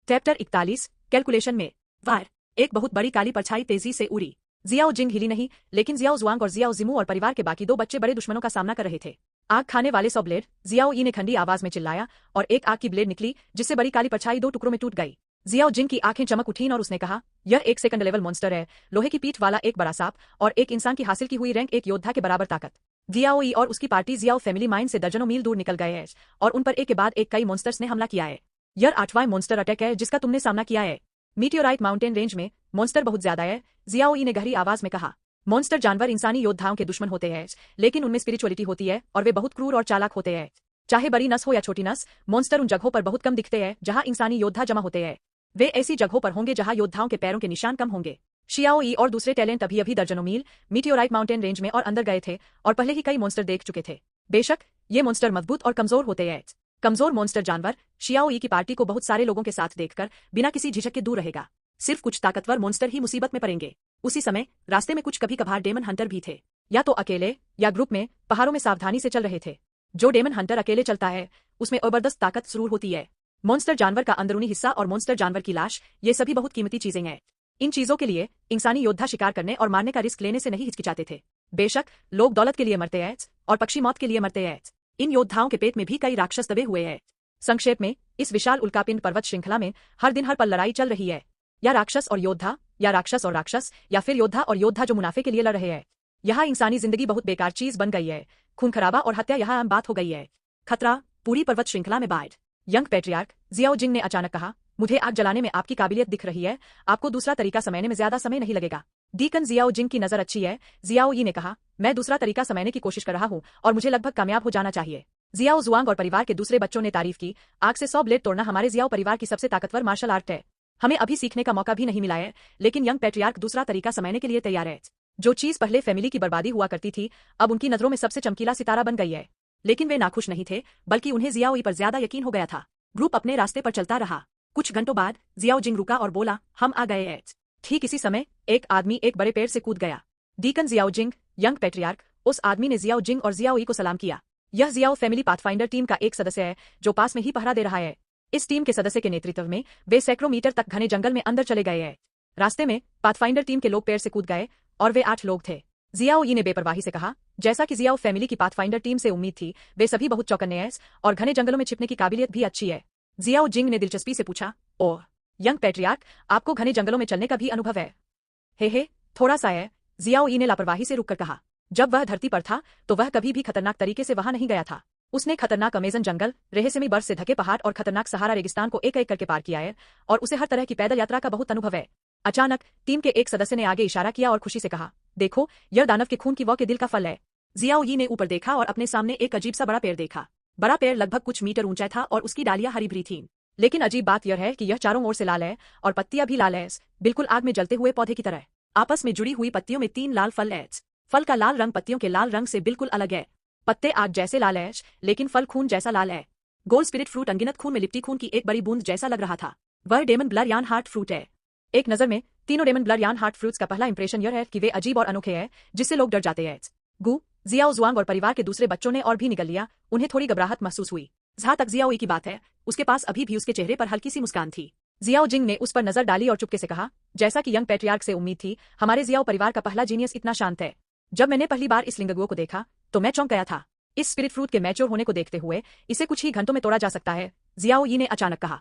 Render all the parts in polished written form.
Chapter 41 calculation में वार। एक बहुत बड़ी काली परछाई तेजी से उड़ी। जियाओ जिंग हिली नहीं, लेकिन जियाओ जुआंग और जियाओ जिमू और परिवार के बाकी दो बच्चे बड़े दुश्मनों का सामना कर रहे थे। आग खाने वाले 100 ब्लेड, जियाओ ई ने ठंडी आवाज में चिल्लाया और एक आग की ब्लेड निकली जिससे बड़ी काली परछाई दो टुकड़ों में टूट गई। जियाओ जिंग की आंखें चमक उठीं और उसने कहा, यह एक सेकंड लेवल मॉन्स्टर है, लोहे की पीठ वाला एक बड़ा सांप और एक इंसान की हासिल की हुई रैंक एक योद्धा के बराबर ताकत। जियाओ ई और उसकी पार्टी जियाओ फैमिली माइन से दर्जनों मील दूर निकल गए हैं और उन पर एक के बाद एक कई मॉन्स्टर्स ने हमला किया है। यह 8वां मॉन्स्टर अटैक है जिसका तुमने सामना किया है। मीटियोराइट माउंटेन रेंज में मॉन्स्टर बहुत ज्यादा है, जियाओ ई ने गहरी आवाज में कहा। मॉन्स्टर जानवर इंसानी योद्धाओं के दुश्मन होते हैं, लेकिन उनमें स्पिरिचुअलिटी होती है और वे बहुत क्रूर और चालाक होते हैं। चाहे बड़ी नस हो या छोटी नस, मॉन्स्टर उन जगहों पर बहुत कम दिखते हैं जहां इंसानी योद्धा जमा होते हैं। वे ऐसी जगहों पर होंगे जहां योद्धाओं के पैरों के निशान कम होंगे। शियाओ ई और दूसरे टैलेंट अभी अभी दर्जनों मील मीटियोराइट माउंटेन रेंज में और अंदर गए थे और पहले ही कई मॉन्स्टर देख चुके थे। बेशक ये मॉन्स्टर मजबूत और कमजोर होते हैं। कमजोर मॉन्स्टर जानवर शियाओ ई की पार्टी को बहुत सारे लोगों के साथ देखकर बिना किसी झिझक के दूर रहेगा। सिर्फ कुछ ताकतवर मॉन्स्टर ही मुसीबत में पड़ेंगे। उसी समय रास्ते में कुछ कभी कभार डेमन हंटर भी थे, या तो अकेले या ग्रुप में पहाड़ों में सावधानी से चल रहे थे। जो डेमन हंटर अकेले चलता है उसमें जबरदस्त ताकत जरूर होती है। मॉन्स्टर जानवर का अंदरूनी हिस्सा और मॉन्स्टर जानवर की लाश, ये सभी बहुत कीमती चीजें हैं। इन चीजों के लिए इंसानी योद्धा शिकार करने और मारने का रिस्क लेने से नहीं हिचकिचाते थे। बेशक लोग दौलत के लिए मरते हैं और पक्षी मौत के लिए मरते हैं। इन योद्धाओं के पेट में भी कई राक्षस दबे हुए हैं। संक्षेप में, इस विशाल उल्कापिंड पर्वत श्रृंखला में हर दिन हर पल लड़ाई चल रही है। या राक्षस और योद्धा, या राक्षस और राक्षस, या फिर योद्धा और योद्धा जो मुनाफे के लिए लड़ रहे हैं। यहाँ इंसानी जिंदगी बहुत बेकार चीज बन गई है। खून खराबा और हत्या यहाँ आम बात हो गई है। खतरा पूरी पर्वत श्रृंखला में बाढ़। यंग पैट्रियार्क जियाओ जिंग ने अचानक कहा, मुझे आग जलाने में आपकी काबिलियत दिख रही है, आपको दूसरा तरीका समझने में ज्यादा समय नहीं लगेगा। डीकन जियाओ जिंग की नजर अच्छी है, जियाओ ई ने कहा, मैं दूसरा तरीका समझने की कोशिश कर रहा हूँ और मुझे लगभग कामयाब हो जाना चाहिए। जियाओ जुआंग और परिवार के दूसरे बच्चों ने तारीफ की, आग से 100 ब्लेड तोड़ना हमारे जियाओ परिवार की सबसे ताकतवर मार्शल आर्ट है। हमें अभी सीखने का मौका भी नहीं मिला है, लेकिन यंग पैट्रियार्क दूसरा तरीका समझने के लिए तैयार है। जो चीज पहले फैमिली की बर्बादी हुआ करती थी, अब उनकी नजरों में सबसे चमकीला सितारा बन गई है। लेकिन वे नाखुश नहीं थे, बल्कि उन्हें जियाओ ई पर ज्यादा यकीन हो गया था। ग्रुप अपने रास्ते पर चलता रहा। कुछ घंटों बाद जियाओ जिंग रुका और बोला, हम आ गए हैं। ठीक इसी समय एक आदमी एक बड़े पेड़ से कूद गया। डीकन जियाओ जिंग, यंग पैट्रियार्क, उस आदमी ने जियाओ जिंग और जियाओ ई को सलाम किया। यह जियाओ फैमिली पाथफाइंडर टीम का एक सदस्य है जो पास में ही पहरा दे रहा है। इस टीम के सदस्य के नेतृत्व में वे सैकड़ों मीटर तक घने जंगल में अंदर चले गए हैं। रास्ते में पाथफाइंडर टीम के लोग पेड़ से कूद गए और वे 8 लोग थे। जियाओ ई ने बेपरवाही से कहा, जैसा कि जियाओ फैमिली की पाथफाइंडर टीम से उम्मीद थी, वे सभी बहुत चौकन्ने हैं और घने जंगलों में छिपने की काबिलियत भी अच्छी है। जियाओ जिंग ने दिलचस्पी से पूछा, ओह यंग पैट्रियार्क, आपको घने जंगलों में चलने का भी अनुभव है? हे थोड़ा सा है, जियाओ ई ने लापरवाही से रुककर कहा। जब वह धरती पर था तो वह कभी भी खतरनाक तरीके से वहां नहीं गया था। उसने खतरनाक अमेजन जंगल, रहस्यमयी बर्फ से ढके पहाड़ और खतरनाक सहारा रेगिस्तान को एक एक करके पार किया है और उसे हर तरह की पैदल यात्रा का बहुत अनुभव है। अचानक टीम के एक सदस्य ने आगे इशारा किया और खुशी से कहा, देखो यह दानव के खून की वॉ के दिल का फल है। जियाओ ई ने ऊपर देखा और अपने सामने एक अजीब सा बड़ा पेड़ देखा। बड़ा पेड़ लगभग कुछ मीटर ऊंचा था और उसकी डालियां हरी भरी थीं। लेकिन अजीब बात यह है कि यह चारों ओर से लाल है और पत्तियां भी लाल है, बिल्कुल आग में जलते हुए पौधे की तरह। आपस में जुड़ी हुई पत्तियों में 3 लाल फल है। फल का लाल रंग पत्तियों के लाल रंग से बिल्कुल अलग है। पत्ते आग जैसे लाल है, लेकिन फल खून जैसा लाल है। गोल्ड स्पिरिट फ्रूट अनगिनत खून में लिपटी खून की एक बड़ी बूंद जैसा लग रहा था। वह डेमन ब्लर यान हार्ट फ्रूट है। एक नजर में तीनों डेमन ब्लर यान हार्ट फ्रूट्स का पहला इंप्रेशन यह है कि वे अजीब और अनोखे हैं, जिससे लोग डर जाते हैं। गु, जियाओ जुआंग और परिवार के दूसरे बच्चों ने और भी निगल लिया। उन्हें थोड़ी घबराहट महसूस हुई। जहां तक जियाओ ई की बात है, उसके पास अभी भी उसके चेहरे पर हल्की सी मुस्कान थी। जियाओ जिंग ने उस पर नजर डाली और चुपके से कहा, जैसा कि यंग पैट्रियार्क से उम्मीद थी, हमारे जियाओ परिवार का पहला जीनियस इतना शांत है। जब मैंने पहली बार इस लिंगगुओ को देखा तो मैं चौंक गया था। इस स्पिरिट फ्रूट के मैच्योर होने को देखते हुए इसे कुछ ही घंटों में तोड़ा जा सकता है, जियाओ ई ने अचानक कहा।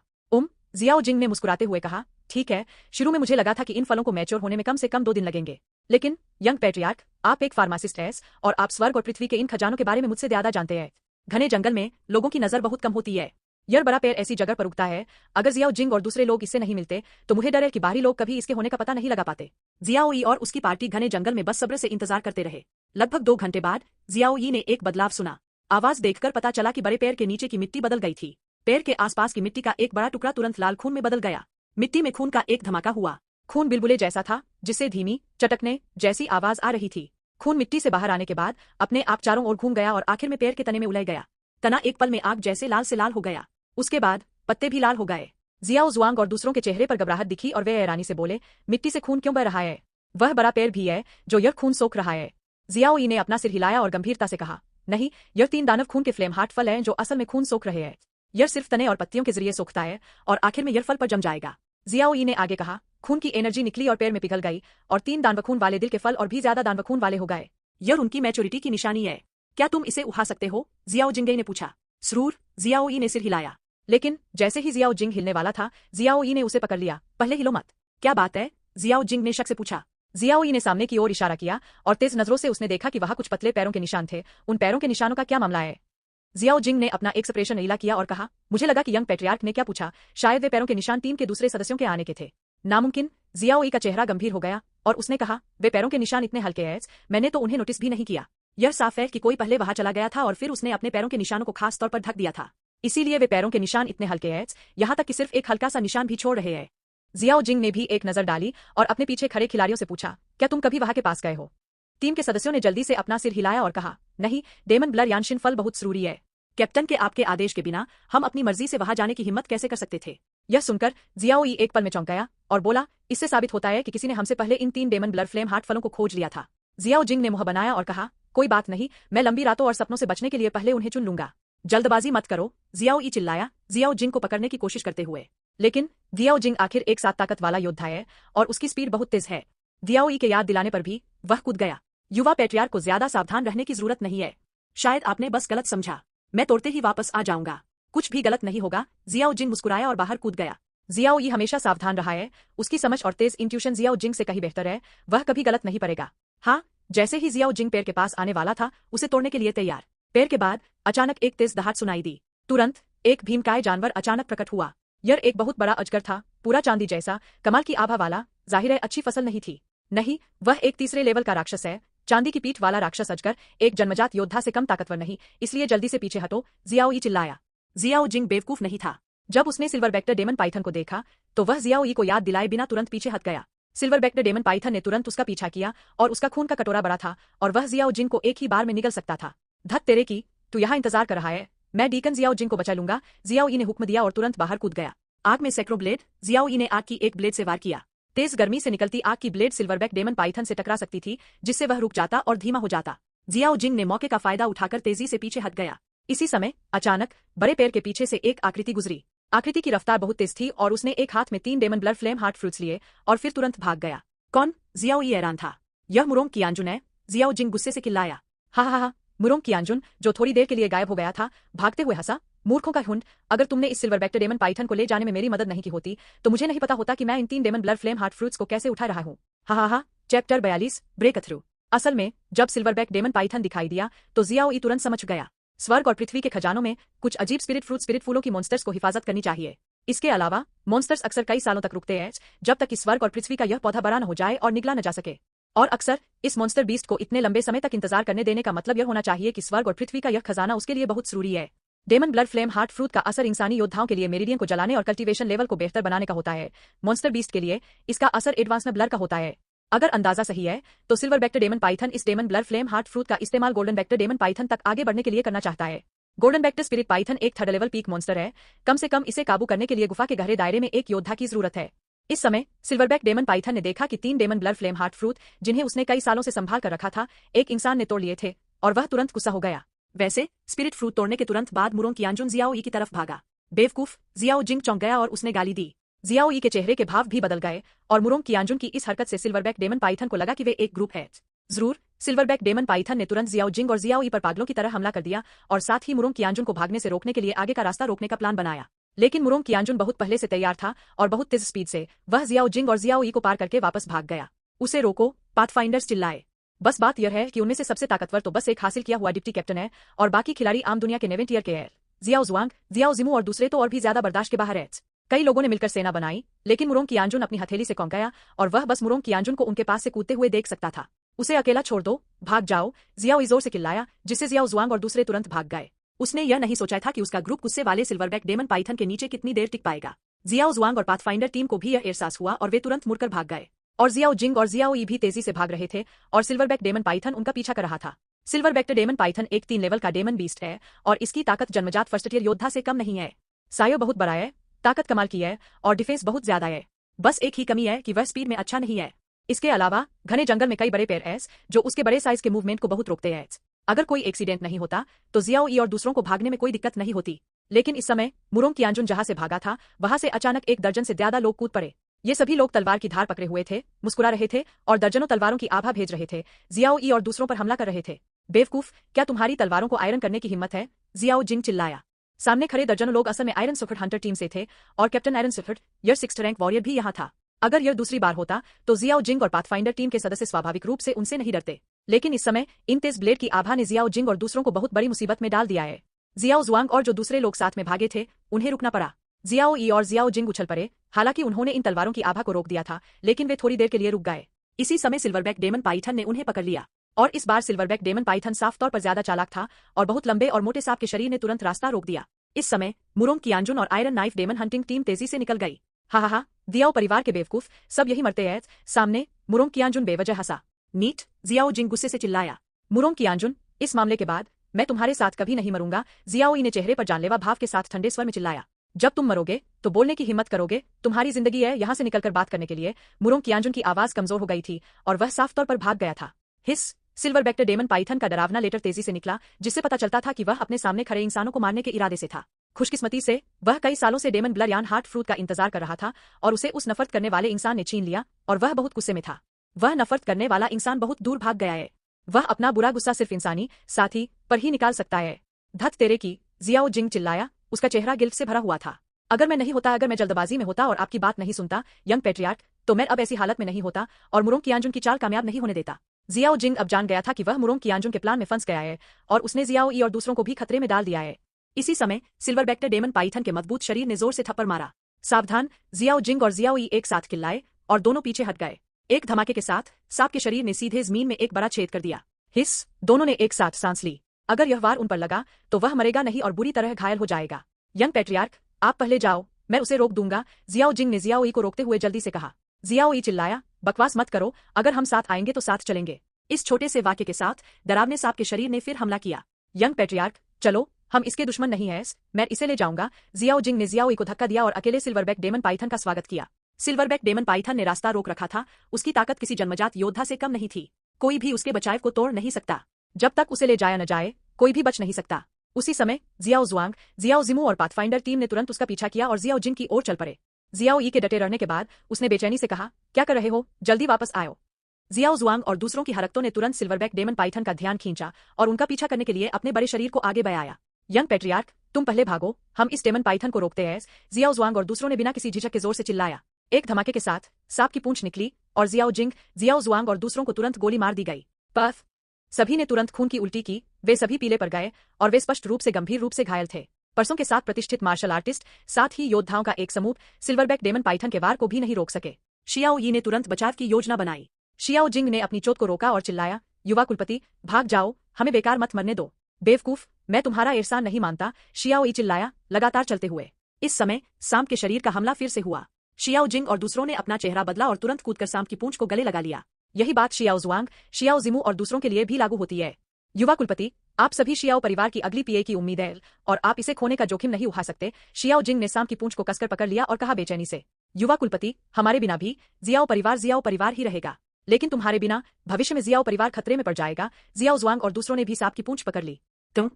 जियाओ जिंग ने मुस्कुराते हुए कहा, ठीक है, शुरू में मुझे लगा था कि इन फलों को मैच्योर होने में कम से कम 2 दिन लगेंगे। लेकिन यंग पैट्रियार्क, आप एक फार्मासिस्ट हैं और आप स्वर्ग और पृथ्वी के इन खजानों के बारे में मुझसे ज्यादा जानते हैं। घने जंगल में लोगों की नजर बहुत कम होती है। यह बड़ा पेड़ ऐसी जगह पर उगता है, अगर जियाओ जिंग और दूसरे लोग इससे नहीं मिलते तो मुझे डर है कि बाहरी लोग कभी इसके होने का पता नहीं लगा पाते। जियाओ ई और उसकी पार्टी घने जंगल में बस सब्र से इंतजार करते रहे। लगभग 2 घंटे बाद जियाओ ई ने एक बदलाव सुना। आवाज देखकर पता चला कि बड़े पेड़ के नीचे की मिट्टी बदल गई थी। पेड़ के आसपास की मिट्टी का एक बड़ा टुकड़ा तुरंत लाल खून में बदल गया। मिट्टी में खून का एक धमाका हुआ। खून बुलबुले जैसा था, जिससे धीमी चटकने जैसी आवाज आ रही थी। खून मिट्टी से बाहर आने के बाद अपने आप चारों ओर घूम गया और आखिर में पेड़ के तने में उलझ गया। तना एक पल में आग जैसे लाल से लाल हो गया। उसके बाद पत्ते भी लाल हो गए। जियाओ जुआंग और दूसरों के चेहरे पर घबराहट दिखी और वे हैरानी से बोले, मिट्टी से खून क्यों बह रहा है? वह बड़ा पेड़ भी है जो यह खून सोख रहा है। जियाओ ई ने अपना सिर हिलाया और गंभीरता से कहा, नहीं, यह 3 दानव खून के फ्लेम हार्ट फल हैं जो असल में खून सोख रहे हैं। यह सिर्फ तने और पत्तियों के जरिए सूखता है और आखिर में यह फल पर जम जाएगा। जियाओ यी ने आगे कहा, खून की एनर्जी निकली और पैर में पिघल गई और 3 दानवखून वाले दिल के फल और भी ज्यादा दानवखून वाले हो गए। यह उनकी मैच्योरिटी की निशानी है। क्या तुम इसे उठा सकते हो? जियाओ जिंगई ने पूछा। जरूर, जियाओ यी ने सिर हिलाया। लेकिन जैसे ही जियाओ जिंग हिलने वाला था, जियाओ यी ने उसे पकड़ लिया। पहले हिलो मत। क्या बात है? जियाओ जिंग ने शक से पूछा। जियाओ यी ने सामने की ओर इशारा किया और तेज नजरों से उसने देखा कि वहां कुछ पतले पैरों के निशान थे। उन पैरों के निशानों का क्या मामला है? जियाओ जिंग ने अपना एक्सप्रेशन नीला किया और कहा, मुझे लगा कि यंग पैट्रियार्क ने क्या पूछा, शायद वे पैरों के निशान टीम के दूसरे सदस्यों के आने के थे। नामुमकिन। जियाओ यी का चेहरा गंभीर हो गया और उसने कहा, वे पैरों के निशान इतने हल्के हैं, मैंने तो उन्हें नोटिस भी नहीं किया। यह साफ है कि कोई पहले वहां चला गया था और फिर उसने अपने पैरों के निशानों को खास तौर पर ढक दिया था। इसीलिए वे पैरों के निशान इतने हल्के हैं, यहाँ तक कि सिर्फ एक हल्का सा निशान भी छोड़ रहे हैं। जियाओ जिंग ने भी एक नजर डाली और अपने पीछे खड़े खिलाड़ियों से पूछा, क्या तुम कभी वहां के पास गए हो? टीम के सदस्यों ने जल्दी से अपना सिर हिलाया और कहा, नहीं, डेमन ब्लर यानशिन फल बहुत जरूरी है। कैप्टन के आपके आदेश के बिना हम अपनी मर्जी से वहां जाने की हिम्मत कैसे कर सकते थे? यह सुनकर जियाओ यी एक पल में चौंक गया और बोला, इससे साबित होता है कि किसी ने हमसे पहले इन 3 डेमन ब्लर फ्लेम हार्ट फलों को खोज लिया था। जियाओ जिंग ने मुंह बनाया और कहा, कोई बात नहीं, मैं लंबी रातों और सपनों से बचने के लिए पहले उन्हें चुन लूंगा। जल्दबाजी मत करो, जियाओ यी चिल्लाया, जियाओ जिंग को पकड़ने की कोशिश करते हुए। लेकिन जियाओ जिंग आखिर एक साथ ताकत वाला योद्धा है और उसकी स्पीड बहुत तेज है। जियाओ यी के याद दिलाने पर भी वह कूद गया। युवा पैट्रियार्क को ज्यादा सावधान रहने की जरूरत नहीं है। शायद आपने बस गलत समझा। मैं तोड़ते ही वापस आ जाऊंगा। कुछ भी गलत नहीं होगा। जियाओ जिंग मुस्कुराया और बाहर कूद गया। जियाओ यी हमेशा सावधान रहा है, उसकी समझ और तेज इंट्यूशन जियाओ जिंग से कहीं बेहतर है, वह कभी गलत नहीं पड़ेगा। हाँ, जैसे ही जियाओ जिंग पैर के पास आने वाला था, उसे तोड़ने के लिए तैयार। पैर के बाद अचानक एक तेज दहाड़ सुनाई दी। तुरंत एक भीमकाय जानवर अचानक प्रकट हुआ। यह एक बहुत बड़ा अजगर था, पूरा चांदी जैसा, कमाल की आभा वाला। जाहिर है अच्छी फसल नहीं थी। नहीं, वह एक तीसरे लेवल का राक्षस है। चांदी की पीठ वाला राक्षस अजगर एक जन्मजात योद्धा से कम ताकतवर नहीं, इसलिए जल्दी से पीछे हटो, जियाओ यी चिल्लाया। जियाओ जिंग बेवकूफ नहीं था। जब उसने सिल्वर बैक्टर डेमन पाइथन को देखा तो वह जियाओ यी को याद दिलाए बिना तुरंत पीछे हट गया। सिल्वर बैक्टर डेमन पाइथन ने तुरंत उसका पीछा किया और उसका खून का कटोरा बड़ा था और वह जियाओ जिंग को एक ही बार में निगल सकता था। धत तेरे की, तू यहाँ इंतजार कर रहा है, मैं डीकन जियाओ जिंग को बचा लूंगा, जियाओ यी ने हुक्म दिया और तुरंत बाहर कूद गया। आग में सैकड़ों ब्लेड। जियाओ यी ने आग की एक ब्लेड से वार किया। तेज गर्मी से निकलती आग की ब्लेड सिल्वरबैक डेमन पाइथन से टकरा सकती थी, जिससे वह रुक जाता और धीमा हो जाता। जियाओ जिंग ने मौके का फायदा उठाकर तेजी से पीछे हट गया। इसी समय अचानक बड़े पेड़ के पीछे से एक आकृति गुजरी। आकृति की रफ्तार बहुत तेज थी और उसने एक हाथ में 3 demon blood flame heart fruits लिए और फिर तुरंत भाग गया। कौन? जियाओ यी हैरान था। यह मुरोंग कियानजुन है, जियाओ जिंग गुस्से से चिल्लाया। हा हा हा, मुरोंग कियानजुन, जो थोड़ी देर के लिए गायब हो गया था, भागते हुए हंसा। मूर्खों का झुंड, अगर तुमने इस सिल्वर बैक्टर डेमन पाइथन को ले जाने में मेरी मदद नहीं की होती तो मुझे नहीं पता होता कि मैं इन 3 demon blood flame heart fruits को कैसे उठा रहा हूँ। हा हा हा। Chapter 42 breakthrough. असल में जब सिल्वरबैक डेमन पाइथन दिखाई दिया तो जियाओ यी तुरंत समझ गया, स्वर्ग और पृथ्वी के खजानों में कुछ अजीब स्पिरिट फूलों की मॉन्स्टर्स को हिफाजत करनी चाहिए। इसके अलावा मॉन्स्टर्स अक्सर कई सालों तक रुकते हैं जब तक कि स्वर्ग और पृथ्वी का यह पौधा बड़ा न हो जाए और निगला न जा सके। और अक्सर इस मॉन्स्टर बीस्ट को इतने लंबे समय तक इंतजार करने देने का मतलब यह होना चाहिए कि स्वर्ग और पृथ्वी का यह खजाना उसके लिए बहुत जरूरी है। Demon blood flame heart fruit का असर इंसानी योद्धाओं के लिए मेरिडियन को जलाने और कल्टीवेशन लेवल को बेहतर बनाने का होता है। मॉन्स्टर बीस्ट के लिए इसका असर एडवांस ब्लर का होता है। अगर अंदाजा सही है तो सिल्वर बैक्टर डेमन पाइथन इस demon blood flame heart fruit का इस्तेमाल गोल्डन बैक्टर डेमन पाइथन तक आगे बढ़ने के लिए करना चाहता है। गोल्डन बैक्टर स्पिरिट पाइथन एक 3rd लेवल पीक मॉन्स्टर है। कम से कम इसे काबू करने के लिए गुफा के गहरे दायरे में एक योद्धा की जरूरत है। इस समय सिल्वरबैक डेमन पाइथन ने देखा कि 3 demon blood flame heart fruit, जिन्हें उसने कई सालों से संभाल कर रखा था, एक इंसान ने तोड़ लिए थे और वह तुरंत गुस्सा हो गया। वैसे स्पिरिट फ्रूट तोड़ने के तुरंत बाद मुरोंग कियानजुन जियाओ यी की तरफ भागा। बेवकूफ, जियाओ जिंग चौंक गया और उसने गाली दी। जियाओ यी के चेहरे के भाव भी बदल गए और मुरोंग कियानजुन की इस हरकत से सिल्वरबैक डेमन पाइथन को लगा कि वे एक ग्रुप है। जरूर, सिल्वरबैक डेमन पाइथन ने तुरंत जियाओ जिंग और जियाओ यी पर पागलों की तरह हमला कर दिया और साथ ही मुरोंग कियानजुन को भागने से रोकने के लिए आगे का रास्ता रोकने का प्लान बनाया। लेकिन मुरोंग कियानजुन बहुत पहले से तैयार था और बहुत तेज स्पीड से वह जियाओ जिंग और जियाओ यी को पार करके वापस भाग गया। उसे रोको, पाथफाइंडर्स चिल्लाए। बस बात यह है कि उनमें से सबसे ताकतवर तो बस एक हासिल किया हुआ डिप्टी कैप्टन है और बाकी खिलाड़ी आम दुनिया के 9वें टियर के हैं। जियाओ जुआंग, जियाओ जिमू और दूसरे तो और भी ज्यादा बर्दाश्त के बाहर है। कई लोगों ने मिलकर सेना बनाई, लेकिन मुरोंग कियानजुन अपनी हथेली से कौंक गया और वह बस मुरोंग कियानजुन को उनके पास से कूदते हुए देख सकता था। उसे अकेला छोड़ दो, भाग जाओ, जियाओ जोर से चिल्लाया, जिससे जियाओ जुआंग और दूसरे तुरंत भाग गए। उसने यह नहीं सोचा था कि उसका ग्रुप गुस्से वाले सिल्वरबैक डेमन पाइथन के नीचे कितनी देर टिक पाएगा। जियाओ जुआंग और पाथफाइंडर टीम को भी यह एहसास हुआ और वे तुरंत मुड़कर भाग गए। और जियाओ जिंग और जियाओ यी भी तेजी से भाग रहे थे और सिल्वरबैक डेमन पाइथन उनका पीछा कर रहा था। सिल्वरबैक डेमन पाइथन एक 3 लेवल का डेमन बीस्ट है और इसकी ताकत जन्मजात फर्स्ट टियर योद्धा से कम नहीं है। सायो बहुत बड़ा है, ताकत कमाल की है और डिफेंस बहुत ज्यादा है। बस एक ही कमी है कि वह स्पीड में अच्छा नहीं है। इसके अलावा घने जंगल में कई बड़े पेड़ हैं जो उसके बड़े साइज के मूवमेंट को बहुत रोकते हैं। अगर कोई एक्सीडेंट नहीं होता तो जियाओ यी और दूसरों को भागने में कोई दिक्कत नहीं होती। लेकिन इस समय मुरोंग कियांजुन जहां से भागा था वहां से अचानक एक दर्जन से ज्यादा लोग कूद पड़े। ये सभी लोग तलवार की धार पकड़े हुए थे, मुस्कुरा रहे थे और दर्जनों तलवारों की आभा भेज रहे थे। जियाओ ई और दूसरों पर हमला कर रहे थे। बेवकूफ, क्या तुम्हारी तलवारों को आयरन करने की हिम्मत है? जियाओ जिंग चिल्लाया। सामने खड़े दर्जनों लोग असल में आयरन सुफिट हंटर टीम से थे और कैप्टन आयरन सुफिट यर 6th रैंक वॉरियर भी यहाँ था। अगर यह दूसरी बार होता तो जियाओ जिंग और पाथफाइंडर टीम के सदस्य स्वाभाविक रूप से उनसे नहीं डरते, लेकिन इस समय इन तेज ब्लेड की आभा ने जियाओ जिंग और दूसरों को बहुत बड़ी मुसीबत में डाल दिया है। जियाओ जुआंग और जो दूसरे लोग साथ में भागे थे उन्हें रुकना पड़ा। जियाओ ई और जियाओ जिंग उछल पड़े। हालांकि उन्होंने इन तलवारों की आभा को रोक दिया था, लेकिन वे थोड़ी देर के लिए रुक गए। इसी समय सिल्वरबैक डेमन पाइथन ने उन्हें पकड़ लिया और इस बार सिल्वरबैक डेमन पाइथन साफ तौर पर ज्यादा चालाक था और बहुत लंबे और मोटे सांप के शरीर ने तुरंत रास्ता रोक दिया। इस समय मुरोंग कियांजुन और iron knife demon hunting team तेजी से निकल गई। हा, जियाओ परिवार के बेवकूफ, सब यही मरते हैं। सामने मुरोंग कियांजुन बेवजह हंसा। नीट, जियाओ जिंग गुस्से से चिल्लाया। मुरोंग कियांजुन, इस मामले के बाद मैं तुम्हारे साथ कभी नहीं मरूंगा, जियाओ ई ने चेहरे पर जानलेवा भाव के साथ ठंडे स्वर में चिल्लाया। जब तुम मरोगे तो बोलने की हिम्मत करोगे, तुम्हारी जिंदगी है यहाँ से निकलकर बात करने के लिए। मुरोंग कियांजुन की आवाज कमजोर हो गई थी और वह साफ तौर पर भाग गया था। हिस, सिल्वरबैक डेमन पाइथन का डरावना लेटर तेजी से निकला, जिससे पता चलता था कि वह अपने सामने खड़े इंसानों को मारने के इरादे से था। खुशकिस्मती से वह कई सालों से डेमन ब्लर यान हार्ट फ्रूट का इंतजार कर रहा था और उसे उस नफरत करने वाले इंसान ने छीन लिया और वह बहुत गुस्से में था। वह नफरत करने वाला इंसान बहुत दूर भाग गया है। वह अपना बुरा गुस्सा सिर्फ इंसानी साथी पर ही निकाल सकता है। धत तेरे की, जियाओ जिंग चिल्लाया। उसका चेहरा गिल्ट से भरा हुआ था। अगर मैं नहीं होता, अगर मैं जल्दबाजी में होता और आपकी बात नहीं सुनता यंग पेट्रियार्क, तो मैं अब ऐसी हालत में नहीं होता और मुरोंग कियांजुन की चाल कामयाब नहीं होने देता। जियाओ जिंग अब जान गया था कि वह मुरोंग कियांजुन के प्लान में फंस गया है और उसने जियाओ ई और दूसरों को भी खतरे में डाल दिया है। इसी समय सिल्वरबैक डेमन पाइथन के मजबूत शरीर ने जोर से थप्पड़ मारा। सावधान, जियाओ जिंग और जियाओ ई एक साथ चिल्लाए और दोनों पीछे हट गए। एक धमाके के साथ सांप के शरीर ने सीधे जमीन में एक बड़ा छेद कर दिया। हिस, दोनों ने एक साथ सांस ली। अगर यह वार उन पर लगा तो वह मरेगा नहीं और बुरी तरह घायल हो जाएगा। यंग पेट्रियार्क, आप पहले जाओ, मैं उसे रोक दूंगा, जियाओ जिंग ने जियाओ ई को रोकते हुए जल्दी से कहा। जियाओ ई चिल्लाया, बकवास मत करो, अगर हम साथ आएंगे तो साथ चलेंगे। इस छोटे से वाक्य के साथ डरावने सांप के शरीर ने फिर हमला किया। यंग पेट्रियार्क, चलो, हम इसके दुश्मन नहीं हैं, मैं इसे ले जाऊंगा। जियाओ जिंग ने जियाओ ई को धक्का दिया और अकेले सिल्वरबैक डेमन पाइथन का स्वागत किया। सिल्वरबैक डेमन पाइथन ने रास्ता रोक रखा था। उसकी ताकत किसी जन्मजात योद्धा से कम नहीं थी। कोई भी उसके बचाव को तोड़ नहीं सकता। जब तक उसे ले जाया न जाए कोई भी बच नहीं सकता। उसी समय जियाओ जुआंग, जियाओ जिमू और पाथफाइंडर टीम ने तुरंत उसका पीछा किया और जियाओ जिंग की ओर चल पड़े। जियाओ ई के डटे रहने के बाद उसने बेचैनी से कहा, क्या कर रहे हो, जल्दी वापस आओ। जियाओ जुआंग और दूसरों की हरकतों ने तुरंत सिल्वरबैक डेमन पाइथन का ध्यान खींचा और उनका पीछा करने के लिए अपने बड़े शरीर को आगे बढ़ाया। यंग पेट्रियार्क, तुम पहले भागो, हम इस डेमन पाइथन को रोकते हैं, जियाओ जुआंग और दूसरों ने बिना किसी झिझक के जोर से चिल्लाया। एक धमाके के साथ सांप की पूंछ निकली और जियाओ जिंग, जियाओ जुआंग और दूसरों को तुरंत गोली मार दी गई। पफ, सभी ने तुरंत खून की उल्टी की, वे सभी पीले पड़ गए और वे स्पष्ट रूप से गंभीर रूप से घायल थे। परसों के साथ प्रतिष्ठित मार्शल आर्टिस्ट, साथ ही योद्धाओं का एक समूह सिल्वरबैक डेमन पाइथन के वार को भी नहीं रोक सके। शियाओ यी ने तुरंत बचाव की योजना बनाई। शियाओ जिंग ने अपनी चोट को रोका और चिल्लाया, युवा कुलपति, भाग जाओ, हमें बेकार मत मरने दो। बेवकूफ, मैं तुम्हारा एहसान नहीं मानता, शियाओ यी चिल्लाया, लगातार चलते हुए। इस समय सांप के शरीर का हमला फिर से हुआ। शियाओ जिंग और दूसरों ने अपना चेहरा बदला और तुरंत कूदकर सांप की पूंछ को गले लगा लिया। यही बात शियाओ जुआंग, शियाओ जिमू और दूसरों के लिए भी लागू होती है। युवा कुलपति, आप सभी शियाओ परिवार की अगली पीए की उम्मीद है और आप इसे खोने का जोखिम नहीं उठा सकते। शियाओ जिंग ने सांप की पूंछ को कसकर पकड़ लिया और कहा बेचैनी से, युवा कुलपति, हमारे बिना भी जियाओ परिवार ही रहेगा, लेकिन तुम्हारे बिना भविष्य में जियाओ परिवार खतरे में पड़ जाएगा। जियाओ जुआंग और दूसरों ने भी सांप की पूंछ पकड़ ली। तुम,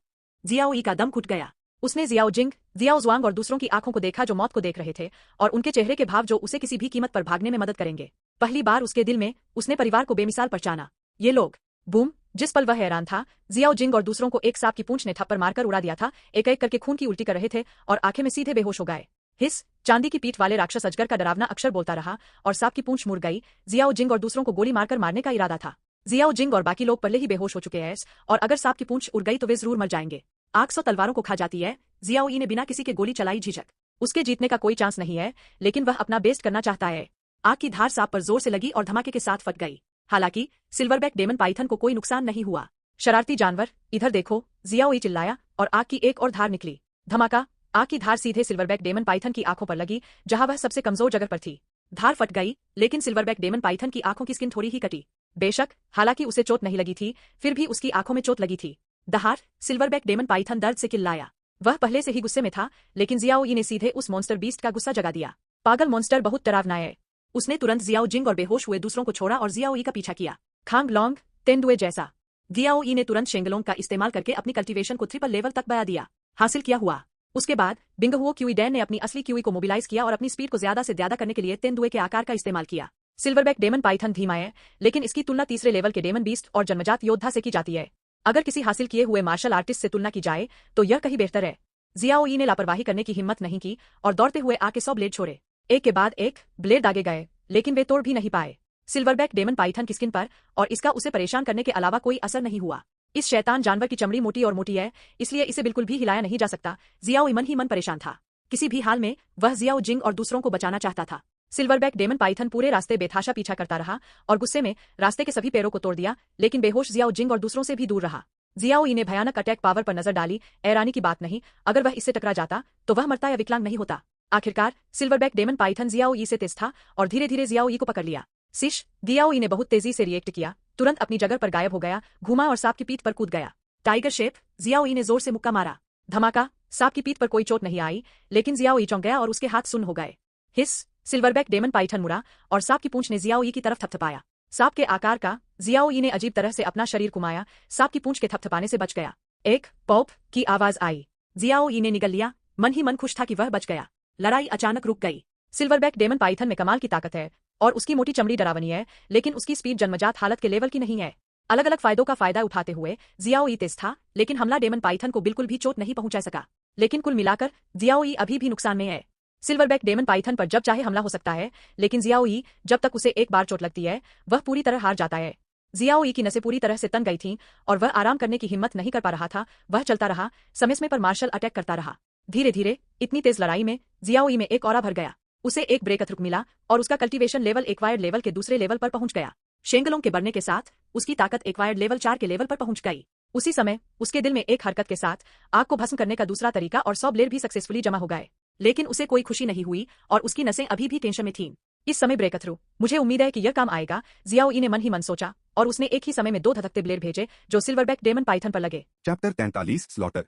जियाओ ई का दम घुट गया। उसने जियाओ जिंग, जियाओ जुआंग और दूसरों की आंखों को देखा जो मौत को देख रहे थे और उनके चेहरे के भाव जो उसे किसी भी कीमत पर भागने में मदद करेंगे। पहली बार उसके दिल में उसने परिवार को बेमिसाल पहचाना। ये लोग, बूम, जिस पल वह हैरान था, जियाओ जिंग और दूसरों को एक सांप की पूंछ ने थप्पड़ मारकर उड़ा दिया था। एक एक करके खून की उल्टी कर रहे थे और आंखें में सीधे बेहोश हो गए। हिस, चांदी की पीठ वाले राक्षस अजगर का डरावना अक्षर बोलता रहा और सांप की पूंछ मुड़ गई। जियाओ जिंग और दूसरों को गोली मारकर मारने का इरादा था। जियाओ जिंग और बाकी लोग पहले ही बेहोश हो चुके हैं और अगर सांप की पूंछ उड़ गई तो वे जरूर मर जाएंगे। आग 100 तलवारों को खा जाती है। जियाओ ई ने बिना किसी के गोली चलाई। झिझक, उसके जीतने का कोई चांस नहीं है, लेकिन वह अपना बेस्ट करना चाहता है। आग की धार सांप पर जोर से लगी और धमाके के साथ फट गई। हालांकि सिल्वरबैक डेमन पाइथन को कोई नुकसान नहीं हुआ। शरारती जानवर, इधर देखो, जियाओ ई चिल्लाया और आग की एक और धार निकली। धमाका, आग की धार सीधे सिल्वरबैक डेमन पाइथन की आंखों पर लगी, जहां वह सबसे कमजोर जगह पर थी। धार फट गई, लेकिन सिल्वरबैक डेमन पाइथन की आंखों की स्किन थोड़ी ही कटी। बेशक, हालांकि उसे चोट नहीं लगी थी, फिर भी उसकी आंखों में चोट लगी थी। दहाड़, सिल्वरबैक डेमन पाइथन दर्द से चिल्लाया। वह पहले से ही गुस्से में था, लेकिन जियाओ ई ने सीधे उस मॉन्स्टर बीस्ट का गुस्सा जगा दिया। पागल मॉन्स्टर बहुत डरावना है। उसने तुरंत जियाओ जिंग और बेहोश हुए दूसरों को छोड़ा और जियाओ ई का पीछा किया। खांग लोंग, तेंदुए जैसा। जियाओ ई ने तुरंत शेंगलोंग का इस्तेमाल करके अपनी कल्टीवेशन को 3 लेवल तक बढ़ा दिया। हासिल किया हुआ। उसके बाद बिंगहुओ क्यूई डैन ने अपनी असली क्यूई को मोबिलाइज किया और अपनी स्पीड को ज्यादा से ज्यादा करने के लिए तेंदुए के आकार का इस्तेमाल किया। सिल्वरबैक डेमन पाइथन धीमा है, लेकिन इसकी तुलना तीसरे लेवल के डेमन बीस्ट और जन्मजात योद्धा से की जाती है। अगर किसी हासिल किए हुए मार्शल आर्टिस्ट से तुलना की जाए तो यह कहीं बेहतर है। जियाओ यी ने लापरवाही करने की हिम्मत नहीं की और दौड़ते हुए आके 100 ब्लेड छोड़े। एक के बाद एक ब्लेड दागे गए, लेकिन वे तोड़ भी नहीं पाए। सिल्वरबैक डेमन पाइथन की स्किन पर और इसका उसे परेशान करने के अलावा कोई असर नहीं हुआ। इस शैतान जानवर की चमड़ी मोटी और मोटी है, इसलिए इसे बिल्कुल भी हिलाया नहीं जा सकता। जियाओ मन ही मन परेशान था। किसी भी हाल में वह जियाओ जिंग और दूसरों को बचाना चाहता था। सिल्वरबैक डेमन पाइथन पूरे रास्ते बेतहाशा पीछा करता रहा और गुस्से में रास्ते के सभी पैरों को तोड़ दिया, लेकिन बेहोश जियाओ जिंग और दूसरों से भी दूर रहा। जियाओ ने भयानक अटैक पावर पर नजर डाली। ऐरानी की बात नहीं, अगर वह इससे टकरा जाता तो वह मरता या विकलांग नहीं होता। आखिरकार सिल्वरबैक डेमन पाइथन जियाओ से तेज था और धीरे धीरे जियाओ को पकड़ लिया। सिश जियाओ ने बहुत तेजी से रिएक्ट किया, तुरंत अपनी जगह पर गायब हो गया, घुमा और सांप की पीठ पर कूद गया। टाइगर शेप जियाओ ने जोर से मुक्का मारा। धमाका, सांप की पीठ पर कोई चोट नहीं आई, लेकिन जियाओ चौंक गया और उसके हाथ सुन्न हो गए। हिस, सिल्वरबैक डेमन पाइथन मुड़ा और सांप की पूंछ ने जियाओ की तरफ थपथपाया। सांप के आकार का जियाओ ने अजीब तरह से अपना शरीर घुमाया, सांप की पूंछ के थपथपाने से बच गया। एक पॉप की आवाज आई। जियाओ ने निगल लिया, मन ही मन खुश था कि वह बच गया। लड़ाई अचानक रुक गई। सिल्वरबैक डेमन पाइथन में कमाल की ताकत है और उसकी मोटी चमड़ी डरावनी है, लेकिन उसकी स्पीड जन्मजात हालत के लेवल की नहीं है। अलग अलग फायदों का फायदा उठाते हुए जियाओ तेज था, लेकिन हमला डेमन पाइथन को बिल्कुल भी चोट नहीं पहुंचा सका। लेकिन कुल मिलाकर जियाओ अभी भी नुकसान में है। सिल्वरबैक डेमन पाइथन पर जब चाहे हमला हो सकता है, लेकिन जियाओ जब तक उसे एक बार चोट लगती है वह पूरी तरह हार जाता है। जियाओ की नसें पूरी तरह से तन गई थीं और वह आराम करने की हिम्मत नहीं कर पा रहा था। वह चलता रहा, समय समय पर मार्शल अटैक करता रहा। धीरे धीरे इतनी तेज लड़ाई में जियाओ में एक ऑरा भर गया। उसे एक ब्रेकथ्रू मिला और उसका कल्टीवेशन लेवल एक्वायर्ड लेवल के दूसरे लेवल पर पहुंच गया। शेंगलों के बढ़ने के साथ उसकी ताकत एक्वायर्ड लेवल 4 के लेवल पर पहुंच गई। उसी समय उसके दिल में एक हरकत के साथ आग को भस्म करने का दूसरा तरीका और 100 ब्लेड भी सक्सेसफुली जमा हो गए, लेकिन उसे कोई खुशी नहीं हुई और उसकी नसें अभी भी टेंशन में थीं। इस समय ब्रेकथ्रू, मुझे उम्मीद है कि यह काम आएगा, जियाओ ने मन ही मन सोचा और उसने एक ही समय में 2 धधकते ब्लेड भेजे जो सिल्वरबैक डेमन पाइथन पर लगे। Chapter 43 slaughter.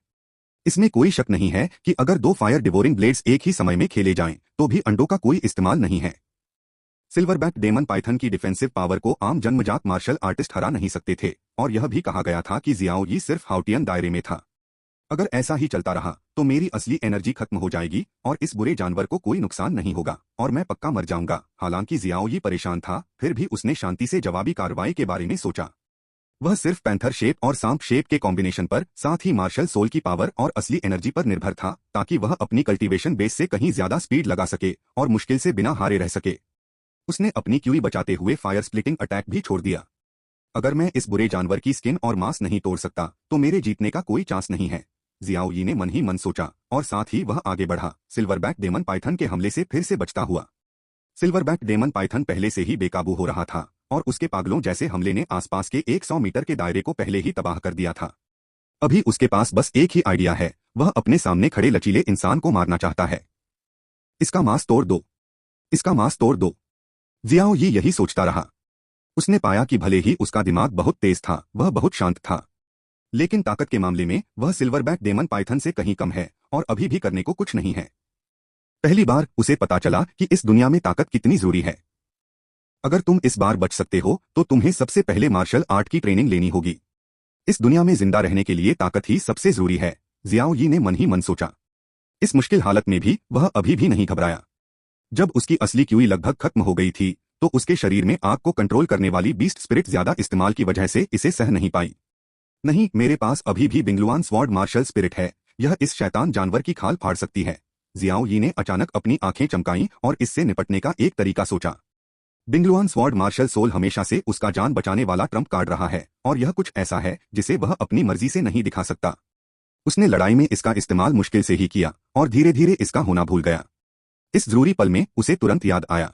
इसमें कोई शक नहीं है कि अगर 2 फायर डिवोरिंग ब्लेड्स एक ही समय में खेले जाएं, तो भी अंडों का कोई इस्तेमाल नहीं है। सिल्वरबैक डेमन पाइथन की डिफेंसिव पावर को आम जन्मजात मार्शल आर्टिस्ट हरा नहीं सकते थे, और यह भी कहा गया था कि जियाओ सिर्फ हाउटियन दायरे में था। अगर ऐसा ही चलता रहा तो मेरी असली एनर्जी खत्म हो जाएगी और इस बुरे जानवर को कोई नुकसान नहीं होगा और मैं पक्का मर जाऊंगा। हालांकि जियाओ परेशान था, फिर भी उसने शांति से जवाबी कार्रवाई के बारे में सोचा। वह सिर्फ पैंथर शेप और सांप शेप के कॉम्बिनेशन पर, साथ ही मार्शल सोल की पावर और असली एनर्जी पर निर्भर था, ताकि वह अपनी कल्टीवेशन बेस से कहीं ज्यादा स्पीड लगा सके और मुश्किल से बिना हारे रह सके। उसने अपनी क्यूई बचाते हुए फायर स्प्लिटिंग अटैक भी छोड़ दिया। अगर मैं इस बुरे जानवर की स्किन और मांस नहीं तोड़ सकता तो मेरे जीतने का कोई चांस नहीं है, जियाओ ने मन ही मन सोचा और साथ ही वह आगे बढ़ा, सिल्वरबैक डेमन पाइथन के हमले से फिर से बचता हुआ। सिल्वरबैक डेमन पाइथन पहले से ही बेकाबू हो रहा था और उसके पागलों जैसे हमले ने आसपास के 100 मीटर के दायरे को पहले ही तबाह कर दिया था। अभी उसके पास बस एक ही आइडिया है, वह अपने सामने खड़े लचीले इंसान को मारना चाहता है। इसका मांस तोड़ दो, इसका मांस तोड़ दो। जियाओ यही सोचता रहा। उसने पाया कि भले ही उसका दिमाग बहुत तेज था, वह बहुत शांत था, लेकिन ताकत के मामले में वह सिल्वरबैक डेमन पाइथन से कहीं कम है और अभी भी करने को कुछ नहीं है। पहली बार उसे पता चला कि इस दुनिया में ताकत कितनी जरूरी है। अगर तुम इस बार बच सकते हो तो तुम्हें सबसे पहले मार्शल आर्ट की ट्रेनिंग लेनी होगी। इस दुनिया में जिंदा रहने के लिए ताकत ही सबसे जरूरी है, जियाओ ने मन ही मन सोचा। इस मुश्किल हालत में भी वह अभी भी नहीं घबराया। जब उसकी असली क्यूई लगभग खत्म हो गई थी तो उसके शरीर में आग को कंट्रोल करने वाली बीस्ट स्पिरिट ज्यादा इस्तेमाल की वजह से इसे सह नहीं पाई। नहीं, मेरे पास अभी भी बिंगलुआन स्वॉर्ड मार्शल स्पिरिट है, यह इस शैतान जानवर की खाल फाड़ सकती है। जियाओ ने अचानक अपनी आंखें चमकाईं और इससे निपटने का एक तरीका सोचा। बिंगलुआन स्वॉर्ड मार्शल सोल हमेशा से उसका जान बचाने वाला ट्रम्प कार्ड रहा है और यह कुछ ऐसा है जिसे वह अपनी मर्जी से नहीं दिखा सकता। उसने लड़ाई में इसका इस्तेमाल मुश्किल से ही किया और धीरे धीरे इसका होना भूल गया। इस जरूरी पल में उसे तुरंत याद आया।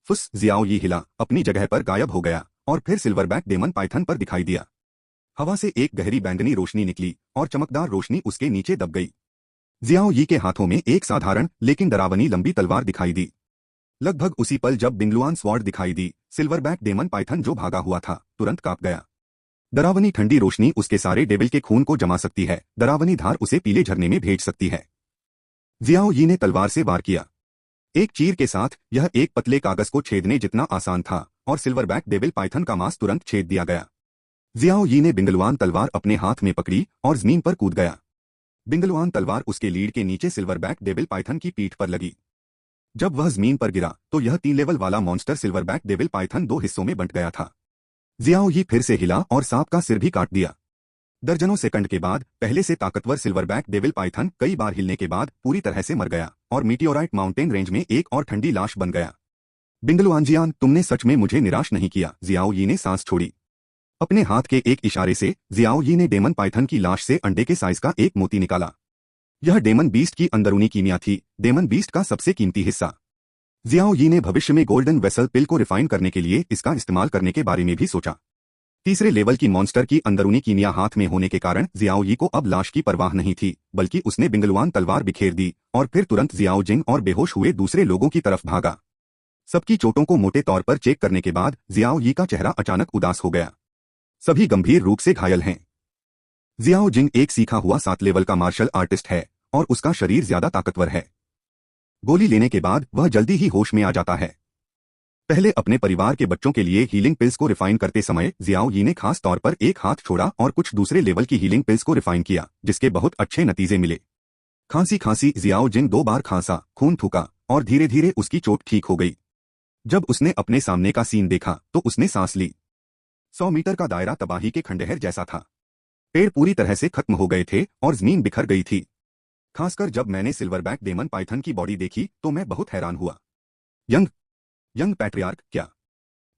फुस, जियाओ हिला, अपनी जगह पर गायब हो गया और फिर सिल्वरबैक डेमन पाइथन पर दिखाई दिया। हवा से एक गहरी बैंगनी रोशनी निकली और चमकदार रोशनी उसके नीचे दब गई। जियाओ के हाथों में एक साधारण लेकिन डरावनी लंबी तलवार दिखाई दी। लगभग उसी पल जब बिंगलुआन स्वॉर्ड दिखाई दी, सिल्वरबैक डेमन पाइथन जो भागा हुआ था तुरंत कांप गया। डरावनी ठंडी रोशनी उसके सारे डेविल के खून को जमा सकती है, डरावनी धार उसे पीले झरने में भेज सकती है। जियाओ ने तलवार से वार किया। एक चीर के साथ यह एक पतले कागज को छेदने जितना आसान था और सिल्वरबैक डेविल पाइथन का मांस तुरंत छेद दिया गया। जियाओ ने बिंगलुआन तलवार अपने हाथ में पकड़ी और जमीन पर कूद गया। बिंगलुआन तलवार उसके लीड के नीचे सिल्वरबैक डेविल पाइथन की पीठ पर लगी। जब वह जमीन पर गिरा तो यह 3 लेवल वाला मॉन्स्टर सिल्वरबैक डेविल पाइथन 2 हिस्सों में बंट गया था। जियाओ यी फिर से हिला और सांप का सिर भी काट दिया। दर्जनों सेकंड के बाद पहले से ताकतवर सिल्वरबैक डेविल पाइथन कई बार हिलने के बाद पूरी तरह से मर गया और मीटियोराइट माउंटेन रेंज में एक और ठंडी लाश बन गया। बिंगलुआनजियान, तुमने सच में मुझे निराश नहीं किया। जियाओ यी ने सांस छोड़ी। अपने हाथ के एक इशारे से जियाओ यी ने डेमन पाइथन की लाश से अंडे के साइज का एक मोती निकाला। यह डेमन बीस्ट की अंदरूनी कीमिया थी, डेमन बीस्ट का सबसे कीमती हिस्सा। जियाओ यी ने भविष्य में गोल्डन वेसल पिल को रिफाइन करने के लिए इसका इस्तेमाल करने के बारे में भी सोचा। तीसरे लेवल की मॉन्स्टर की अंदरूनी कीमिया हाथ में होने के कारण जियाओ यी को अब लाश की परवाह नहीं थी, बल्कि उसने बिंगलुआन तलवार बिखेर दी और फिर तुरंत जियाओ जिंग और बेहोश हुए दूसरे लोगों की तरफ भागा। सबकी चोटों को मोटे तौर पर चेक करने के बाद जियाओ यी का चेहरा अचानक उदास हो गया। सभी गंभीर रूप से घायल हैं। जियाओ जिंग एक सीखा हुआ 7 लेवल का मार्शल आर्टिस्ट है और उसका शरीर ज्यादा ताकतवर है। गोली लेने के बाद वह जल्दी ही होश में आ जाता है। पहले अपने परिवार के बच्चों के लिए हीलिंग पिल्स को रिफाइन करते समय जियाओ यी ने खास तौर पर एक हाथ छोड़ा और कुछ दूसरे लेवल की हीलिंग पिल्स को रिफाइन किया, जिसके बहुत अच्छे नतीजे मिले। खांसी जियाओ जिंग 2 बार खांसा, खून थूका और धीरे धीरे उसकी चोट ठीक हो गई। जब उसने अपने सामने का सीन देखा तो उसने सांस ली। 100 मीटर का दायरा तबाही के खंडहर जैसा था। पेड़ पूरी तरह से खत्म हो गए थे और जमीन बिखर गई थी। खासकर जब मैंने सिल्वरबैक डेमन पाइथन की बॉडी देखी तो मैं बहुत हैरान हुआ। यंग पैट्रियार्क,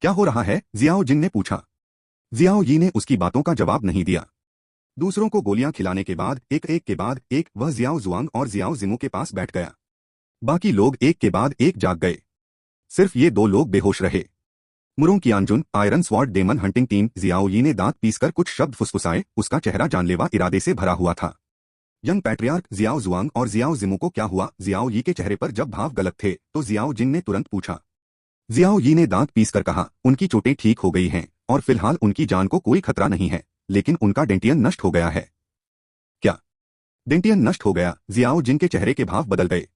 क्या हो रहा है? जियाओ जिंग ने पूछा। जियाओ यी ने उसकी बातों का जवाब नहीं दिया। दूसरों को गोलियां खिलाने के बाद एक एक के बाद एक वह जियाओ जुआंग और जियाओ जिमू के पास बैठ गया। बाकी लोग एक के बाद एक जाग गए। सिर्फ ये 2 लोग बेहोश रहे। Murong Qianjun, iron sword demon hunting team. Xiao Yi ने दांत पीसकर कुछ शब्द फुसफुसाए, उसका चेहरा जानलेवा इरादे से भरा हुआ था। यंग पैट्रियार्क, जियाओ जुआंग और जियाओ जिमू को क्या हुआ? जियाओ यी के चेहरे पर जब भाव गलत थे तो जियाओ जिंग ने तुरंत पूछा। जियाओ यी ने दांत पीसकर कहा, उनकी चोटें ठीक हो गई हैं और फिलहाल उनकी जान को कोई खतरा नहीं है, लेकिन उनका डेंटियन नष्ट हो गया है। क्या डेंटियन नष्ट हो गया? जियाओ जिंग के चेहरे के भाव बदल गए।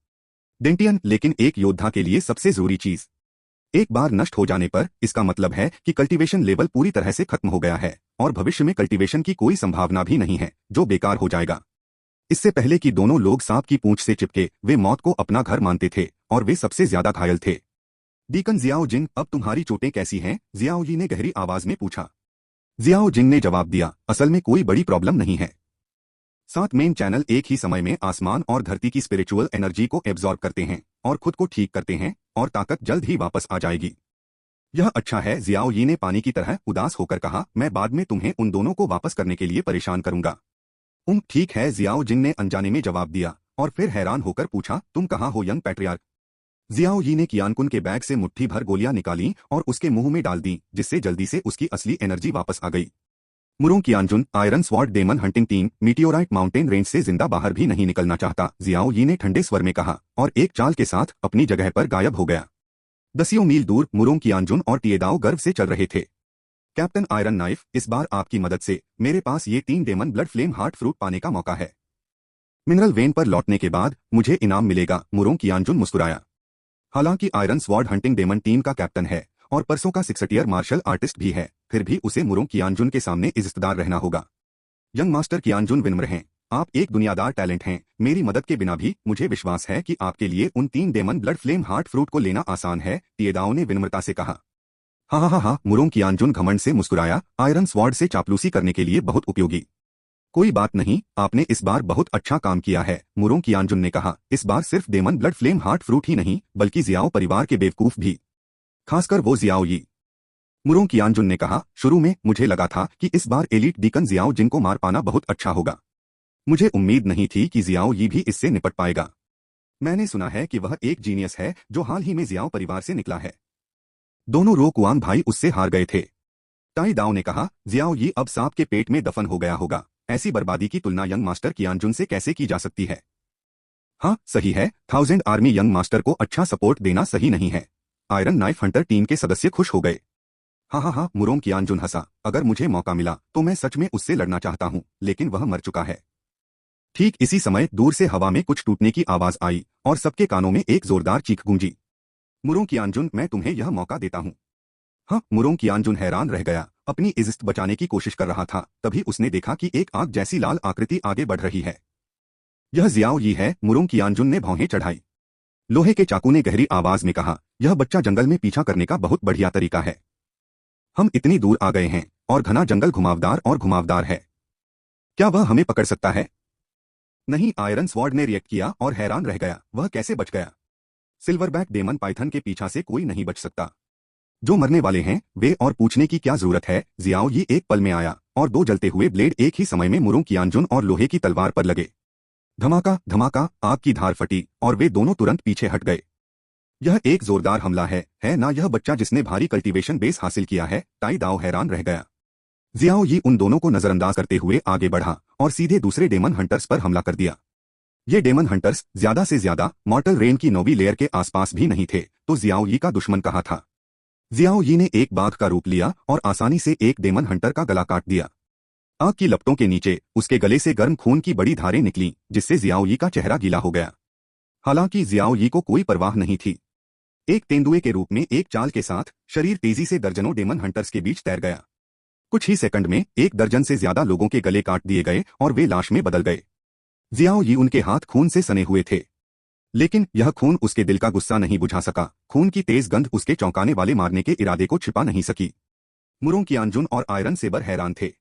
डेंटियन, लेकिन एक योद्धा के लिए सबसे जरूरी चीज। एक बार नष्ट हो जाने पर इसका मतलब है कि कल्टीवेशन लेवल पूरी तरह से खत्म हो गया है और भविष्य में कल्टीवेशन की कोई संभावना भी नहीं है, जो बेकार हो जाएगा। इससे पहले कि दोनों लोग सांप की पूंछ से चिपके, वे मौत को अपना घर मानते थे और वे सबसे ज्यादा घायल थे। डीकन जियाओ जिंग, अब तुम्हारी चोटें कैसी हैं? जियाओ यी ने गहरी आवाज में पूछा। जियाओ जिंग ने जवाब दिया, असल में कोई बड़ी प्रॉब्लम नहीं है। 7 मेन चैनल एक ही समय में आसमान और धरती की स्पिरिचुअल एनर्जी को एब्जॉर्ब करते हैं और खुद को ठीक करते हैं और ताकत जल्द ही वापस आ जाएगी। यह अच्छा है, जियाओ यी ने पानी की तरह उदास होकर कहा। मैं बाद में तुम्हें उन दोनों को वापस करने के लिए परेशान करूंगा। ठीक है, जियाओ जिंग ने अनजाने में जवाब दिया और फिर हैरान होकर पूछा, तुम कहाँ हो यंग पैट्रियार्क? जियाओ यी ने कियानकुन के बैग से मुट्ठी भर गोलियां निकाली और उसके मुंह में डाल दी, जिससे जल्दी से उसकी असली एनर्जी वापस आ गई। Murong Qianjun, iron sword demon hunting team, meteorite mountain range से जिंदा बाहर भी नहीं निकलना चाहता, जियाओ यी ने ठंडे स्वर में कहा और एक चाल के साथ अपनी जगह पर गायब हो गया। 10 मील दूर मुरोंग कियानजुन और टिएदाओ गर्व से चल रहे थे। कैप्टन आयरन नाइफ, इस बार आपकी मदद से मेरे पास ये 3 demon blood flame heart fruit पाने का मौका है। मिनरल वेन पर लौटने के बाद मुझे इनाम मिलेगा। मुरोंग कियानजुन मुस्कुराया। हालांकि iron sword hunting demon team का कैप्टन है और परसों का 6 मार्शल आर्टिस्ट भी है, फिर भी उसे मुरोंग कियानजुन के सामने इज्जतदार रहना होगा। यंग मास्टर कियानजुन विनम्र हैं, आप एक दुनियादार टैलेंट हैं। मेरी मदद के बिना भी मुझे विश्वास है कि आपके लिए उन 3 demon blood flame heart fruit को लेना आसान है, टिएदाओ ने विनम्रता से कहा। हाँ, मुरोंग कियानजुन घमंड से मुस्कुराया, आयरन स्वॉर्ड से चापलूसी करने के लिए बहुत उपयोगी। कोई बात नहीं, आपने इस बार बहुत अच्छा काम किया है, मुरोंग कियानजुन ने कहा। इस बार सिर्फ demon blood flame heart fruit ही नहीं, बल्कि जियाओ परिवार के बेवकूफ भी, खासकर वो जियाओ यी। मुरोंग कियानजुन ने कहा, शुरू में मुझे लगा था कि इस बार एलीट डीकन जियाओ जिंग को मार पाना बहुत अच्छा होगा। मुझे उम्मीद नहीं थी कि जियाओ यी भी इससे निपट पाएगा। मैंने सुना है कि वह एक जीनियस है जो हाल ही में जियाओ परिवार से निकला है। दोनों रो कुआंग भाई उससे हार गए थे। टाई दाओ ने कहा, जियाओ यी अब सांप के पेट में दफन हो गया होगा। ऐसी बर्बादी की तुलना यंग मास्टर कियानजुन से कैसे की जा सकती है? हाँ, सही है, 1000 आर्मी यंग मास्टर को अच्छा सपोर्ट देना सही नहीं है। आयरन नाइफ हंटर टीम के सदस्य खुश हो गए। हाँ, मुरोंग कियानजुन हंसा, अगर मुझे मौका मिला तो मैं सच में उससे लड़ना चाहता हूँ, लेकिन वह मर चुका है। ठीक इसी समय दूर से हवा में कुछ टूटने की आवाज आई और सबके कानों में एक जोरदार चीख गूंजी। मुरोंग कियानजुन, मैं तुम्हें यह मौका देता हूँ। हाँ, मुरोंग कियानजुन हैरान रह गया, अपनी इज्जत बचाने की कोशिश कर रहा था, तभी उसने देखा कि एक आग जैसी लाल आकृति आगे बढ़ रही है। यह जियाओ यी है, मुरोंग कियानजुन ने भौहें चढ़ाई। लोहे के चाकू ने गहरी आवाज में कहा, यह बच्चा जंगल में पीछा करने का बहुत बढ़िया तरीका है। हम इतनी दूर आ गए हैं और घना जंगल घुमावदार है। क्या वह हमें पकड़ सकता है? नहीं, आयरन स्वॉर्ड ने रिएक्ट किया और हैरान रह गया, वह कैसे बच गया? सिल्वरबैक डेमन पाइथन के पीछा से कोई नहीं बच सकता। जो मरने वाले हैं वे, और पूछने की क्या जरूरत है। जियाओ यी एक पल में आया और दो जलते हुए ब्लेड एक ही समय में मुरोंग कियानजुन और लोहे की तलवार पर लगे। धमाका धमाका, आग की धार फटी और वे दोनों तुरंत पीछे हट गए। यह एक जोरदार हमला है ना? यह बच्चा जिसने भारी कल्टीवेशन बेस हासिल किया है। टाई दाओ हैरान रह गया। जियाओ यी उन दोनों को नजरअंदाज करते हुए आगे बढ़ा और सीधे दूसरे डेमन हंटर्स पर हमला कर दिया। ये डेमन हंटर्स ज्यादा से ज्यादा मॉर्टल रेन की 9वीं लेयर के आसपास भी नहीं थे, तो जियाओ यी का दुश्मन कहाँ था? जियाओ यी ने एक बाघ का रूप लिया और आसानी से एक डेमन हंटर का गला काट दिया। आग की लपटों के नीचे उसके गले से गर्म खून की बड़ी धारें निकलीं, जिससे जियाओ यी का चेहरा गीला हो गया। हालांकि जियाओ यी को कोई परवाह नहीं थी। एक तेंदुए के रूप में एक चाल के साथ शरीर तेजी से दर्जनों डेमन हंटर्स के बीच तैर गया। कुछ ही सेकंड में 1 दर्जन से ज्यादा लोगों के गले काट दिए गए और वे लाश में बदल गए। जियाओ यी उनके हाथ खून से सने हुए थे, लेकिन यह खून उसके दिल का गुस्सा नहीं बुझा सका। खून की तेज गंध उसके चौंकाने वाले मारने के इरादे को छिपा नहीं सकी। मुरोंग कियानजुन और आयरन सेबर हैरान थे।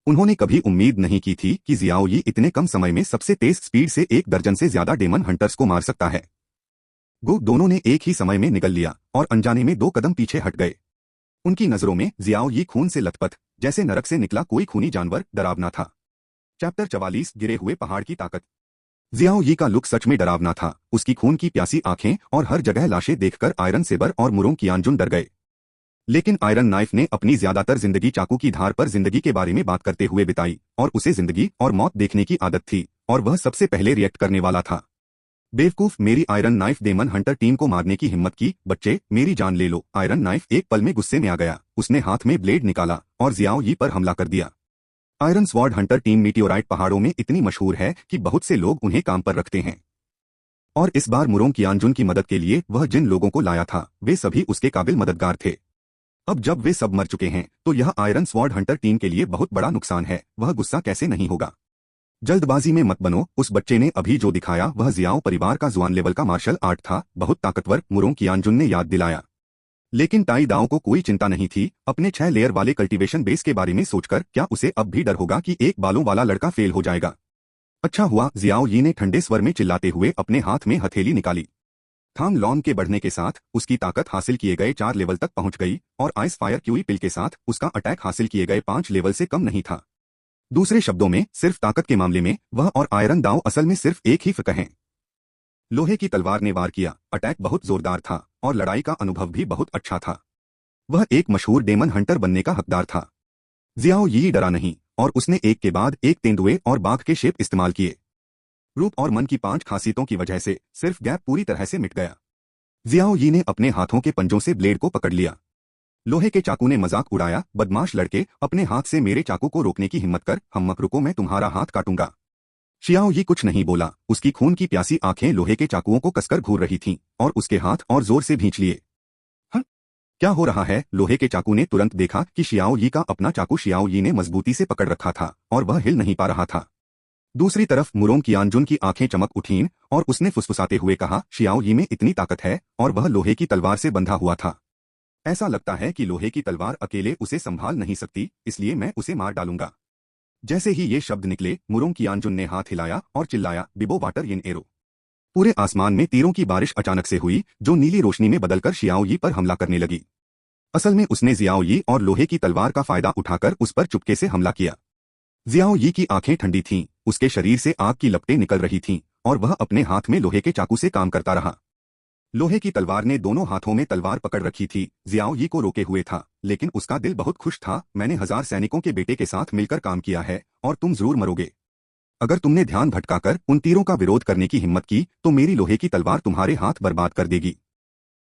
उन्होंने कभी उम्मीद नहीं की थी कि जियाओ यी इतने कम समय में सबसे तेज स्पीड से 1 दर्जन से ज्यादा डेमन हंटर्स को मार सकता है। दोनों ने एक ही समय में निगल लिया और अनजाने में 2 कदम पीछे हट गए। उनकी नजरों में जियाओ यी खून से लथपथ, जैसे नरक से निकला कोई खूनी जानवर, डरावना था। चैप्टर 44, गिरे हुए पहाड़ की ताकत। जियाओ यी का लुक सच में डरावना था। उसकी खून की प्यासी आंखें और हर जगह लाशें देखकर आयरन सेबर और मुरोंग कियानजुन डर गए। लेकिन आयरन नाइफ ने अपनी ज्यादातर जिंदगी चाकू की धार पर जिंदगी के बारे में बात करते हुए बिताई, और उसे जिंदगी और मौत देखने की आदत थी, और वह सबसे पहले रिएक्ट करने वाला था। बेवकूफ, मेरी iron knife demon hunter team को मारने की हिम्मत की। बच्चे, मेरी जान ले लो। आयरन नाइफ एक पल में गुस्से में आ गया। उसने हाथ में ब्लेड निकाला और जियाओ यी पर हमला कर दिया। Iron sword Hunter team meteorite पहाड़ों में इतनी मशहूर है कि बहुत से लोग उन्हें काम पर रखते हैं। और इस बार मुरोंग कियानजुन की मदद के लिए वह जिन लोगों को लाया था वे सभी उसके काबिल मददगार थे। अब जब वे सब मर चुके हैं तो यह आयरन स्वॉर्ड हंटर टीम के लिए बहुत बड़ा नुकसान है। वह गुस्सा कैसे नहीं होगा? जल्दबाजी में मत बनो। उस बच्चे ने अभी जो दिखाया वह जियाओ परिवार का जुआन लेवल का मार्शल आर्ट था। बहुत ताकतवर, मुरोंग कियानजुन ने याद दिलाया। लेकिन टाई दाओ को कोई चिंता नहीं थी अपने 6 लेयर वाले कल्टीवेशन बेस के बारे में सोचकर। क्या उसे अब भी डर होगा कि एक बालों वाला लड़का फेल हो जाएगा? अच्छा हुआ, जियाओ यी ने ठंडे स्वर में चिल्लाते हुए अपने हाथ में हथेली निकाली। थांग लॉन के बढ़ने के साथ उसकी ताकत हासिल किए गए 4 लेवल तक पहुंच गई, और आइस फायर क्यूई पिल के साथ उसका अटैक हासिल किए गए 5 लेवल से कम नहीं था। दूसरे शब्दों में, सिर्फ ताकत के मामले में वह और आयरन दाओ असल में सिर्फ एक ही फर्क हैं। लोहे की तलवार ने वार किया। अटैक बहुत जोरदार था और लड़ाई का अनुभव भी बहुत अच्छा था। वह एक मशहूर डेमन हंटर बनने का हकदार था। जियाओ यी डरा नहीं और उसने एक के बाद एक तेंदुए और बाघ के शेप इस्तेमाल किए। रूप और मन की 5 खासियतों की वजह से सिर्फ गैप पूरी तरह से मिट गया। जियाओ यी ने अपने हाथों के पंजों से ब्लेड को पकड़ लिया। लोहे के चाकू ने मजाक उड़ाया, बदमाश लड़के, अपने हाथ से मेरे चाकू को रोकने की हिम्मत कर। हम रुको, मैं तुम्हारा हाथ काटूंगा। शियाओ यी कुछ नहीं बोला। उसकी खून की प्यासी आंखें लोहे के चाकुओं को कसकर घूर रही थीं और उसके हाथ और जोर से भींच लिए। क्या हो रहा है? लोहे के चाकू ने तुरंत देखा कि शियाओ यी का अपना चाकू शियाओ यी ने मजबूती से पकड़ रखा था और वह हिल नहीं पा रहा था। दूसरी तरफ मुरोंग कियानजुन की आंखें चमक उठीं और उसने फुसफुसाते हुए कहा, शियाओ यी में इतनी ताकत है और वह लोहे की तलवार से बंधा हुआ था। ऐसा लगता है कि लोहे की तलवार अकेले उसे संभाल नहीं सकती, इसलिए मैं उसे मार डालूंगा। जैसे ही ये शब्द निकले, मुरोंग कियानजुन ने हाथ हिलाया और चिल्लाया, बिबो वाटर यिन एरो। पूरे आसमान में तीरों की बारिश अचानक से हुई जो नीली रोशनी में बदलकर शियाओ यी पर हमला करने लगी। असल में उसने जियाओ यी और लोहे की तलवार का फायदा उठाकर उस पर चुपके से हमला किया। जियाओ यी की आंखें ठंडी थीं, उसके शरीर से आग की लपटें निकल रही थीं और वह अपने हाथ में लोहे के चाकू से काम करता रहा। लोहे की तलवार ने दोनों हाथों में तलवार पकड़ रखी थी। जियाओ यी को रोके हुए था, लेकिन उसका दिल बहुत खुश था। मैंने 1000 सैनिकों के बेटे के साथ मिलकर काम किया है और तुम जरूर मरोगे। अगर तुमने ध्यान भटकाकर उन तीरों का विरोध करने की हिम्मत की तो मेरी लोहे की तलवार तुम्हारे हाथ बर्बाद कर देगी।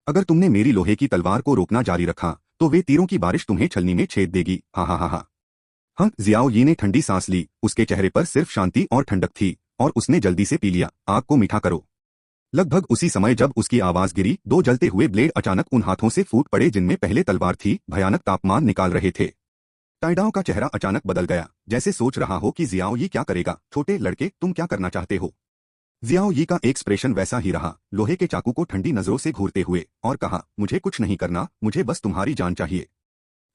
अगर तुमने मेरी लोहे की तलवार को रोकना जारी रखा तो वे तीरों की बारिश तुम्हें छलनी में छेद देगी। हा हा हा हा। हाँ, जियाओ यी ने ठंडी सांस ली। उसके चेहरे पर सिर्फ शांति और ठंडक थी और उसने जल्दी से पी लिया। आग को मीठा करो। लगभग उसी समय जब उसकी आवाज गिरी, 2 जलते हुए ब्लेड अचानक उन हाथों से फूट पड़े जिनमें पहले तलवार थी। भयानक तापमान निकाल रहे थे। टाइडाओ का चेहरा अचानक बदल गया, जैसे सोच रहा हो कि जियाओ यी क्या करेगा। छोटे लड़के, तुम क्या करना चाहते हो? जियाओ यी का एक्सप्रेशन वैसा ही रहा, लोहे के चाकू को ठंडी नजरों से घूरते हुए, और कहा, मुझे कुछ नहीं करना, मुझे बस तुम्हारी जान चाहिए।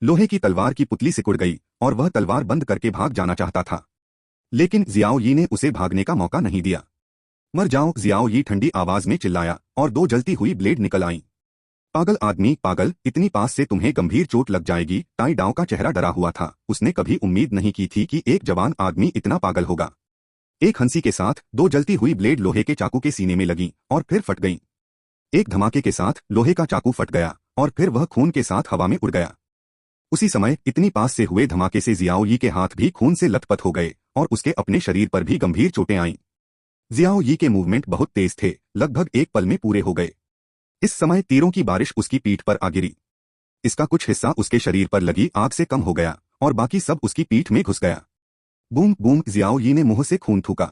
लोहे की तलवार की पुतली सिकुड़ गई और वह तलवार बंद करके भाग जाना चाहता था, लेकिन जियाओ यी ने उसे भागने का मौका नहीं दिया। मर जाओ, जियाओ यी ठंडी आवाज में चिल्लाया और दो जलती हुई ब्लेड निकल आईं। पागल आदमी, पागल, इतनी पास से तुम्हें गंभीर चोट लग जाएगी। ताई डाओ का चेहरा डरा हुआ था, उसने कभी उम्मीद नहीं की थी कि एक जवान आदमी इतना पागल होगा। एक हंसी के साथ दो जलती हुई ब्लेड लोहे के चाकू के सीने में लगीं और फिर फट गईं। एक धमाके के साथ लोहे का चाकू फट गया और फिर वह खून के साथ हवा में उड़ गया। उसी समय इतनी पास से हुए धमाके से जियाओ यी के हाथ भी खून से लथपथ हो गए और उसके अपने शरीर पर भी गंभीर चोटें आईं। जियाओ यी के मूवमेंट बहुत तेज थे, लगभग एक पल में पूरे हो गए। इस समय तीरों की बारिश उसकी पीठ पर आ गिरी। इसका कुछ हिस्सा उसके शरीर पर लगी आग से कम हो गया और बाकी सब उसकी पीठ में घुस गया। बूम बूम, जियाओ यी ने मुंह से खून थूका।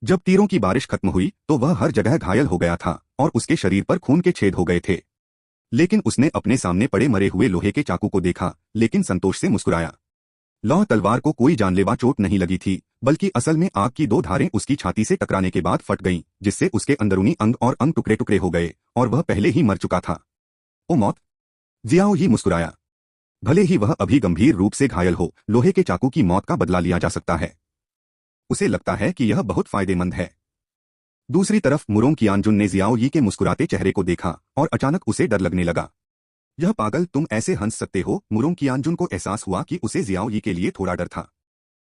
जब तीरों की बारिश खत्म हुई तो वह हर जगह घायल हो गया था और उसके शरीर पर खून के छेद हो गए थे। लेकिन उसने अपने सामने पड़े मरे हुए लोहे के चाकू को देखा, लेकिन संतोष से मुस्कुराया। लौह तलवार को कोई जानलेवा चोट नहीं लगी थी, बल्कि असल में आग की दो धारें उसकी छाती से टकराने के बाद फट गईं, जिससे उसके अंदरूनी अंग और अंग टुकड़े टुकड़े हो गए और वह पहले ही मर चुका था। ओ मौत! जियाओ यी मुस्कुराया। भले ही वह अभी गंभीर रूप से घायल हो, लोहे के चाकू की मौत का बदला लिया जा सकता है। उसे लगता है कि यह बहुत फायदेमंद है। दूसरी तरफ मुरोंग कियानजुन ने जियाओ यी के मुस्कुराते चेहरे को देखा और अचानक उसे डर लगने लगा। यह पागल, तुम ऐसे हंस सकते हो? मुरोंग कियानजुन को एहसास हुआ कि उसे जियाओ यी के लिए थोड़ा डर था।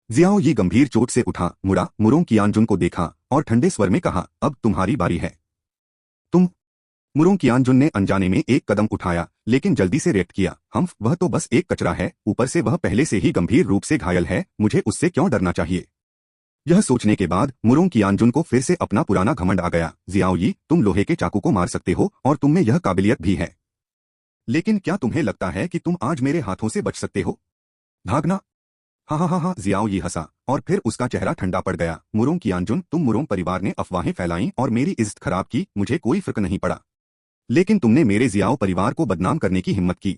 जियाओ यी गंभीर चोट से उठा, मुड़ा, मुरोंग कियानजुन को देखा और ठंडे स्वर में कहा, अब तुम्हारी बारी है। तुम? मुरोंग कियानजुन ने अनजाने में एक कदम उठाया, लेकिन जल्दी से रिएक्ट किया, वह तो बस एक कचरा है, ऊपर से वह पहले से ही गंभीर रूप से घायल है, मुझे उससे क्यों डरना चाहिए। यह सोचने के बाद मुरोंग कियानजुन को फिर से अपना पुराना घमंड आ गया। जियाओ यी, तुम लोहे के चाकू को मार सकते हो और तुम में यह काबिलियत भी है, लेकिन क्या तुम्हें लगता है कि तुम आज मेरे हाथों से बच सकते हो? भागना? हाँ हाँ हाँ हाँ, जियाओ यी हंसा और फिर उसका चेहरा ठंडा पड़ गया। मुरोंग कियानजुन, तुम मुरोंग परिवार ने अफवाहें फैलाईं और मेरी इज्जत खराब की, मुझे कोई फर्क नहीं पड़ा, लेकिन तुमने मेरे जियाओ परिवार को बदनाम करने की हिम्मत की।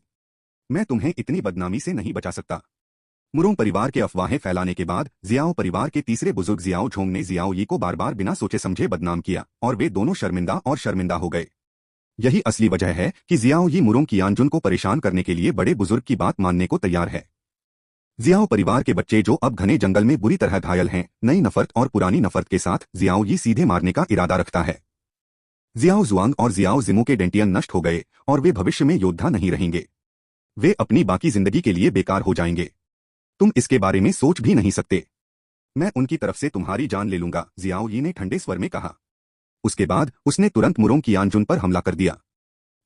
मैं तुम्हें इतनी बदनामी से नहीं बचा सकता। मुरोंग परिवार के अफवाहें फैलाने के बाद जियाओ परिवार के तीसरे बुजुर्ग जियाओ झोंग ने जियाओ यी को बार बार बिना सोचे समझे बदनाम किया और वे दोनों शर्मिंदा और शर्मिंदा हो गए। यही असली वजह है कि जियाओ यी मुरोंग कियानजुन को परेशान करने के लिए बड़े बुजुर्ग की बात मानने को तैयार है। जियाओ परिवार के बच्चे जो अब घने जंगल में बुरी तरह घायल हैं, नई नफरत और पुरानी नफरत के साथ जियाओ यी सीधे मारने का इरादा रखता है। जियाओ जुआंग और जियाओ जिमू के डेंटियन नष्ट हो गए और वे भविष्य में योद्धा नहीं रहेंगे। वे अपनी बाकी जिंदगी के लिए बेकार हो जाएंगे। तुम इसके बारे में सोच भी नहीं सकते। मैं उनकी तरफ से तुम्हारी जान ले लूंगा, जियाओ यी ने ठंडे स्वर में कहा। उसके बाद उसने तुरंत मुरोंग कियानजुन पर हमला कर दिया।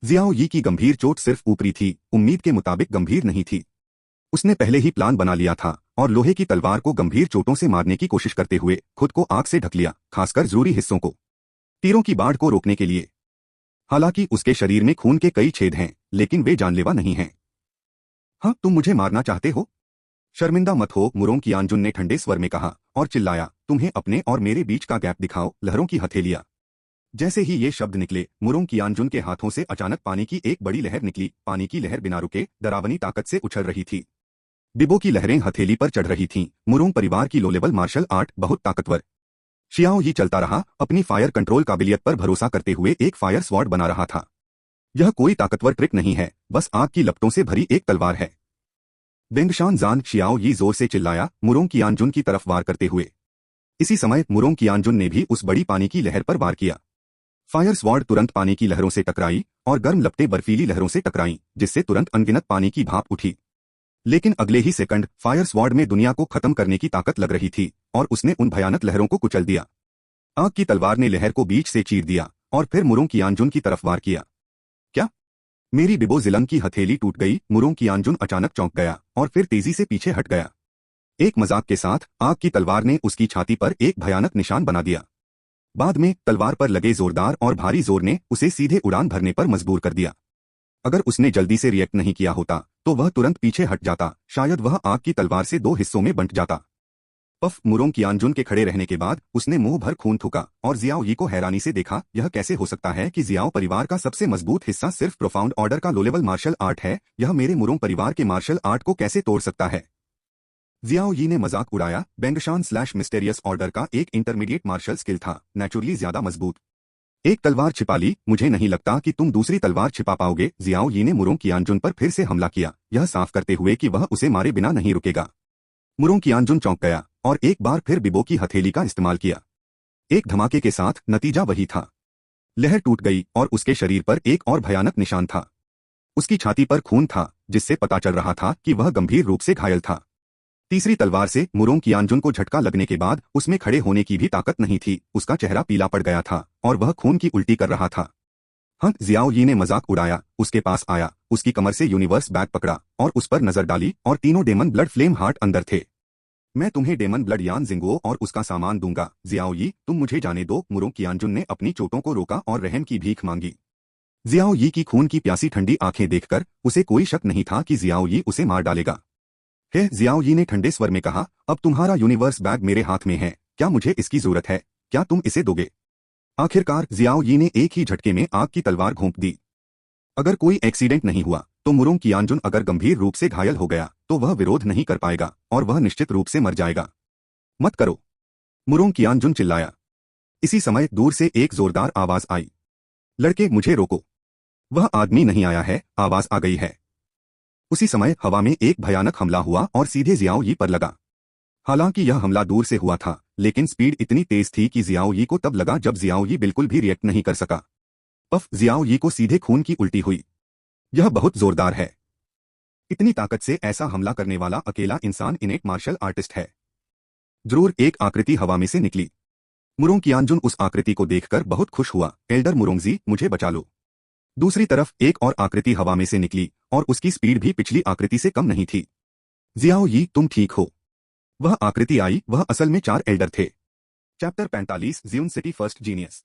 जियाओ यी की गंभीर चोट सिर्फ ऊपरी थी, उम्मीद के मुताबिक गंभीर नहीं थी। उसने पहले ही प्लान बना लिया था और लोहे की तलवार को गंभीर चोटों से मारने की कोशिश करते हुए खुद को आग से ढक लिया, खासकर जरूरी हिस्सों को, तीरों की बाढ़ को रोकने के लिए। हालांकि उसके शरीर में खून के कई छेद हैं, लेकिन वे जानलेवा नहीं हैं। हाँ, तुम मुझे मारना चाहते हो? शर्मिंदा मत हो, मुरोंग कियानजुन ने ठंडे स्वर में कहा और चिल्लाया, तुम्हें अपने और मेरे बीच का गैप दिखाओ, लहरों की हथेलियां। जैसे ही ये शब्द निकले, मुरोंग कियानजुन के हाथों से अचानक पानी की एक बड़ी लहर निकली। पानी की लहर बिना रुके डरावनी ताकत से उछल रही थी। बिबो की लहरें हथेली पर चढ़ रही थीं। मुरोंग परिवार की लो लेवल मार्शल आर्ट बहुत ताकतवर। शियाओ यी चलता रहा, अपनी फायर कंट्रोल काबिलियत पर भरोसा करते हुए एक फायर स्वॉर्ड बना रहा था। यह कोई ताकतवर ट्रिक नहीं है, बस आग की लपटों से भरी एक तलवार है। बेंगशान जान, शियाओ यी जोर से चिल्लाया, मुरोंग कियानजुन की तरफ वार करते हुए। इसी समय मुरोंग कियानजुन ने भी उस बड़ी पानी की लहर पर वार किया। फायर स्वॉर्ड तुरंत पानी की लहरों से टकराई और गर्म लपटें बर्फीली लहरों से टकराईं, जिससे तुरंत अनगिनत पानी की भाप उठी। लेकिन अगले ही सेकंड फायर स्वॉर्ड में दुनिया को खत्म करने की ताकत लग रही थी और उसने उन भयानक लहरों को कुचल दिया। आग की तलवार ने लहर को बीच से चीर दिया और फिर मुरोंग कियानजुन की तरफ वार किया। क्या? मेरी बिबो जिलंग की हथेली टूट गई। मुरोंग कियानजुन अचानक चौंक गया और फिर तेजी से पीछे हट गया। एक मजाक के साथ आग की तलवार ने उसकी छाती पर एक भयानक निशान बना दिया। बाद में तलवार पर लगे जोरदार और भारी जोर ने उसे सीधे उड़ान भरने पर मजबूर कर दिया। अगर उसने जल्दी से रिएक्ट नहीं किया होता तो वह तुरंत पीछे हट जाता, शायद वह आग की तलवार से दो हिस्सों में बंट जाता। पफ, मुरोंग कियानजुन के खड़े रहने के बाद उसने मुंह भर खून थूका और जियाओ यी को हैरानी से देखा। यह कैसे हो सकता है कि जियाओ परिवार का सबसे मजबूत हिस्सा सिर्फ प्रोफाउंड ऑर्डर का लो लेवल मार्शल आर्ट है? यह मेरे मुरोंग परिवार के मार्शल आर्ट को कैसे तोड़ सकता है? जियाओ यी ने मजाक उड़ाया, बेंगशान स्लैश मिस्टेरियस ऑर्डर का एक इंटरमीडिएट मार्शल स्किल था, नेचुरली ज्यादा मजबूत। एक तलवार छिपा ली, मुझे नहीं लगता कि तुम दूसरी तलवार छिपा पाओगे। जियाओ यी ने मुरोंग कियानजुन पर फिर से हमला किया, यह साफ करते हुए कि वह उसे मारे बिना नहीं रुकेगा। मुरोंग कियानजुन चौंक गया और एक बार फिर बिबो की हथेली का इस्तेमाल किया। एक धमाके के साथ नतीजा वही था। लहर टूट गई और उसके शरीर पर एक और भयानक निशान था। उसकी छाती पर खून था, जिससे पता चल रहा था कि वह गंभीर रूप से घायल था। तीसरी तलवार से मुरोंग कियानजुन को झटका लगने के बाद उसमें खड़े होने की भी ताकत नहीं थी। उसका चेहरा पीला पड़ गया था और वह खून की उल्टी कर रहा था। हंक जियाओ यी ने मजाक उड़ाया, उसके पास आया, उसकी कमर से यूनिवर्स बैग पकड़ा और उस पर नजर डाली और तीनों डेमन ब्लड फ्लेम हार्ट अंदर थे। मैं तुम्हें डेमन ब्लड यान जिंगुओ और उसका सामान दूंगा। जियाओ यी, तुम मुझे जाने दो। मुरोंग कियानजुन ने अपनी चोटों को रोका और रहम की भीख मांगी। जियाओ यी की खून की प्यासी ठंडी आंखें देखकर उसे कोई शक नहीं था कि जियाओ यी उसे मार डालेगा। है, जियाओ यी ने ठंडे स्वर में कहा, अब तुम्हारा यूनिवर्स बैग मेरे हाथ में है, क्या मुझे इसकी जरूरत है? क्या तुम इसे दोगे? आखिरकार जियाओ यी ने एक ही झटके में आग की तलवार घोंप दी। अगर कोई एक्सीडेंट नहीं हुआ तो मुरोंग कियानजुन अगर गंभीर रूप से घायल हो गया तो वह विरोध नहीं कर पाएगा और वह निश्चित रूप से मर जाएगा। मत करो, मुरोंग कियानजुन चिल्लाया। इसी समय दूर से एक जोरदार आवाज आई, लड़के मुझे रोको। वह आदमी नहीं आया है, आवाज आ गई है। उसी समय हवा में एक भयानक हमला हुआ और सीधे जियाओ यी पर लगा। हालांकि यह हमला दूर से हुआ था, लेकिन स्पीड इतनी तेज थी कि जियाओ यी को तब लगा जब जियाओ यी बिल्कुल भी रिएक्ट नहीं कर सका। पफ, जियाओ यी को सीधे खून की उल्टी हुई। यह बहुत जोरदार है। इतनी ताकत से ऐसा हमला करने वाला अकेला इंसान इनेट मार्शल आर्टिस्ट है। जरूर एक आकृति हवा में से निकली। मुरोंग कियानजुन उस आकृति को देखकर बहुत खुश हुआ। एल्डर मुरोंगजी, मुझे बचा लो। दूसरी तरफ एक और आकृति हवा में से निकली और उसकी स्पीड भी पिछली आकृति से कम नहीं थी। जियाओ यी, तुम ठीक हो? वह आकृति आई, वह असल में 4 एल्डर थे। Chapter 45 Jiyun city first genius.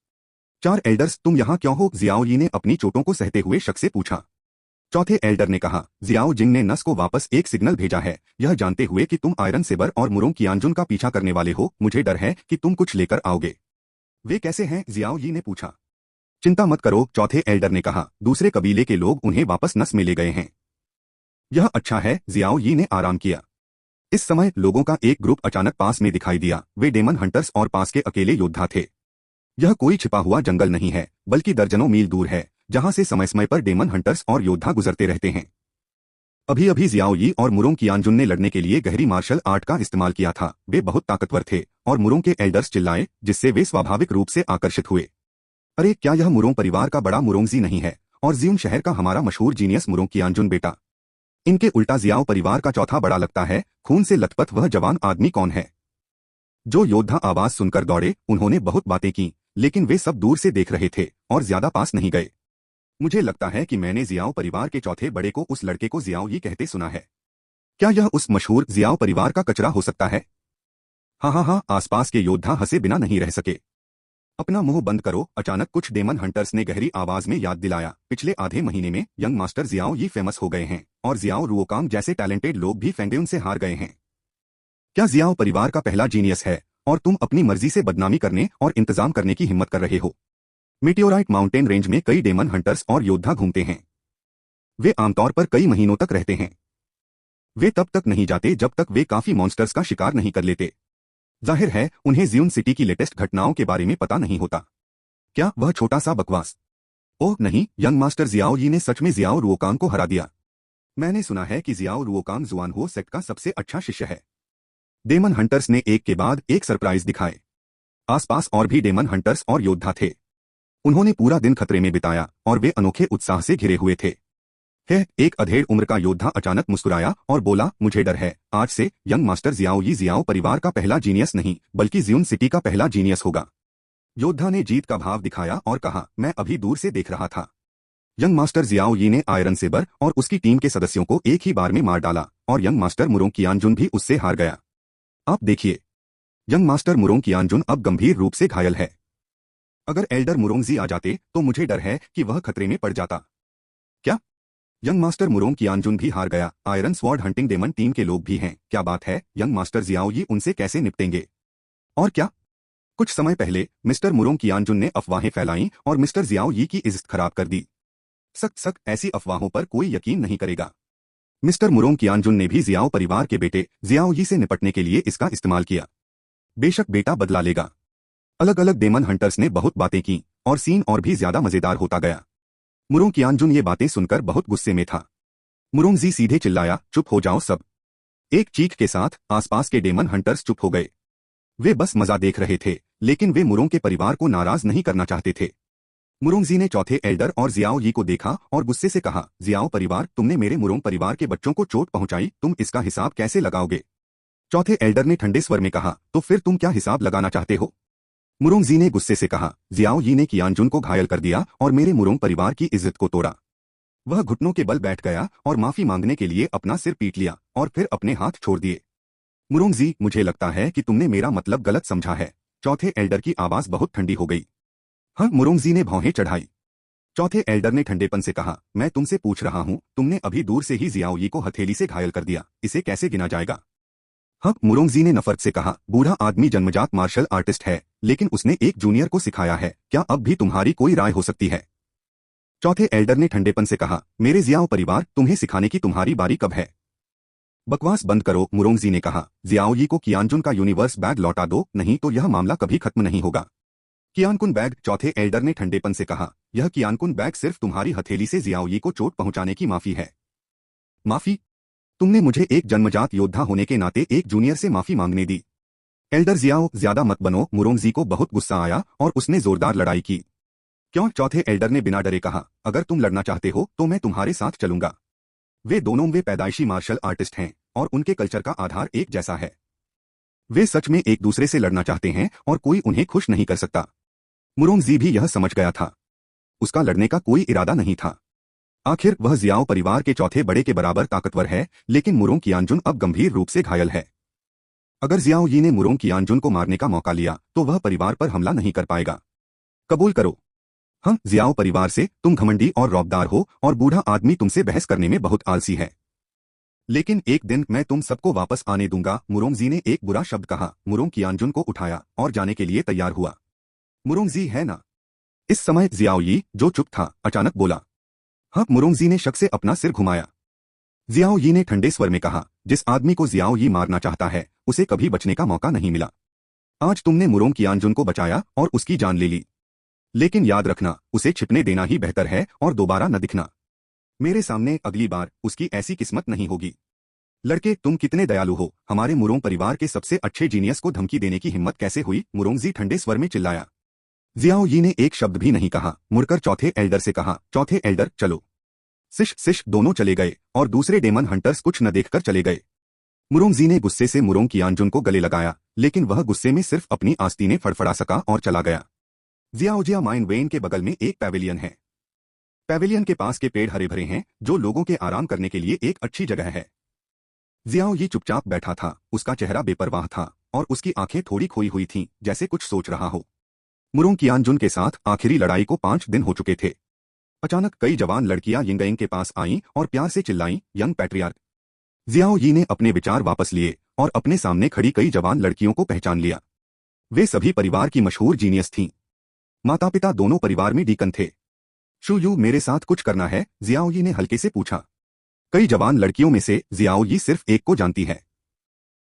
4 elders, तुम यहाँ क्यों हो? जियाओ यी ने अपनी चोटों को सहते हुए शक से पूछा। चौथे एल्डर ने कहा, जियाओ जिंग ने नस को वापस एक सिग्नल भेजा है, यह जानते हुए कि तुम आयरन सेबर और मुरोंग कियानजुन का पीछा करने वाले हो। मुझे डर है कि तुम कुछ लेकर आओगे। वे कैसे हैं? जियाओ यी ने पूछा। चिंता मत करो, चौथे एल्डर ने कहा, दूसरे कबीले के लोग उन्हें वापस नस में ले गए हैं। यह अच्छा है, जियाओ यी ने आराम किया। इस समय लोगों का एक ग्रुप अचानक पास में दिखाई दिया। वे डेमन हंटर्स और पास के अकेले योद्धा थे। यह कोई छिपा हुआ जंगल नहीं है, बल्कि दर्जनों मील दूर है, जहां से समय समय पर डेमन हंटर्स और योद्धा गुजरते रहते हैं। अभी अभी जियाओ यी और मुरोंग कियानजुन ने लड़ने के लिए गहरी मार्शल आर्ट का इस्तेमाल किया था। वे बहुत ताकतवर थे और मुरोंग के एल्डर्स चिल्लाए, जिससे वे स्वाभाविक रूप से आकर्षित हुए। अरे, क्या यह मुरोंग परिवार का बड़ा मुरोंगजी नहीं है? और जियून शहर का हमारा मशहूर जीनियस मुरोंग कियानजुन बेटा? इनके उल्टा जियाओ परिवार का चौथा बड़ा लगता है। खून से लथपथ वह जवान आदमी कौन है? जो योद्धा आवाज सुनकर दौड़े। उन्होंने बहुत बातें की, लेकिन वे सब दूर से देख रहे थे और ज्यादा पास नहीं गए। मुझे लगता है कि मैंने जियाओ परिवार के चौथे बड़े को उस लड़के को जियाओ यी कहते सुना है। क्या यह उस मशहूर जियाओ परिवार का कचरा हो सकता है? हाँ हाँ हाँ, आसपास के योद्धा हंसे बिना नहीं रह सके। अपना मुंह बंद करो, अचानक कुछ डेमन हंटर्स ने गहरी आवाज में याद दिलाया। पिछले आधे महीने में यंग मास्टर जियाओ यी फेमस हो गए हैं और जियाओ रुओकांग जैसे टैलेंटेड लोग भी फेंगडेउन से हार गए हैं। क्या जियाओ परिवार का पहला जीनियस है और तुम अपनी मर्जी से बदनामी करने और इंतजाम करने की हिम्मत कर रहे हो? मीटियोराइट माउंटेन रेंज में कई डेमन हंटर्स और योद्धा घूमते हैं। वे आमतौर पर कई महीनों तक रहते हैं। वे तब तक नहीं जाते जब तक वे काफी मॉन्स्टर्स का शिकार नहीं कर लेते। जाहिर है, उन्हें जियून सिटी की लेटेस्ट घटनाओं के बारे में पता नहीं होता। क्या वह छोटा सा बकवास? ओह नहीं, यंग मास्टर जियाओ यी ने सच में जियाओ रुओकांग को हरा दिया। मैंने सुना है कि जियाओ रुओकांग जुआनहो सेक्ट का सबसे अच्छा शिष्य है। डेमन हंटर्स ने एक के बाद एक सरप्राइज दिखाए। आसपास और भी डेमन हंटर्स और योद्धा थे। उन्होंने पूरा दिन खतरे में बिताया और वे अनोखे उत्साह से घिरे हुए थे। एक अधेड़ उम्र का योद्धा अचानक मुस्कुराया और बोला, मुझे डर है, आज से यंग मास्टर जियाओ यी जियाओ परिवार का पहला जीनियस नहीं, बल्कि जियून सिटी का पहला जीनियस होगा। योद्धा ने जीत का भाव दिखाया और कहा, मैं अभी दूर से देख रहा था। यंग मास्टर जियाओ यी ने आयरन सेबर और उसकी टीम के सदस्यों को एक ही बार में मार डाला और यंग मास्टर मुरोंग कियानजुन भी उससे हार गया। आप देखिए, यंग मास्टर मुरोंग कियानजुन अब गंभीर रूप से घायल है। अगर एल्डर मुरोंगजी आ जाते तो मुझे डर है कि वह खतरे में पड़ जाता। क्या? यंग मास्टर मुरोंग कियानजुन भी हार गया। Iron sword hunting demon team के लोग भी हैं। क्या बात है, यंग मास्टर जियाओ यी उनसे कैसे निपटेंगे? और क्या? कुछ समय पहले मिस्टर मुरोंग कियानजुन ने अफवाहें फैलाईं और मिस्टर जियाओ यी की इज्जत खराब कर दी। सख्त ऐसी अफवाहों पर कोई यकीन नहीं करेगा। मिस्टर मुरोंग कियानजुन ने भी जियाओ परिवार के बेटे जियाओ यी से निपटने के लिए इसका इस्तेमाल किया। बेशक बेटा बदला लेगा। अलग अलग डेमन हंटर्स ने बहुत बातें की और सीन और भी ज्यादा मजेदार होता गया। मुरोंग कियानजुन ये बातें सुनकर बहुत गुस्से में था। मुरोंग जी सीधे चिल्लाया, चुप हो जाओ सब। एक चीख के साथ आसपास के डेमन हंटर्स चुप हो गए। वे बस मजा देख रहे थे, लेकिन वे मुरोंग के परिवार को नाराज नहीं करना चाहते थे। मुरोंग जी ने चौथे एल्डर और जियाओ यी को देखा और गुस्से से कहा, जियाओ परिवार, तुमने मेरे मुरोंग परिवार के बच्चों को चोट पहुंचाई, तुम इसका हिसाब कैसे लगाओगे? चौथे एल्डर ने ठंडे स्वर में कहा, तो फिर तुम क्या हिसाब लगाना चाहते हो? मुरोंग जी ने गुस्से से कहा, जियाओ यी ने कियानजुन को घायल कर दिया और मेरे मुरोंग परिवार की इज्जत को तोड़ा। वह घुटनों के बल बैठ गया और माफी मांगने के लिए अपना सिर पीट लिया और फिर अपने हाथ छोड़ दिए। मुरोंग जी, मुझे लगता है कि तुमने मेरा मतलब गलत समझा है। चौथे एल्डर की आवाज बहुत ठंडी हो गई। हाँ, मुरोंग जी ने भौहें चढ़ाई। चौथे एल्डर ने ठंडेपन से कहा, मैं तुमसे पूछ रहा हूँ, तुमने अभी दूर से ही जियाओ यी को हथेली से घायल कर दिया, इसे कैसे गिना जाएगा? हाँ, मुरोंग जी ने नफरत से कहा, बूढ़ा आदमी जन्मजात मार्शल आर्टिस्ट है, लेकिन उसने एक जूनियर को सिखाया है, क्या अब भी तुम्हारी कोई राय हो सकती है? चौथे एल्डर ने ठंडेपन से कहा, मेरे जियाओ परिवार, तुम्हें सिखाने की तुम्हारी बारी कब है? बकवास बंद करो, मुरोंग जी ने कहा, जियाओ यी को कियानजुन का यूनिवर्स बैग लौटा दो, नहीं तो यह मामला कभी खत्म नहीं होगा। कियानकुन बैग, चौथे एल्डर ने ठंडेपन से कहा, यह कियानकुन बैग सिर्फ तुम्हारी हथेली से जियाओ यी को चोट पहुंचाने की माफी है। माफी? तुमने मुझे एक जन्मजात योद्धा होने के नाते एक जूनियर से माफी मांगने दी। एल्डर जियाओ, ज्यादा मत बनो। मुरोंग जी को बहुत गुस्सा आया और उसने जोरदार लड़ाई की। क्यों? चौथे एल्डर ने बिना डरे कहा, अगर तुम लड़ना चाहते हो तो मैं तुम्हारे साथ चलूंगा। वे पैदाइशी मार्शल आर्टिस्ट हैं और उनके कल्चर का आधार एक जैसा है। वे सच में एक दूसरे से लड़ना चाहते हैं और कोई उन्हें खुश नहीं कर सकता। मुरोंग जी भी यह समझ गया था। उसका लड़ने का कोई इरादा नहीं था। आखिर वह जियाओ परिवार के चौथे बड़े के बराबर ताकतवर है, लेकिन मुरोंग कियानजुन अब गंभीर रूप से घायल है। अगर जियाओ यी ने मुरोंग कियानजुन को मारने का मौका लिया तो वह परिवार पर हमला नहीं कर पाएगा। कबूल करो। हाँ, जियाओ परिवार से, तुम घमंडी और रौबदार हो और बूढ़ा आदमी तुमसे बहस करने में बहुत आलसी है। लेकिन एक दिन मैं तुम सबको वापस आने दूंगा। मुरोंग जी ने एक बुरा शब्द कहा। मुरोंग कियानजुन को उठाया और जाने के लिए तैयार हुआ। मुरोंग जी, है ना? इस समय जियाओ यी, जो चुप था, अचानक बोला। हाँ, मुरोंग जी ने शक से अपना सिर घुमाया। जियाओ यी ने ठंडे स्वर में कहा, जिस आदमी को जियाओ यी मारना चाहता है, उसे कभी बचने का मौका नहीं मिला। आज तुमने मुरोंग कियानजुन को बचाया और उसकी जान ले ली, लेकिन याद रखना, उसे छिपने देना ही बेहतर है और दोबारा न दिखना मेरे सामने अगली बार। उसकी ऐसी किस्मत नहीं होगी। लड़के, तुम कितने दयालु हो। हमारे मुरोंग परिवार के सबसे अच्छे जीनियस को धमकी देने की हिम्मत कैसे हुई? मुरोंग जी ठंडे स्वर में चिल्लाया। जियाओ यी ने एक शब्द भी नहीं कहा। मुड़कर चौथे एल्डर से कहा, चौथे एल्डर, चलो। सिश सिश दोनों चले गए और दूसरे डेमन हंटर्स कुछ न देखकर चले गए। मुरोंग जी ने गुस्से से मुरोंग कियानजुन को गले लगाया, लेकिन वह गुस्से में सिर्फ अपनी आस्तीनें फड़फड़ा सका और चला गया। जियाओजिया माइन वेन के बगल में एक पैवेलियन है। पैवेलियन के पास के पेड़ हरे भरे हैं, जो लोगों के आराम करने के लिए एक अच्छी जगह है। जियाओ यी चुपचाप बैठा था। उसका चेहरा बेपरवाह था और उसकी आंखें थोड़ी खोई हुई थीं, जैसे कुछ सोच रहा हो। मुरोंग कियानजुन के साथ आखिरी लड़ाई को 5 दिन हो चुके थे। अचानक कई जवान लड़कियां यिंगयिंग के पास आईं और प्यार से चिल्लाईं, यंग पैट्रियार्क। जियाओ यी ने अपने विचार वापस लिए और अपने सामने खड़ी कई जवान लड़कियों को पहचान लिया। वे सभी परिवार की मशहूर जीनियस थीं। माता पिता दोनों परिवार में डीकन थे। शू यू, मेरे साथ कुछ करना है? जियाओ यी ने हल्के से पूछा। कई जवान लड़कियों में से जियाओ यी सिर्फ एक को जानती है।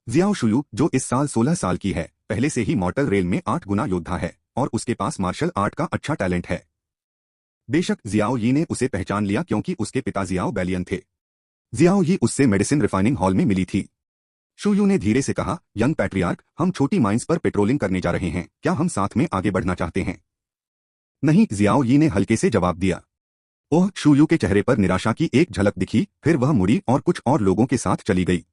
जियाओ शुयू, जो इस साल 16 साल की है, पहले से ही मॉर्टल रेल में 8 गुना योद्धा है और उसके पास मार्शल आर्ट का अच्छा टैलेंट है। बेशक जियाओ यी ने उसे पहचान लिया क्योंकि उसके पिता जियाओ बैलियन थे। जियाओ यी उससे मेडिसिन रिफाइनिंग हॉल में मिली थी। शू यू ने धीरे से कहा, यंग पैट्रियार्क, हम छोटी माइंस पर पेट्रोलिंग करने जा रहे हैं, क्या हम साथ में आगे बढ़ना चाहते हैं? नहीं, जियाओ यी ने हल्के से जवाब दिया। ओह, शू यू के चेहरे पर निराशा की एक झलक दिखी, फिर वह मुड़ी और कुछ और लोगों के साथ चली गई।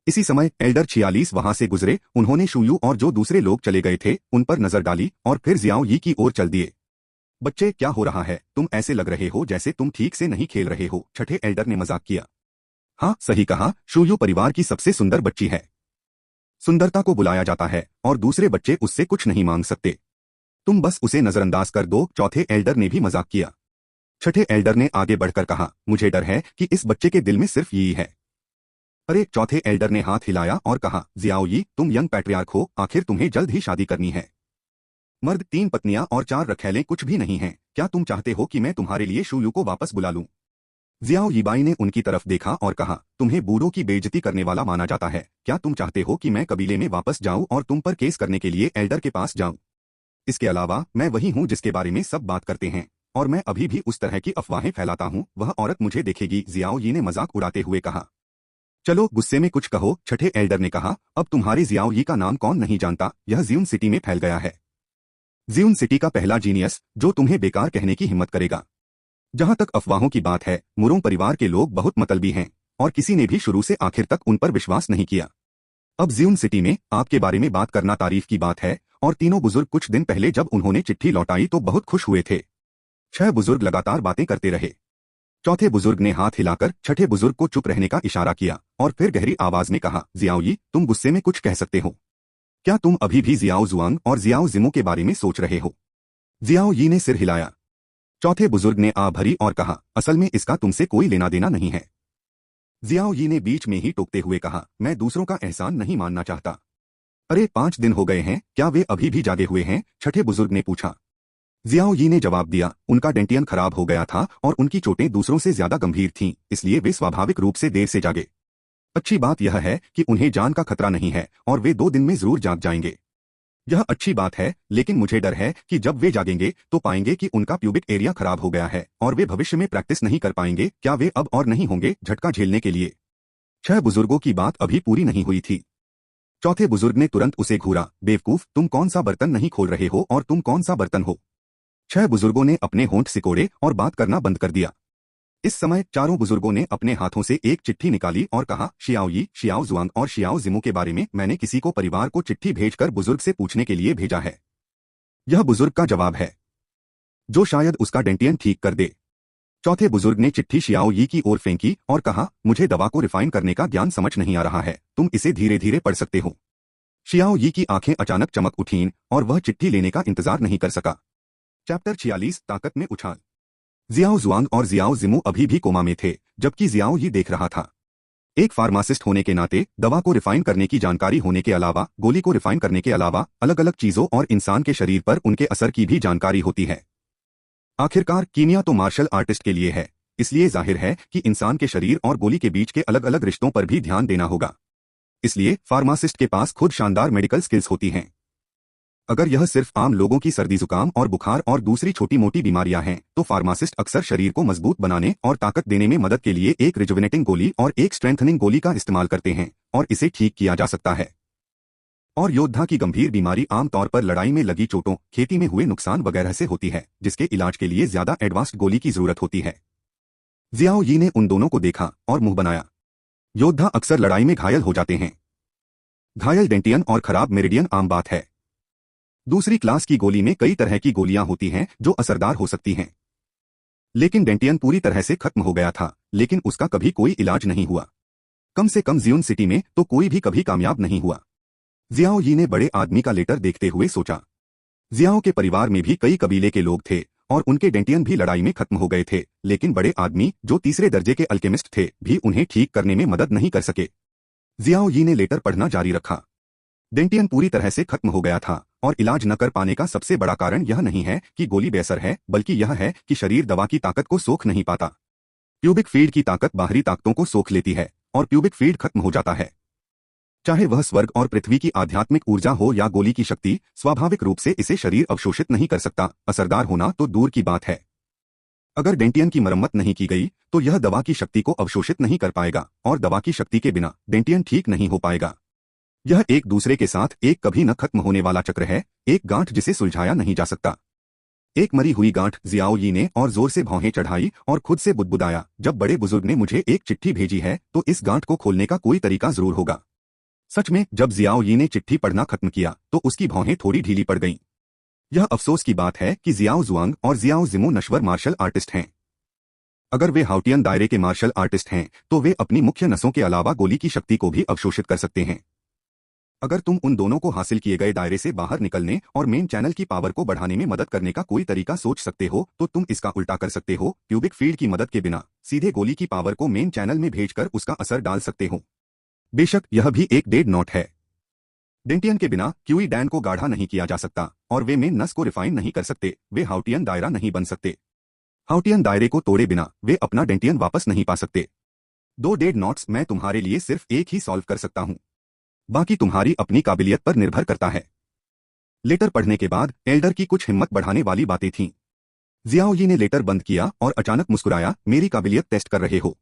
इसी समय एल्डर 46 वहां से गुजरे। उन्होंने शू यू और जो दूसरे लोग चले गए थे उन पर नजर डाली और फिर जियाओ यी की ओर चल दिए। बच्चे, क्या हो रहा है? तुम ऐसे लग रहे हो जैसे तुम ठीक से नहीं खेल रहे हो। छठे एल्डर ने मजाक किया। हाँ, सही कहा, शू यू परिवार की सबसे सुंदर बच्ची है। सुंदरता को बुलाया जाता है और दूसरे बच्चे उससे कुछ नहीं मांग सकते। तुम बस उसे नजरअंदाज कर दो। चौथे एल्डर ने भी मजाक किया। छठे एल्डर ने आगे बढ़कर कहा, मुझे डर है कि इस बच्चे के दिल में सिर्फ यही है। अरे, चौथे एल्डर ने हाथ हिलाया और कहा, जियाओ यी, तुम यंग पैट्रियार्क हो, आखिर तुम्हें जल्द ही शादी करनी है। मर्द, 3 पत्नियां और 4 रखैलें कुछ भी नहीं हैं। क्या तुम चाहते हो कि मैं तुम्हारे लिए शू यू को वापस बुला लूं? जियाओ यीबाई ने उनकी तरफ देखा और कहा, तुम्हें बूढ़ों की बेइज्जती करने वाला माना जाता है। क्या तुम चाहते हो कि मैं कबीले में वापस जाऊं और तुम पर केस करने के लिए एल्डर के पास जाऊं? इसके अलावा मैं वही हूं जिसके बारे में सब बात करते हैं, और मैं अभी भी उस तरह की अफवाहें फैलाता हूं। वह औरत मुझे देखेगी, जियाओ यी ने मजाक उड़ाते हुए कहा। चलो गुस्से में कुछ कहो, छठे एल्डर ने कहा। अब तुम्हारे जियाओ यी का नाम कौन नहीं जानता, यह ज्यून सिटी में फैल गया है। ज्यून सिटी का पहला जीनियस जो तुम्हें बेकार कहने की हिम्मत करेगा। जहां तक अफवाहों की बात है, मुरों परिवार के लोग बहुत मतलबी हैं और किसी ने भी शुरू से आखिर तक उन पर विश्वास नहीं किया। अब ज्यून सिटी में आपके बारे में बात करना तारीफ की बात है, और तीनों बुजुर्ग कुछ दिन पहले जब उन्होंने चिट्ठी लौटाई तो बहुत खुश हुए थे। छह बुजुर्ग लगातार बातें करते रहे। चौथे बुजुर्ग ने हाथ हिलाकर छठे बुजुर्ग को चुप रहने का इशारा किया और फिर गहरी आवाज में कहा, जियाओ यी, तुम गुस्से में कुछ कह सकते हो। क्या तुम अभी भी जियाओ जुआंग और जियाओ जिमो के बारे में सोच रहे हो? जियाओ यी ने सिर हिलाया। चौथे बुजुर्ग ने आ भरी और कहा, असल में इसका तुमसे कोई लेना देना नहीं है। जियाओ यी ने बीच में ही टोकते हुए कहा, मैं दूसरों का एहसान नहीं मानना चाहता। अरे 5 दिन हो गए हैं, क्या वे अभी भी जागे हुए हैं? छठे बुजुर्ग ने पूछा। जियाओ यी ने जवाब दिया, उनका डेंटियन खराब हो गया था और उनकी चोटें दूसरों से ज्यादा गंभीर थीं, इसलिए वे स्वाभाविक रूप से देर से जागे। अच्छी बात यह है कि उन्हें जान का खतरा नहीं है और वे 2 दिन में जरूर जाग जाएंगे। यह अच्छी बात है, लेकिन मुझे डर है कि जब वे जागेंगे तो पाएंगे कि उनका प्यूबिक एरिया खराब हो गया है और वे भविष्य में प्रैक्टिस नहीं कर पाएंगे। क्या वे अब और नहीं होंगे झटका झेलने के लिए? छह बुजुर्गों की बात अभी पूरी नहीं हुई थी। चौथे बुजुर्ग ने तुरंत उसे घूरा, बेवकूफ, तुम कौन सा बर्तन नहीं खोल रहे हो और तुम कौन सा बर्तन हो? छह बुजुर्गों ने अपने होंठ सिकोड़े और बात करना बंद कर दिया। इस समय चारों बुजुर्गों ने अपने हाथों से एक चिट्ठी निकाली और कहा, शियाओ यी, शियाओ जुआंग और शियाओ जिमो के बारे में मैंने किसी को परिवार को चिट्ठी भेजकर बुजुर्ग से पूछने के लिए भेजा है। यह बुजुर्ग का जवाब है, जो शायद उसका डेंटियन ठीक कर दे। चौथे बुजुर्ग ने चिट्ठी शियाओ यी की ओर फेंकी और कहा, मुझे दवा को रिफाइन करने का ज्ञान समझ नहीं आ रहा है, तुम इसे धीरे धीरे पढ़ सकते हो। शियाओ यी की आंखें अचानक चमक उठीं और वह चिट्ठी लेने का इंतजार नहीं कर सका। चैप्टर 46 ताकत में उछाल। जियाओ जुआंग और जियाओ जिमो अभी भी कोमा में थे, जबकि जियाओ यी देख रहा था। एक फार्मासिस्ट होने के नाते दवा को रिफाइन करने की जानकारी होने के अलावा, गोली को रिफाइन करने के अलावा अलग अलग चीजों और इंसान के शरीर पर उनके असर की भी जानकारी होती है। आखिरकार कीमिया तो मार्शल आर्टिस्ट के लिए है, इसलिए जाहिर है कि इंसान के शरीर और गोली के बीच के अलग अलग रिश्तों पर भी ध्यान देना होगा। इसलिए फार्मासिस्ट के पास खुद शानदार मेडिकल स्किल्स होती हैं। अगर यह सिर्फ आम लोगों की सर्दी जुकाम और बुखार और दूसरी छोटी मोटी बीमारियां हैं, तो फार्मासिस्ट अक्सर शरीर को मजबूत बनाने और ताकत देने में मदद के लिए एक रिजुविनेटिंग गोली और एक स्ट्रेंथनिंग गोली का इस्तेमाल करते हैं, और इसे ठीक किया जा सकता है। और योद्धा की गंभीर बीमारी आमतौर पर लड़ाई में लगी चोटों, खेती में हुए नुकसान वगैरह से होती है, जिसके इलाज के लिए ज्यादा एडवांस्ड गोली की जरूरत होती है। जियाओ यी ने उन दोनों को देखा और मुंह बनाया। योद्धा अक्सर लड़ाई में घायल हो जाते हैं। घायल डेंटियन और खराब मेरिडियन आम बात है। दूसरी क्लास की गोली में कई तरह की गोलियां होती हैं जो असरदार हो सकती हैं। लेकिन डेंटियन पूरी तरह से खत्म हो गया था, लेकिन उसका कभी कोई इलाज नहीं हुआ। कम से कम ज्यून सिटी में तो कोई भी कभी कामयाब नहीं हुआ। जियाओ यी ने बड़े आदमी का लेटर देखते हुए सोचा। जियाओ के परिवार में भी कई कबीले के लोग थे और उनके डेंटियन भी लड़ाई में खत्म हो गए थे, लेकिन बड़े आदमी जो तीसरे दर्जे के अल्केमिस्ट थे भी उन्हें ठीक करने में मदद नहीं कर सके। जियाओ यी ने लेटर पढ़ना जारी रखा। डेंटियन पूरी तरह से खत्म हो गया था और इलाज न कर पाने का सबसे बड़ा कारण यह नहीं है कि गोली बेअसर है, बल्कि यह है कि शरीर दवा की ताकत को सोख नहीं पाता। प्यूबिक फील्ड की ताकत बाहरी ताकतों को सोख लेती है और प्यूबिक फील्ड खत्म हो जाता है। चाहे वह स्वर्ग और पृथ्वी की आध्यात्मिक ऊर्जा हो या गोली की शक्ति, स्वाभाविक रूप से इसे शरीर अवशोषित नहीं कर सकता। असरदार होना तो दूर की बात है। अगर डेंटियन की मरम्मत नहीं की गई तो यह दवा की शक्ति को अवशोषित नहीं कर पाएगा, और दवा की शक्ति के बिना डेंटियन ठीक नहीं हो पाएगा। यह एक दूसरे के साथ एक कभी न खत्म होने वाला चक्र है, एक गांठ जिसे सुलझाया नहीं जा सकता। एक मरी हुई गांठ। जियाओ यी ने और जोर से भौहें चढ़ाई और खुद से बुदबुदाया, जब बड़े बुजुर्ग ने मुझे एक चिट्ठी भेजी है तो इस गांठ को खोलने का कोई तरीका जरूर होगा। सच में जब जियाओ यी ने चिट्ठी पढ़ना खत्म किया तो उसकी भौहें थोड़ी ढीली पड़ गईं। यह अफसोस की बात है कि जियाओ जुआंग और जियाओ जिमो नश्वर मार्शल आर्टिस्ट हैं। अगर वे हाउटियन दायरे के मार्शल आर्टिस्ट हैं तो वे अपनी मुख्य नसों के अलावा गोली की शक्ति को भी अवशोषित कर सकते हैं। अगर तुम उन दोनों को हासिल किए गए दायरे से बाहर निकलने और मेन चैनल की पावर को बढ़ाने में मदद करने का कोई तरीका सोच सकते हो तो तुम इसका उल्टा कर सकते हो। प्यूबिक फील्ड की मदद के बिना सीधे गोली की पावर को मेन चैनल में भेजकर उसका असर डाल सकते हो। बेशक यह भी एक डेड नॉट है। डेंटियन के बिना क्यूई डैन को गाढ़ा नहीं किया जा सकता और वे मेन नस को रिफाइन नहीं कर सकते। वे हाउटियन दायरा नहीं बन सकते। हाउटियन दायरे को तोड़े बिना वे अपना डेंटियन वापस नहीं पा सकते। 2 डेड नॉट्स मैं तुम्हारे लिए सिर्फ एक ही सॉल्व कर सकता हूं, बाकी तुम्हारी अपनी काबिलियत पर निर्भर करता है। लेटर पढ़ने के बाद एल्डर की कुछ हिम्मत बढ़ाने वाली बातें थीं। जियाओ यी ने लेटर बंद किया और अचानक मुस्कुराया, मेरी काबिलियत टेस्ट कर रहे हो?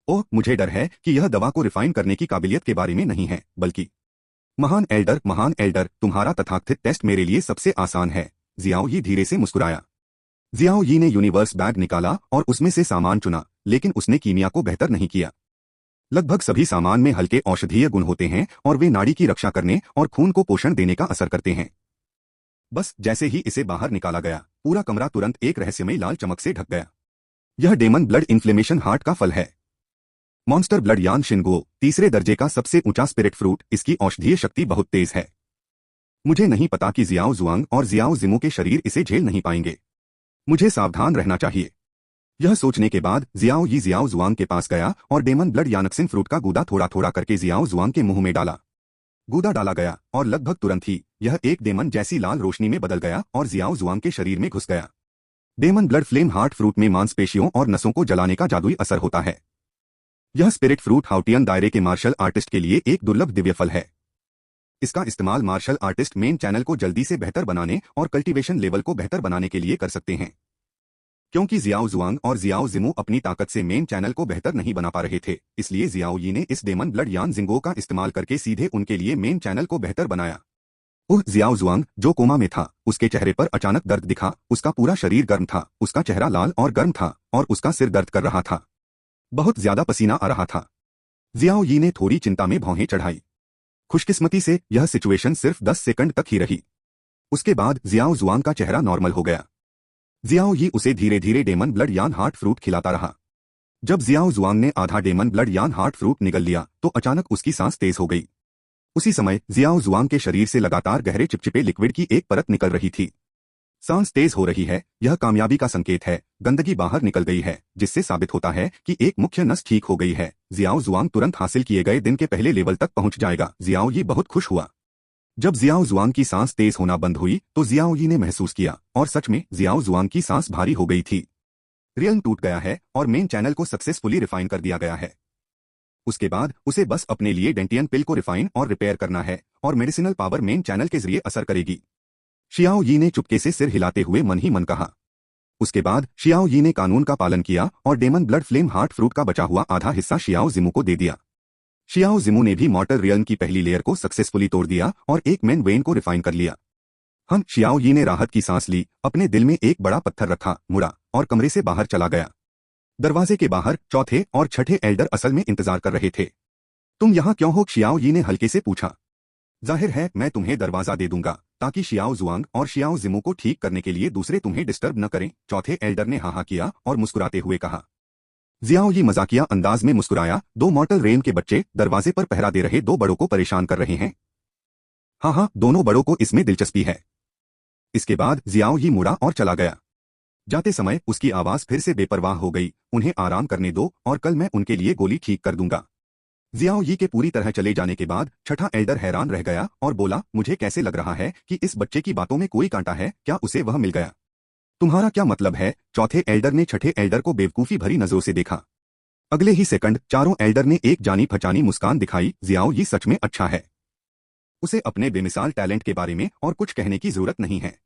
ओह, मुझे डर है कि यह दवा को रिफाइन करने की काबिलियत के बारे में नहीं है, बल्कि महान एल्डर, तुम्हारा तथाकथित टेस्ट मेरे लिए सबसे आसान है। जियाओ यी धीरे से मुस्कुराया। जियाओ यी ने यूनिवर्स बैग निकाला और उसमें से सामान चुना, लेकिन उसने कीमिया को बेहतर नहीं किया। लगभग सभी सामान में हल्के औषधीय गुण होते हैं और वे नाड़ी की रक्षा करने और खून को पोषण देने का असर करते हैं। बस जैसे ही इसे बाहर निकाला गया, पूरा कमरा तुरंत एक रहस्यमयी लाल चमक से ढक गया। यह डेमन ब्लड इन्फ्लेमेशन हार्ट का फल है। मॉन्स्टर ब्लड यान शिनगुओ, तीसरे दर्जे का सबसे ऊंचा स्पिरिट फ्रूट। इसकी औषधीय शक्ति बहुत तेज है। मुझे नहीं पता कि जियाओ जुआंग और जियाओ जिमू के शरीर इसे झेल नहीं पाएंगे। मुझे सावधान रहना चाहिए। यह सोचने के बाद जियाओ यी जियाओ जुआंग के पास गया और डेमन ब्लड यानक्सिन फ्रूट का गूदा थोड़ा थोड़ा करके जियाओ जुआंग के मुंह में डाला। गूदा डाला गया और लगभग तुरंत ही यह एक डेमन जैसी लाल रोशनी में बदल गया और जियाओ जुआंग के शरीर में घुस गया। Demon blood flame heart fruit में मांसपेशियों और नसों को जलाने का जादुई असर होता है। यह स्पिरिट फ्रूट हाउटियन दायरे के मार्शल आर्टिस्ट के लिए एक दुर्लभ दिव्य फल है। इसका इस्तेमाल मार्शल आर्टिस्ट मेन चैनल को जल्दी से बेहतर बनाने और कल्टीवेशन लेवल को बेहतर बनाने के लिए कर सकते हैं। क्योंकि जियाओ जुआंग और जियाओ जिमू अपनी ताकत से मेन चैनल को बेहतर नहीं बना पा रहे थे, इसलिए जियाओ यी ने इस डेमन ब्लड यान जिंगो का इस्तेमाल करके सीधे उनके लिए मेन चैनल को बेहतर बनाया। जियाओ जुआंग, जो कोमा में था, उसके चेहरे पर अचानक दर्द दिखा। उसका पूरा शरीर गर्म था, उसका चेहरा लाल और गर्म था और उसका सिर दर्द कर रहा था। बहुत ज्यादा पसीना आ रहा था। जियाओ यी ने थोड़ी चिंता में भौहें चढ़ाई। खुशकिस्मती से यह सिचुएशन सिर्फ 10 सेकंड तक ही रही। उसके बाद जियाओ जुआंग का चेहरा नॉर्मल हो गया। जियाओ यी उसे धीरे धीरे डेमन ब्लड यान हार्ट फ्रूट खिलाता रहा। जब जियाओ जुआंग ने आधा डेमन ब्लड यान हार्ट फ्रूट निगल लिया तो अचानक उसकी सांस तेज हो गई। उसी समय जियाओ जुआंग के शरीर से लगातार गहरे चिपचिपे लिक्विड की एक परत निकल रही थी। सांस तेज हो रही है, यह कामयाबी का संकेत है। गंदगी बाहर निकल गई है, जिससे साबित होता है कि एक मुख्य नस ठीक हो गई है। जियाओ जुआंग तुरंत हासिल किए गए दिन के पहले लेवल तक पहुंच जाएगा। जियाओ यी बहुत खुश हुआ। जब जियाओ जुआंग की सांस तेज होना बंद हुई तो जियाओ यी ने महसूस किया, और सच में जियाओ जुआंग की सांस भारी हो गई थी। रियल्म टूट गया है और मेन चैनल को सक्सेसफुली रिफाइन कर दिया गया है। उसके बाद उसे बस अपने लिए डेंटियन पिल को रिफाइन और रिपेयर करना है और मेडिसिनल पावर मेन चैनल के जरिए असर करेगी। शियाओ यी ने चुपके से सिर हिलाते हुए मन ही मन कहा। उसके बाद शियाओ यी ने कानून का पालन किया और demon blood flame heart fruit का बचा हुआ आधा हिस्सा शियाओ जिमू को दे दिया। शियाओ जिमू ने भी मॉर्टल रियल्म की पहली लेयर को सक्सेसफुली तोड़ दिया और एक मेन वेन को रिफाइन कर लिया। शियाओ यी ने राहत की सांस ली, अपने दिल में एक बड़ा पत्थर रखा, मुड़ा और कमरे से बाहर चला गया। दरवाजे के बाहर चौथे और छठे एल्डर असल में इंतजार कर रहे थे। तुम यहाँ क्यों हो? शियाओ यी ने हल्के से पूछा। जाहिर है मैं तुम्हें दरवाजा दे दूंगा ताकि शियाओ जुआंग और शियाओ जिमू को ठीक करने के लिए दूसरे तुम्हें डिस्टर्ब न करें। चौथे एल्डर ने हाँ किया और मुस्कुराते हुए कहा। जियाओ यी मजाकिया अंदाज में मुस्कुराया। 2 मॉर्टल रेन के बच्चे दरवाजे पर पहरा दे रहे 2 बड़ों को परेशान कर रहे हैं। हाँ, दोनों बड़ों को इसमें दिलचस्पी है। इसके बाद जियाओ यी मुड़ा और चला गया। जाते समय उसकी आवाज फिर से बेपरवाह हो गई, उन्हें आराम करने दो और कल मैं उनके लिए गोली ठीक कर दूंगा। जियाओ यी के पूरी तरह चले जाने के बाद छठा एल्डर हैरान रह गया और बोला, मुझे कैसे लग रहा है कि इस बच्चे की बातों में कोई कांटा है, क्या उसे वह मिल गया? तुम्हारा क्या मतलब है? चौथे एल्डर ने छठे एल्डर को बेवकूफी भरी नजरों से देखा। अगले ही सेकंड चारों एल्डर ने एक जानी पहचानी मुस्कान दिखाई। जियाओ यी सच में अच्छा है। उसे अपने बेमिसाल टैलेंट के बारे में और कुछ कहने की जरूरत नहीं है।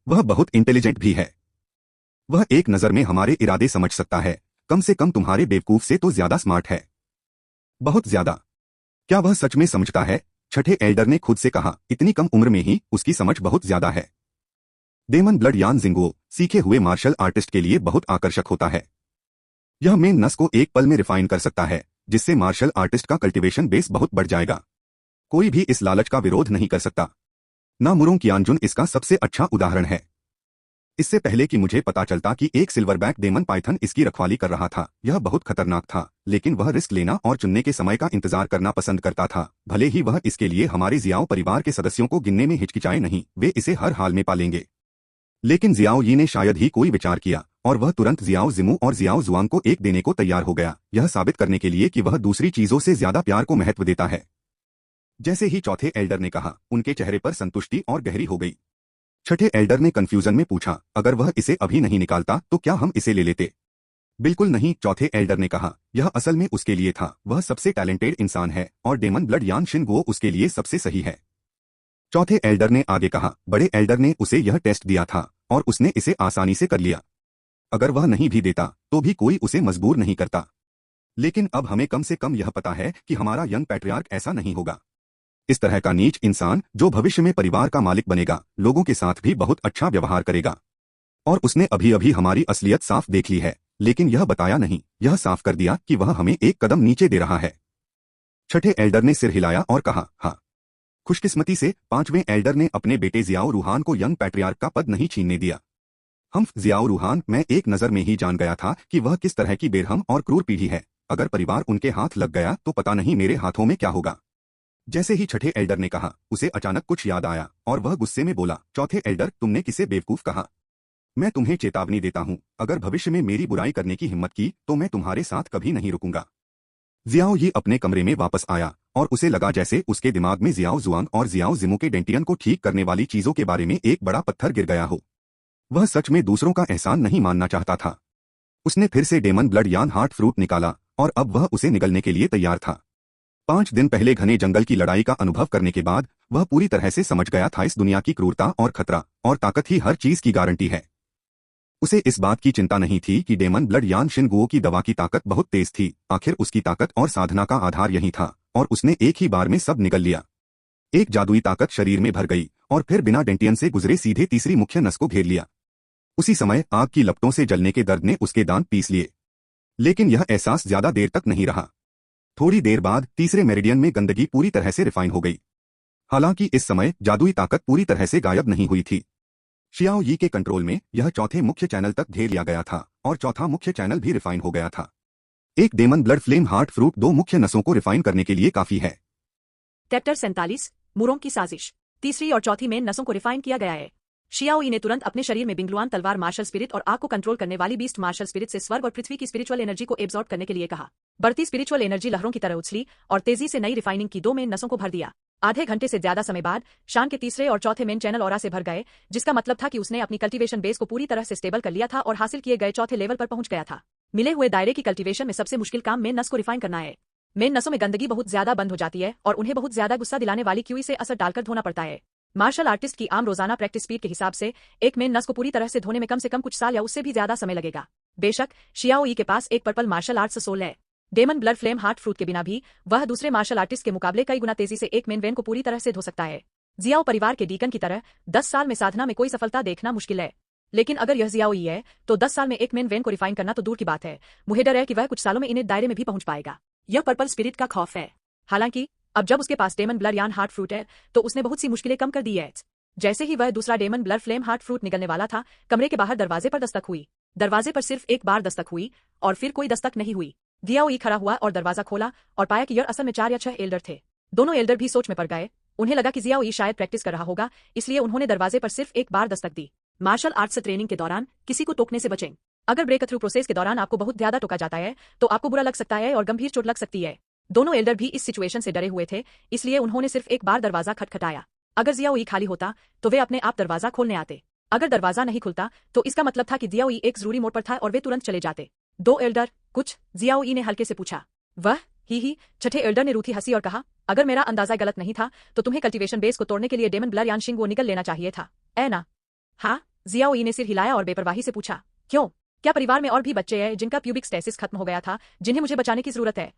वह बहुत इंटेलिजेंट भी है। वह एक नजर में हमारे इरादे समझ सकता है। कम से कम तुम्हारे बेवकूफ से तो ज्यादा स्मार्ट है। बहुत ज्यादा। क्या वह सच में समझता है? छठे एल्डर ने खुद से कहा। इतनी कम उम्र में ही उसकी समझ बहुत ज्यादा है। डेमन ब्लड यान जिंगो सीखे हुए मार्शल आर्टिस्ट के लिए बहुत आकर्षक होता है। यह मेन नस को एक पल में रिफाइन कर सकता है, जिससे मार्शल आर्टिस्ट का कल्टीवेशन बेस बहुत बढ़ जाएगा। कोई भी इस लालच का विरोध नहीं कर सकता। ना मुरोंग कियानजुन इसका सबसे अच्छा उदाहरण है। इससे पहले कि मुझे पता चलता कि एक सिल्वरबैक डेमन पाइथन इसकी रखवाली कर रहा था, यह बहुत खतरनाक था, लेकिन वह रिस्क लेना और चुनने के समय का इंतजार करना पसंद करता था। भले ही वह इसके लिए हमारे जियाओ परिवार के सदस्यों को गिनने में हिचकिचाए नहीं, वे इसे हर हाल में पालेंगे। लेकिन जियाओ यी ने शायद ही कोई विचार किया और वह तुरंत जियाओ जिमू और जियाओ जुआंग को एक देने को तैयार हो गया, यह साबित करने के लिए कि वह दूसरी चीजों से ज्यादा प्यार को महत्व देता है। जैसे ही चौथे एल्डर ने कहा, उनके चेहरे पर संतुष्टि और गहरी हो गई। छठे एल्डर ने कंफ्यूजन में पूछा, अगर वह इसे अभी नहीं निकालता तो क्या हम इसे ले लेते? बिल्कुल नहीं, चौथे एल्डर ने कहा, यह असल में उसके लिए था। वह सबसे टैलेंटेड इंसान है और डेमन ब्लड यान शिनगुओ उसके लिए सबसे सही है। चौथे एल्डर ने आगे कहा, बड़े एल्डर ने उसे यह टेस्ट दिया था और उसने इसे आसानी से कर लिया। अगर वह नहीं भी देता तो भी कोई उसे मजबूर नहीं करता। लेकिन अब हमें कम से कम यह पता है कि हमारा यंग पैट्रियार्क ऐसा नहीं होगा। इस तरह का नीच इंसान जो भविष्य में परिवार का मालिक बनेगा, लोगों के साथ भी बहुत अच्छा व्यवहार करेगा। और उसने अभी अभी हमारी असलियत साफ देख ली है, लेकिन यह बताया नहीं, यह साफ कर दिया कि वह हमें एक कदम नीचे दे रहा है। छठे एल्डर ने सिर हिलाया और कहा, हाँ। खुशकिस्मती से पांचवें एल्डर ने अपने बेटे जियाओ रूहान को यंग पैट्रियार्क का पद नहीं छीनने दिया। जियाओ रूहान, मैं एक नजर में ही जान गया था कि वह किस तरह की बेरहम और क्रूर पीढ़ी है। अगर परिवार उनके हाथ लग गया तो पता नहीं मेरे हाथों में क्या होगा। जैसे ही छठे एल्डर ने कहा, उसे अचानक कुछ याद आया और वह गुस्से में बोला, चौथे एल्डर, तुमने किसे बेवकूफ कहा? मैं तुम्हें चेतावनी देता हूं, अगर भविष्य में मेरी बुराई करने की हिम्मत की तो मैं तुम्हारे साथ कभी नहीं रुकूंगा। जियाओ ये अपने कमरे में वापस आया और उसे लगा जैसे उसके दिमाग में जियाओ जुआंग और जियाओ जिमू के डेंटियन को ठीक करने वाली चीजों के बारे में एक बड़ा पत्थर गिर गया हो। वह सच में दूसरों का एहसान नहीं मानना चाहता था। उसने फिर से डेमन ब्लड यान हार्ट फ्रूट निकाला और अब वह उसे निगलने के लिए तैयार था। 5 दिन पहले घने जंगल की लड़ाई का अनुभव करने के बाद वह पूरी तरह से समझ गया था, इस दुनिया की क्रूरता और खतरा और ताकत ही हर चीज की गारंटी है। उसे इस बात की चिंता नहीं थी कि डेमन ब्लड यान शिनगुओ की दवा की ताकत बहुत तेज थी। आखिर उसकी ताकत और साधना का आधार यही था और उसने एक ही बार में सब निगल लिया। एक जादुई ताकत शरीर में भर गई और फिर बिना डेंटियन से गुजरे सीधे तीसरी मुख्य नस को घेर लिया। उसी समय आग की लपटों से जलने के दर्द ने उसके दांत पीस लिए। लेकिन यह एहसास ज्यादा देर तक नहीं रहा। थोड़ी देर बाद तीसरे मेरिडियन में गंदगी पूरी तरह से रिफाइन हो गई। हालांकि इस समय जादुई ताकत पूरी तरह से गायब नहीं हुई थी। शियाओ यी के कंट्रोल में यह चौथे मुख्य चैनल तक घेर लिया गया था और चौथा मुख्य चैनल भी रिफाइन हो गया था। एक demon blood flame heart fruit 2 मुख्य नसों को रिफाइन करने के लिए काफी है। चैप्टर 47 मुरोंग की साजिश। तीसरी और चौथी मेन नसों को रिफाइन किया गया है। शियाओ यी ने तुरंत अपने शरीर में बिंगलुआन तलवार मार्शल स्पिरिट और आग को कंट्रोल करने वाली बीस्ट मार्शल स्पिरिट से स्वर्ग और पृथ्वी की स्पिरिचुअल एनर्जी को एब्जॉर्ब करने के लिए कहा। बढ़ती स्पिरिचुअल एनर्जी लहरों की तरह उछली और तेजी से नई रिफाइनिंग की 2 मेन नसों को भर दिया। आधे घंटे से ज्यादा समय बाद शान के तीसरे और चौथे मेन चैनल ऑरा से भर गए, जिसका मतलब था कि उसने अपनी कल्टीवेशन बेस को पूरी तरह से स्टेबल कर लिया था और हासिल किए गए चौथे लेवल पर पहुंच गया था। मिले हुए दायरे की कल्टीवेशन में सबसे मुश्किल काम मेन नस को रिफाइन करना है। मेन नसों में गंदगी बहुत ज्यादा बंद हो जाती है और उन्हें बहुत ज्यादा गुस्सा दिलाने वाली क्यूई से असर डालकर धोना पड़ता है। मार्शल आर्टिस्ट की आम रोजाना प्रैक्टिस स्पीड के हिसाब से एक मेन नस को पूरी तरह से धोने में कम से कम कुछ साल या उससे भी ज्यादा समय लगेगा। बेशक शियाओ यी के पास एक पर्पल मार्शल आर्ट्स सोल है। Demon blood flame heart fruit के बिना भी वह दूसरे मार्शल आर्टिस्ट के मुकाबले कई गुना तेजी से एक मेन वेन को पूरी तरह से धो सकता है। जियाओ परिवार के डीकन की तरह 10 साल में साधना में कोई सफलता देखना मुश्किल है, लेकिन अगर यह जियाओ यी है तो 10 साल में एक मेन वेन को रिफाइन करना तो दूर की बात है। मुझे डर है कि वह कुछ सालों में इन दायरे में भी पहुंच पाएगा। यह पर्पल स्पिरिट का खौफ है। हालांकि अब जब उसके पास डेमन ब्लड यान हार्ट फ्रूट है तो उसने बहुत सी मुश्किलें कम कर दी है। जैसे ही वह दूसरा demon blood flame heart fruit निकलने वाला था, कमरे के बाहर दरवाजे पर दस्तक हुई। दरवाजे पर सिर्फ एक बार दस्तक हुई और फिर कोई दस्तक नहीं हुई। जियाओ यी खड़ा हुआ और दरवाजा खोला और पाया कि यह असल में 4 या 6 एल्डर थे। दोनों एल्डर भी सोच में पड़ गए। उन्हें लगा कि जियाओ यी शायद प्रैक्टिस कर रहा होगा, इसलिए उन्होंने दरवाजे पर सिर्फ एक बार दस्तक दी। मार्शल आर्ट्स ट्रेनिंग के दौरान किसी को टोकने से बचें। अगर ब्रेक थ्रू प्रोसेस के दौरान आपको बहुत ज्यादा टोका जाता है तो आपको बुरा लग सकता है और गंभीर चोट लग सकती है। दोनों एल्डर भी इस सिचुएशन से डरे हुए थे, इसलिए उन्होंने सिर्फ एक बार दरवाजा खटखटाया। अगर जियाओ यी खाली होता तो वे अपने आप दरवाजा खोलने आते। अगर दरवाजा नहीं खुलता तो इसका मतलब था कि जियाओ यी एक जरूरी मोड़ पर था और वे तुरंत चले जाते। 2 एल्डर कुछ, जियाओ यी ने हल्के से पूछा। वह ही। छठे एल्डर ने रूठी हंसी और कहा, अगर मेरा अंदाजा गलत नहीं था तो तुम्हें कल्टीवेशन बेस को तोड़ने के लिए डेमन ब्लड यान शिनगुओ निगल लेना चाहिए था, है ना? हाँ, जियाओ यी ने सिर हिलाया और बेपरवाही से पूछा, क्यों? क्या परिवार में और भी बच्चे हैं जिनका प्यूबिक स्टेसिस खत्म हो गया था, जिन्हें मुझे बचाने की जरूरत है?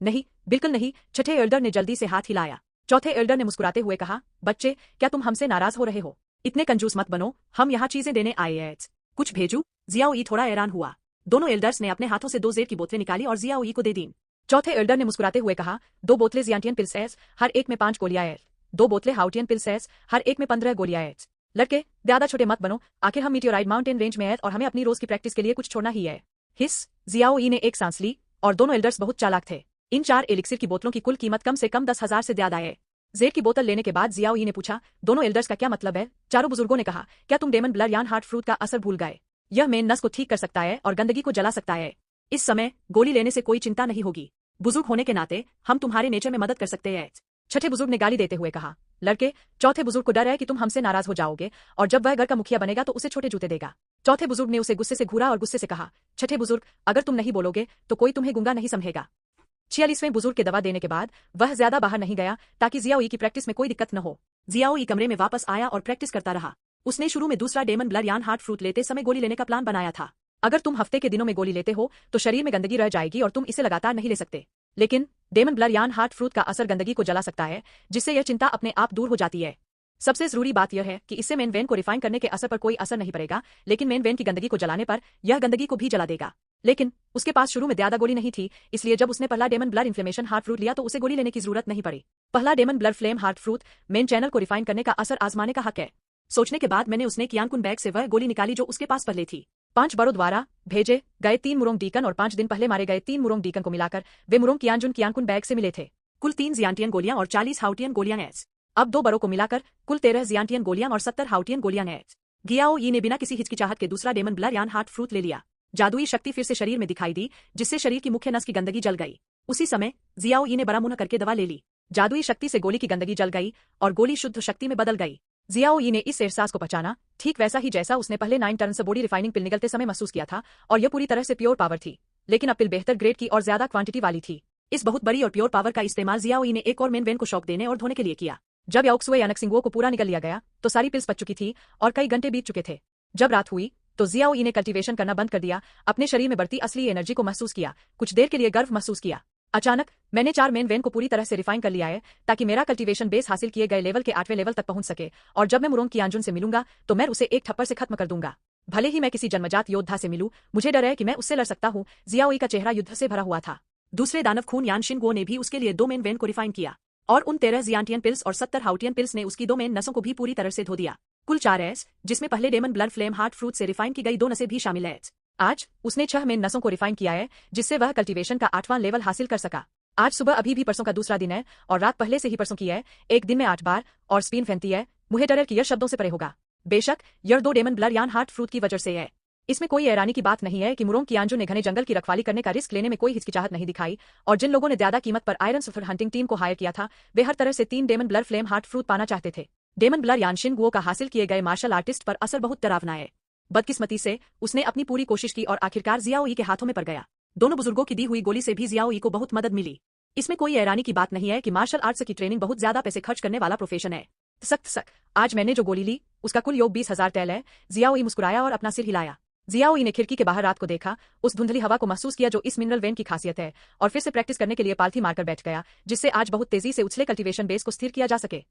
नहीं, बिल्कुल नहीं, छठे एल्डर ने जल्दी से हाथ हिलाया। चौथे एल्डर ने मुस्कुराते हुए कहा, बच्चे, क्या तुम हमसे नाराज हो रहे हो? इतने कंजूस मत बनो, हम यहाँ चीजें देने आए हैं। कुछ भेजू? जियाओ यी थोड़ा हैरान हुआ। दोनों एल्डर्स ने अपने हाथों से 2 जेड की बोतलें निकाली और जियाओ यी को दे दी। चौथे एल्डर ने मुस्कुराते हुए कहा, 2 बोतलें जियांटियन पिल्स है, हर एक में 5 गोलियां है। 2 बोतलें हाउटियन पिल्स है, हर एक में 15 गोलियां है। लड़के, ज्यादा छोटे मत बनो, आखिर हम मीटियोराइड माउंटेन रेंज में है और हमें अपनी रोज की प्रैक्टिस के लिए कुछ छोड़ना ही है। हिस, जियाओ यी ने एक सांस ली और दोनों एल्डर्स बहुत चालाक थे। इन 4 एलिक्सिर की बोतलों की कुल कीमत कम से कम 10,000 से ज्यादा है। जेड की बोतल लेने के बाद जियाओ यी ने पूछा, दोनों एल्डर्स का क्या मतलब है? चारों बुजुर्गों ने कहा, क्या तुम डेमन ब्लड यान हार्ट फ्रूट का असर भूल गए? यह मेन नस को ठीक कर सकता है और गंदगी को जला सकता है। इस समय गोली लेने से कोई चिंता नहीं होगी। बुजुर्ग होने के नाते हम तुम्हारे नेचर में मदद कर सकते हैं। छठे बुजुर्ग ने गाली देते हुए कहा, लड़के, चौथे बुजुर्ग को डर है कि तुम हमसे नाराज हो जाओगे और जब वह घर का मुखिया बनेगा तो उसे छोटे जूते देगा। चौथे बुजुर्ग ने उसे गुस्से से घूरा और गुस्से से कहा, छठे बुजुर्ग, अगर तुम नहीं बोलोगे तो कोई तुम्हें गूंगा नहीं समझेगा। 46वें बुजुर्ग के दवा देने के बाद वह ज्यादा बाहर नहीं गया ताकि जियाओई की प्रैक्टिस में कोई दिक्कत न हो। जियाओई कमरे में वापस आया और प्रैक्टिस करता रहा। उसने शुरू में दूसरा डेमन ब्लड यान हार्ट फ्रूट लेते समय गोली लेने का प्लान बनाया था। अगर तुम हफ्ते के दिनों में गोली लेते हो तो शरीर में गंदगी रह जाएगी और तुम इसे लगातार नहीं ले सकते। लेकिन डेमन ब्लड यान हार्ट फ्रूट का असर गंदगी को जला सकता है, जिससे यह चिंता अपने आप दूर हो जाती है। सबसे जरूरी बात यह है कि इससे मेन वेन को रिफाइन करने के असर पर कोई असर नहीं पड़ेगा, लेकिन मेन वेन की गंदगी को जलाने पर यह गंदगी को भी जला देगा। लेकिन उसके पास शुरू में ज्यादा गोली नहीं थी, इसलिए जब उसने पहला demon blood inflammation heart fruit लिया तो उसे गोली लेने की जरूरत नहीं पड़ी। पहला demon blood flame heart fruit main channel को रिफाइन करने का असर आजमाने का हक है। सोचने के बाद मैंने उसने कियानकुन बैग से वह गोली निकाली जो उसके पास पहले थी। 5 बड़ों द्वारा भेजे गए 3 मुरोंग डीकन और 5 दिन पहले मारे गए 3 मुरोंग डीकन को मिलाकर वे मुरोंग कियानजुन कियानकुन बैग से मिले थे। कुल 3 जियांटियन गोलियां और 40 हाउटियन गोलियां एच। अब 2 बड़ों को मिलाकर कुल 13 जियांटियन गोलियां और 70 हाउटियन गोलियां एच। गियाओ यी ने बिना किसी हिचकिचाहट के दूसरा डेमन ब्लड यान हार्ट फ्रूट ले लिया। जादुई शक्ति फिर से शरीर में दिखाई दी, जिससे शरीर की मुख्य नस की गंदगी जल गई। उसी समय जियाओ यी ने बड़ा मुंह करके दवा ले ली। जादुई शक्ति से गोली की गंदगी जल गई और गोली शुद्ध शक्ति में बदल गई। जियाओ यी ने इस एहसास को पहचाना, ठीक वैसा ही जैसा उसने पहले 9 टर्न से बॉडी रिफाइनिंग पिल निकलते समय महसूस किया था, और यह पूरी तरह से प्योर पावर थी। लेकिन अब पिल बेहतर ग्रेड की और ज्यादा क्वांटिटी वाली थी। इस बहुत बड़ी और प्योर पावर का इस्तेमाल जियाओ यी ने एक और मेन वेन को शॉक देने और धोने के लिए किया। जब याओक्सुए यानक सिंगुओ को पूरा निकल लिया गया तो सारी पिल्स पच चुकी थी और कई घंटे बीत चुके थे। जब रात हुई तो जियाओ यी ने कल्टीवेशन करना बंद कर दिया, अपने शरीर में बढ़ती असली एनर्जी को महसूस किया, कुछ देर के लिए गर्व महसूस किया। अचानक मैंने 4 मेन वेन को पूरी तरह से रिफाइन कर लिया है ताकि मेरा कल्टीवेशन बेस हासिल किए गए लेवल के 8वें लेवल तक पहुंच सके, और जब मैं मुरोंग कियानजुन से मिलूंगा तो मैं उसे एक थप्पड़ से खत्म कर दूंगा। भले ही मैं किसी जन्मजात योद्धा से मिलूं, मुझे डर है कि मैं उससे लड़ सकता हूं। जियाओ यी का चेहरा युद्ध से भरा हुआ था। दूसरे दानव खून यान शिनगुओ ने भी उसके लिए 2 मेन वेन को रिफाइन किया, और उन 13 जियांटियन पिल्स और 70 हाउटियन पिल्स ने उसकी 2 मेन नसों को भी पूरी तरह से धो दिया। कुल 4 एस, जिसमें पहले demon blood flame heart fruit से रिफाइन की गई 2 नसें भी शामिल है। आज उसने 6 मेन नसों को रिफाइन किया है, जिससे वह कल्टीवेशन का 8वां लेवल हासिल कर सका। आज सुबह अभी भी परसों का दूसरा दिन है और रात पहले से ही परसों की है। एक दिन में 8 बार और स्पिन फैंती है। मुझे डर है कि यह शब्दों से परे होगा। बेशक यह 2 डेमन ब्लड यान हार्ट फ्रूट की वजह से है। इसमें कोई हैरानी की बात नहीं है कि मुरोंग कियानजुन ने घने जंगल की रखवाली करने का रिस्क लेने में कोई हिचकिचाहट नहीं दिखाई, और जिन लोगों ने ज्यादा कीमत पर आयरन सफर हंटिंग टीम को हायर किया था वे हर तरह से 3 demon blood flame heart fruit पाना चाहते थे। डेमन ब्लड यान शिनगुओ का हासिल किए गए मार्शल आर्टिस्ट पर असर बहुत डरावना है। बदकिस्मती से उसने अपनी पूरी कोशिश की और आखिरकार जियाओ यी के हाथों में पड़ गया। दोनों बुजुर्गों की दी हुई गोली से भी जियाओ यी को बहुत मदद मिली। इसमें कोई हैरानी की बात नहीं है कि मार्शल आर्ट्स की ट्रेनिंग बहुत ज्यादा पैसे खर्च करने वाला प्रोफेशन है। सख्त आज मैंने जो गोली ली उसका कुल योग 20,000 टैल है। जियाओ यी मुस्कुराया और अपना सिर हिलाया। जियाओ यी ने खिड़की के बाहर रात को देखा, उस धुंधली हवा को महसूस किया जो इस मिनरल वेन की खासियत है, और फिर से प्रैक्टिस करने के लिए पालथी मारकर बैठ गया, जिससे आज बहुत तेजी से उछले कल्टीवेशन बेस को स्थिर किया जा सके।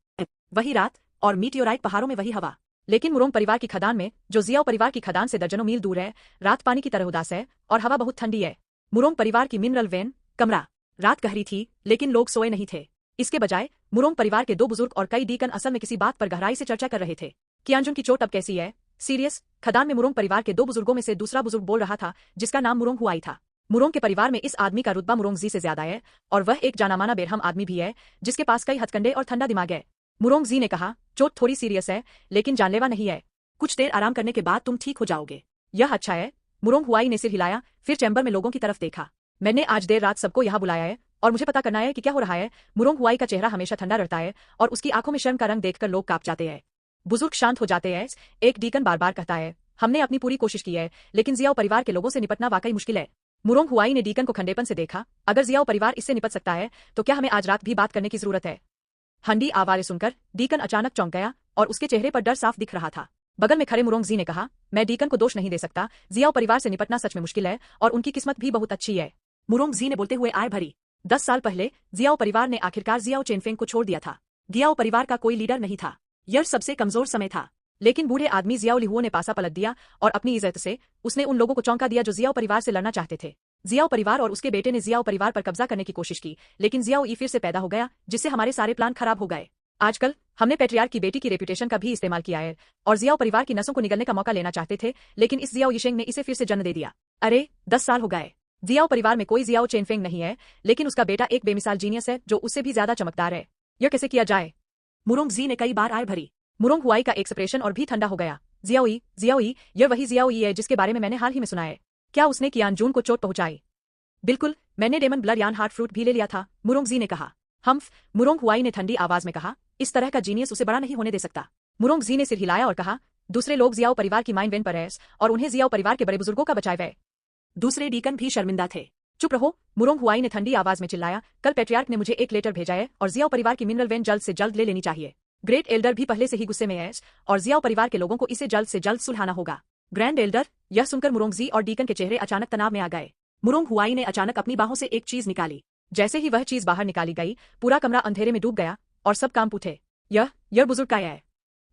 वही रात और मीटियोराइट पहाड़ों में वही हवा। लेकिन मुरोंग परिवार की खदान में, जो जियाओ परिवार की खदान से दर्जनों मील दूर है, रात पानी की तरह उदास है और हवा बहुत ठंडी है। मुरोंग परिवार की मिनरल वेन कमरा। रात गहरी थी लेकिन लोग सोए नहीं थे। इसके बजाय मुरोंग परिवार के 2 बुजुर्ग और कई डीकन असल में किसी बात पर गहराई से चर्चा कर रहे थे। कियानजुन की चोट अब कैसी है? सीरियस। खदान में मुरोंग परिवार के 2 बुजुर्गों में से दूसरा बुजुर्ग बोल रहा था, जिसका नाम मुरोंग हुआई था। मुरोंग के परिवार में इस आदमी का रुतबा मुरोंग जी से ज्यादा है, और वह एक जानामाना बेरहम आदमी भी है, जिसके पास कई हथकंडे और ठंडा दिमाग है। मुरोंग जी ने कहा, चोट थोड़ी सीरियस है लेकिन जानलेवा नहीं है। कुछ देर आराम करने के बाद तुम ठीक हो जाओगे। यह अच्छा है। मुरोंग हुआई ने सिर हिलाया, फिर चैम्बर में लोगों की तरफ देखा। मैंने आज देर रात सबको यहाँ बुलाया है और मुझे पता करना है कि क्या हो रहा है। मुरोंग हुआई का चेहरा हमेशा ठंडा रहता है और उसकी आंखों में शर्म का रंग देखकर लोग कांप जाते हैं। बुजुर्ग शांत हो जाते हैं। एक डीकन बार बार कहता है, हमने अपनी पूरी कोशिश की है लेकिन जियाओ परिवार के लोगों से निपटना वाकई मुश्किल है। मुरोंग हुआई ने डीकन को खंडेपन से देखा, अगर जियाओ परिवार इससे निपट सकता है तो क्या हमें आज रात भी बात करने की जरूरत है? हंडी आवाज़ें सुनकर डीकन अचानक चौंक गया और उसके चेहरे पर डर साफ दिख रहा था। बगल में खड़े मुरोंग जी ने कहा, मैं डीकन को दोष नहीं दे सकता। जियाओ परिवार से निपटना सच में मुश्किल है और उनकी किस्मत भी बहुत अच्छी है। मुरोंग जी ने बोलते हुए आय भरी। 10 साल पहले जियाओ परिवार ने आखिरकार जियाओ चेनफेंग को छोड़ दिया था। जियाओ परिवार का कोई लीडर नहीं था। यह सबसे कमजोर समय था। लेकिन बूढ़े आदमी जियाओ लिहुओ ने पासा पलट दिया और अपनी इज्जत से उसने उन लोगों को चौंका दिया जो जियाओ परिवार से लड़ना चाहते थे। जियाओ परिवार और उसके बेटे ने जियाओ परिवार पर कब्जा करने की कोशिश की, लेकिन जियाओ यी फिर से पैदा हो गया, जिससे हमारे सारे प्लान खराब हो गए। आजकल हमने पेट्रियार्क की बेटी की रेपुटेशन का भी इस्तेमाल किया है और जियाओ परिवार की नसों को निगलने का मौका लेना चाहते थे, लेकिन इस जियाओ यिशेंग ने इसे फिर से जन्म दे दिया। अरे 10 साल हो गए। जियाओ परिवार में कोई जियाओ चेनफेंग नहीं है, लेकिन उसका बेटा एक बेमिसाल जीनियस है जो उससे भी ज्यादा चमकदार है। यह कैसे किया जाए? मुरोंग जी ने कई बार आय भरी। मुरोंग हुआई का एक्सप्रेशन और भी ठंडा हो गया। जियाओई, यह वही जियाओई है जिसके बारे में मैंने हाल ही में सुना है। क्या उसने कियानजून को चोट पहुंचाई? बिल्कुल, मैंने डेमन ब्लड यान हार्ट फ्रूट भी ले लिया था, मुरोंग जी ने कहा। हम्फ, मुरोंग हुआई ने ठंडी आवाज में कहा, इस तरह का जीनियस उसे बड़ा नहीं होने दे सकता। मुरोंग जी ने सिर हिलाया और कहा, दूसरे लोग जियाओ परिवार की माइन वेन पर हैं और उन्हें जियाओ परिवार के बड़े बुजुर्गों का बचाए वे। दूसरे डीकन भी शर्मिंदा थे। चुप रहो, मुरोंग हुआई ने ठंडी आवाज में चिल्लाया, कल पेट्रियार्क ने मुझे एक लेटर भेजा है और जियाओ परिवार की मिनरल वेन जल्द से जल्द ले लेनी चाहिए। ग्रेट एल्डर भी पहले से ही गुस्से में है और जियाओ परिवार के लोगों को इसे जल्द से जल्द सुलझाना होगा। ग्रैंड एल्डर, यह सुनकर मुरोंग जी और डीकन के चेहरे अचानक तनाव में आ गए। मुरोंग हुआई ने अचानक अपनी बाहों से एक चीज निकाली। जैसे ही वह चीज बाहर निकाली गई, पूरा कमरा अंधेरे में डूब गया और सब कांप उठे। यह बुजुर्ग का है।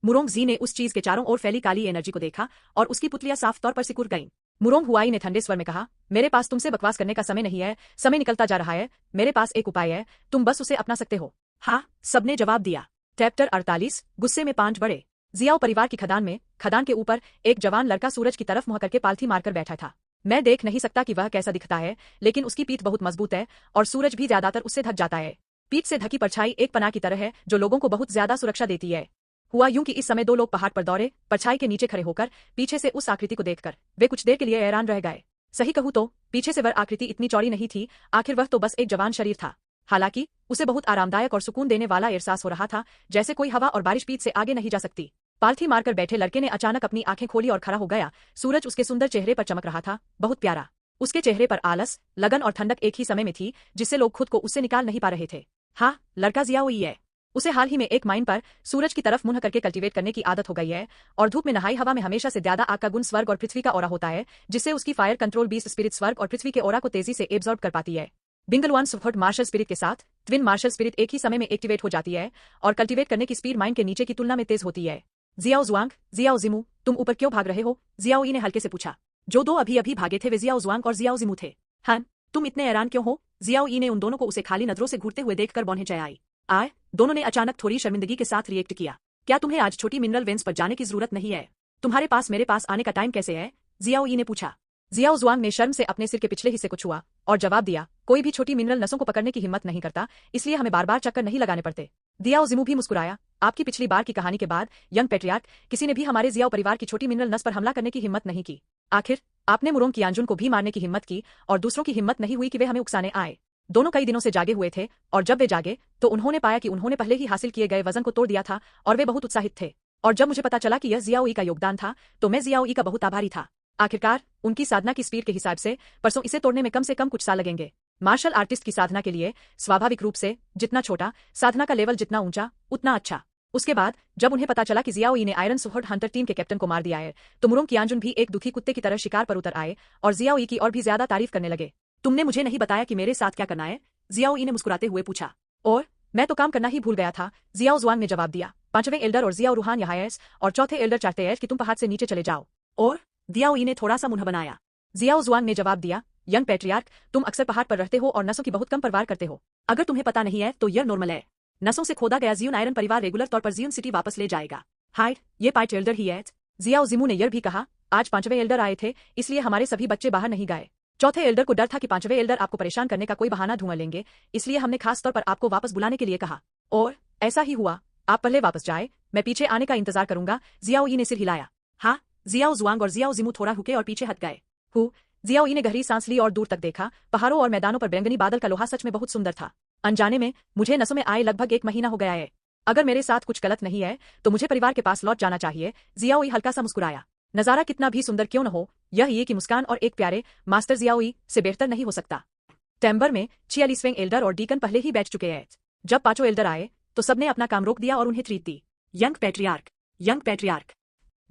मुरोंग जी ने उस चीज के चारों ओर फैली काली एनर्जी को देखा और उसकी पुतलियां साफ तौर पर सिकुड़ गईं। मुरोंग हुआई ने ठंडे स्वर में कहा, मेरे पास तुमसे बकवास करने का समय नहीं है, समय निकलता जा रहा है, मेरे पास एक उपाय है, तुम बस उसे अपना सकते हो। हाँ, सबने जवाब दिया। चैप्टर 48, गुस्से में 5 बड़े। जियाओ परिवार की खदान के ऊपर एक जवान लड़का सूरज की तरफ मुंह करके पालथी मारकर बैठा था। मैं देख नहीं सकता कि वह कैसा दिखता है, लेकिन उसकी पीठ बहुत मजबूत है और सूरज भी ज्यादातर उससे ढक जाता है। पीठ से ढकी परछाई एक पनाह की तरह है जो लोगों को बहुत ज्यादा सुरक्षा देती है। हुआ यूं कि इस समय 2 लोग पहाड़ पर दौड़े, परछाई के नीचे खड़े होकर पीछे से उस आकृति को देखकर वे कुछ देर के लिए हैरान रह गए। सही कहूं तो पीछे से वह आकृति इतनी चौड़ी नहीं थी, आखिर वह तो बस एक जवान शरीर था। हालांकि उसे बहुत आरामदायक और सुकून देने वाला एहसास हो रहा था, जैसे कोई हवा और बारिश पीठ से आगे नहीं जा सकती। पालथी मारकर बैठे लड़के ने अचानक अपनी आंखें खोली और खड़ा हो गया। सूरज उसके सुंदर चेहरे पर चमक रहा था, बहुत प्यारा। उसके चेहरे पर आलस, लगन और ठंडक एक ही समय में थी, जिससे लोग खुद को उससे निकाल नहीं पा रहे थे। हाँ, लड़का जियाओ ही है। उसे हाल ही में एक माइन पर सूरज की तरफ मुंह करके कल्टीवेट करने की आदत हो गई है और धूप में नहाई हवा में हमेशा से ज्यादा आग का गुण स्वर्ग और पृथ्वी का ओरा होता है, जिससे उसकी फायर कंट्रोल बीस्ट स्पिरिट स्वर्ग और पृथ्वी के ओरा को तेजी से एब्जॉर्ब कर पाती है। बिंगलवान सुफर्ट मार्शल स्पिरिट के साथ ट्विन मार्शल स्पिरिट एक ही समय में एक्टिवेट हो जाती है और कल्टीवेट करने की स्पीड माइन के नीचे की तुलना में तेज होती है। जियाओ जुआंग, जियाओ जिमू, तुम ऊपर क्यों भाग रहे हो? जियाओ ई ने हल्के से पूछा। जो 2 अभी भागे थे वे जियाओ जुआंग और जियाओ जिमू थे। हाँ, तुम इतने हैरान क्यों हो? जियाओ ई ने उन दोनों को उसे खाली नजरों से घूरते हुए देखकर बौने चढ़ाई। आए, दोनों ने अचानक थोड़ी शर्मिंदगी के साथ रिएक्ट किया। क्या तुम्हें आज छोटी मिनरल वेन्स पर जाने की जरूरत नहीं है? तुम्हारे पास मेरे पास आने का टाइम कैसे है? जियाओ ई ने पूछा। जियाओ जुआंग ने शर्म से अपने सिर के पिछले हिस्से को छुआ और जवाब दिया, कोई भी छोटी मिनरल नसों को पकड़ने की हिम्मत नहीं करता, इसलिए हमें बार बार चक्कर नहीं लगाने पड़ते। जियाओ जिमू भी मुस्कुराया, आपकी पिछली बार की कहानी के बाद यंग पेट्रियार्क, किसी ने भी हमारे जियाओ परिवार की छोटी मिनरल नस पर हमला करने की हिम्मत नहीं की। आखिर आपने मुरोंग कियांजुन को भी मारने की हिम्मत की और दूसरों की हिम्मत नहीं हुई कि वे हमें उकसाने आए। दोनों कई दिनों से जागे हुए थे और जब वे जागे तो उन्होंने पाया कि उन्होंने पहले ही हासिल किए गए वजन को तोड़ दिया था और वे बहुत उत्साहित थे। और जब मुझे पता चला कि यह जियाओ ई का योगदान था तो मैं जियाओ ई का बहुत आभारी था। आखिरकार उनकी साधना की स्पीड के हिसाब से परसों इसे तोड़ने में कम से कम कुछ साल लगेंगे। मार्शल आर्टिस्ट की साधना के लिए स्वाभाविक रूप से जितना छोटा साधना का लेवल जितना ऊंचा उतना अच्छा। उसके बाद जब उन्हें पता चला कि जियाओ ई ने आयरन स्वॉर्ड हंटर टीम के कैप्टन को मार दिया है तो मुरोंग कियांजुन भी एक दुखी कुत्ते की तरह शिकार पर उतर आए और जियाओ ई की और भी ज्यादा तारीफ करने लगे। तुमने मुझे नहीं बताया कि मेरे साथ क्या करना है? जियाओ ई ने मुस्कुराते हुए पूछा। और मैं तो काम करना ही भूल गया था, जियाओ जुआंग ने जवाब दिया। 5वें एल्डर और जियाओ रूहान यहाँ है और चौथे एल्डर चाहते हैं कि तुम पहाड़ से नीचे चले जाओ। और जियाओ ई ने थोड़ा सा मुंह बनाया। जियाओ जुआंग ने जवाब दिया, यंग पेट्रियार्क, तुम अक्सर पहाड़ पर रहते हो और नसों की बहुत कम परवार करते हो। अगर तुम्हें पता नहीं है तो यह नॉर्मल है। नसों से खोदा गया जियून आयरन परिवार रेगुलर तौर पर जियून सिटी वापस ले जाएगा। हाइड, ये 5 एल्डर ही है। जियाओ जिमू ने यह भी कहा, आज 5वें एल्डर आए थे इसलिए हमारे सभी बच्चे बाहर नहीं गए। चौथे एल्डर को डर था कि 5वें एल्डर आपको परेशान करने का कोई बहाना ढूंढ लेंगे, इसलिए हमने खास तौर पर आपको वापस बुलाने के लिए कहा। और ऐसा ही हुआ, आप पहले वापस जाए, मैं पीछे आने का इंतजार करूंगा। जियाओ ई ने सिर हिलाया। हाँ, जियाओ जुआंग और जियाओ जिमू थोड़ा हुके और पीछे हट गए। जियाओ ई ने गहरी सांस ली और दूर तक देखा। पहाड़ों और मैदानों पर बैंगनी बादल का लोहा सच में बहुत सुंदर था। अनजाने में मुझे नसों में आए लगभग 1 महीना हो गया है। अगर मेरे साथ कुछ गलत नहीं है तो मुझे परिवार के पास लौट जाना चाहिए। जियाओ ई हल्का सा मुस्कुराया। नजारा कितना भी सुंदर क्यों न हो, यह ये कि मुस्कान और एक प्यारे मास्टर जियाओ ई से बेहतर नहीं हो सकता। टेम्बर में 46वें एल्डर और डीकन पहले ही बैठ चुके हैं। जब 5वें एल्डर आए तो सबने अपना काम रोक दिया और उन्हें ट्रीट दी। Young patriarch, young patriarch.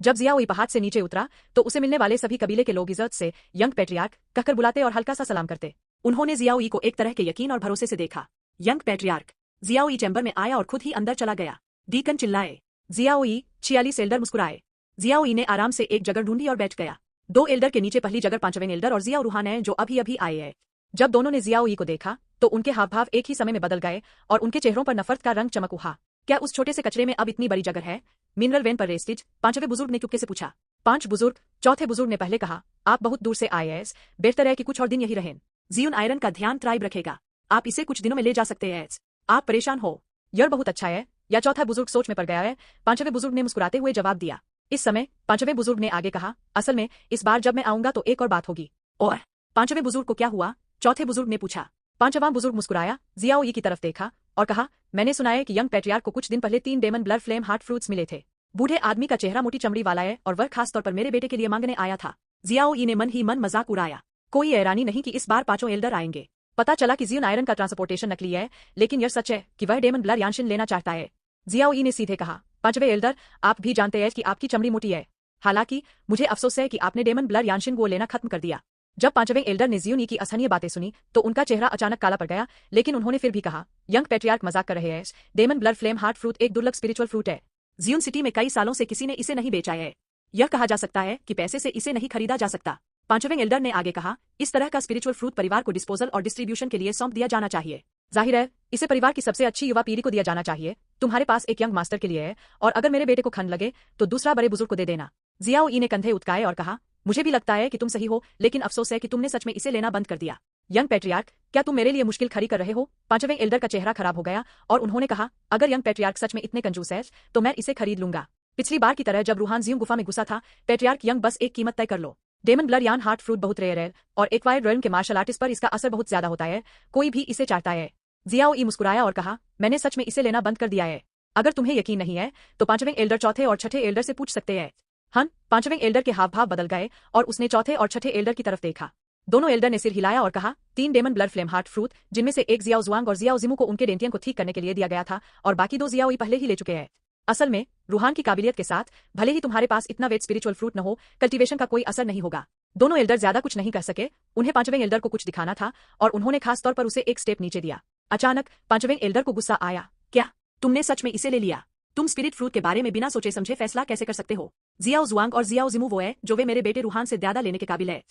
जब जियाओ ई पहाड़ से नीचे उतरा तो उसे मिलने वाले सभी कबीले के लोग इज्जत से यंग पेट्रियार्क कहकर बुलाते और हल्का सा सलाम करते। उन्होंने जियाओ ई को एक तरह के यकीन और भरोसे से देखा। Young patriarch. जियाओ ई चैम्बर में आया और खुद ही अंदर चला गया। डीकन चिल्लाए। जियाओ ई। 46 एल्डर मुस्कुराए। जियाओ ई ने आराम से एक जगह ढूंढी और बैठ गया। 2 एल्डर के नीचे पहली जगह 5वें एल्डर और जियाओ रूहान है जो अभी अभी आए हैं। जब दोनों ने जियाओ ई को देखा तो उनके हाव भाव एक ही समय में बदल गए और उनके चेहरों पर नफरत का रंग चमक उठा। क्या उस छोटे से कचरे में अब इतनी बड़ी जगह है? मिनरल वेन पर रेस्टिज, 5वें बुजुर्ग ने चुपके से पूछा। 5 बुजुर्ग, चौथे बुजुर्ग ने पहले कहा, आप बहुत दूर से आए हैं, बेहतर है कि कुछ और दिन यही रहें। जियून आयरन का ध्यान ट्राइब रखेगा, आप इसे कुछ दिनों में ले जा सकते हैं। आप परेशान हो? यह बहुत अच्छा है। या चौथा बुजुर्ग सोच में पड़ गया है? 5वें बुजुर्ग ने मुस्कुराते हुए जवाब दिया। इस समय 5वें बुजुर्ग ने आगे कहा, असल में इस बार जब मैं आऊंगा तो एक और बात होगी। और 5वें बुजुर्ग को क्या हुआ? चौथे बुजुर्ग ने पूछा। 5वां बुजुर्ग मुस्कुराया, जियाओ ई की तरफ देखा और कहा, मैंने सुना है कि यंग पैट्रियार्क को कुछ दिन पहले 3 demon blood flame heart fruits मिले थे। बूढ़े आदमी का चेहरा मोटी चमड़ी वाला है और वह खास तौर पर मेरे बेटे के लिए मांगने आया था। जियाओ ई ने मन ही मन मजाक उड़ाया। कोई हैरानी नहीं कि इस बार 5 एल्डर आएंगे। पता चला कि जियोन आयरन का ट्रांसपोर्टेशन नकली है, लेकिन यह सच है कि वह डेमन ब्लड यानशिन लेना चाहता है। जियाओ ई ने सीधे कहा, 5वें एल्डर, आप भी जानते हैं कि आपकी चमड़ी मोटी है। हालांकि मुझे अफसोस है कि आपने डेमन ब्लड यानशिन को लेना खत्म कर दिया। जब 5वें एल्डर ने जियोन ई की असहनीय बातें सुनी तो उनका चेहरा अचानक काला पड़ गया, लेकिन उन्होंने फिर भी कहा, यंग पैट्रियार्क मजाक कर रहे हैं। Demon blood flame heart fruit एक दुर्लभ स्पिरिचुअल फ्रूट है। जियोन सिटी में कई सालों से किसी ने इसे नहीं बेचा है। यह कहा जा सकता है कि पैसे से इसे नहीं खरीदा जा सकता। 5वें एल्डर ने आगे कहा, इस तरह का स्पिरिचुअल फ्रूट परिवार को डिस्पोजल और डिस्ट्रीब्यूशन के लिए सौंप दिया जाना चाहिए। जाहिर है, इसे परिवार की सबसे अच्छी युवा पीढ़ी को दिया जाना चाहिए। तुम्हारे पास एक यंग मास्टर के लिए है, और अगर मेरे बेटे को खन लगे तो दूसरा बड़े बुजुर्ग को दे देना। जियाओ ई ने कंधे उचकाए और कहा, मुझे भी लगता है कि तुम सही हो, लेकिन अफसोस है कि तुमने सच में इसे लेना बंद कर दिया। यंग पैट्रियार्क, क्या तुम मेरे लिए मुश्किल खड़ी कर रहे हो? 5वें एल्डर का चेहरा खराब हो गया और उन्होंने कहा, अगर यंग पैट्रियार्क सच में इतने कंजूस है तो मैं इसे खरीद लूंगा। पिछली बार की तरह जब रूहान जियोंग गुफा में घुसा था, पैट्रियार्क यंग बस एक कीमत तय कर लो। डेमन ब्लड यान हार्ट फ्रूट बहुत रेयर है और एक्वायर्ड रेल्म के मार्शल आर्टिस्ट पर इसका असर बहुत ज्यादा होता है। कोई भी इसे चाहता है। जियाओ ई मुस्कुराया और कहा, मैंने सच में इसे लेना बंद कर दिया है। अगर तुम्हें यकीन नहीं है तो 5वें एल्डर चौथे और छठे एल्डर से पूछ सकते हैं। हन 5वें एल्डर के हाव भाव बदल गए और उसने चौथे और छठे एल्डर की तरफ देखा। दोनों एल्डर ने सिर हिलाया और कहा, 3 demon blood flame heart fruit, जिनमें से एक जियाओ जुआंग और जियाओ जिमू को उनके डेंटियन को ठीक करने के लिए दिया गया था, और बाकी 2 जियाओ ई पहले ही ले चुके हैं। असल में रूहान की काबिलियत के साथ भले ही तुम्हारे पास इतना वेट स्पिरिचुअल फ्रूट न हो, कल्टीवेशन का कोई असर नहीं होगा। दोनों एल्डर ज्यादा कुछ नहीं कह सके। उन्हें 5वें एल्डर को कुछ दिखाना था और उन्होंने खास तौर पर उसे एक स्टेप नीचे दिया। अचानक 5वें एल्डर को गुस्सा आया, क्या तुमने सच में इसे ले लिया? तुम स्पिरिट फ्रूट के बारे में बिना सोचे समझे फैसला कैसे कर सकते हो? जियाओ जुआंग और जियाओ जिमू वो है जो वे मेरे बेटे रूहान से ज्यादा लेने के काबिल है।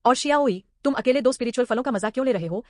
और शियाओई, तुम अकेले 2 स्पिरिचुअल फलों का मजाक क्यों ले रहे हो?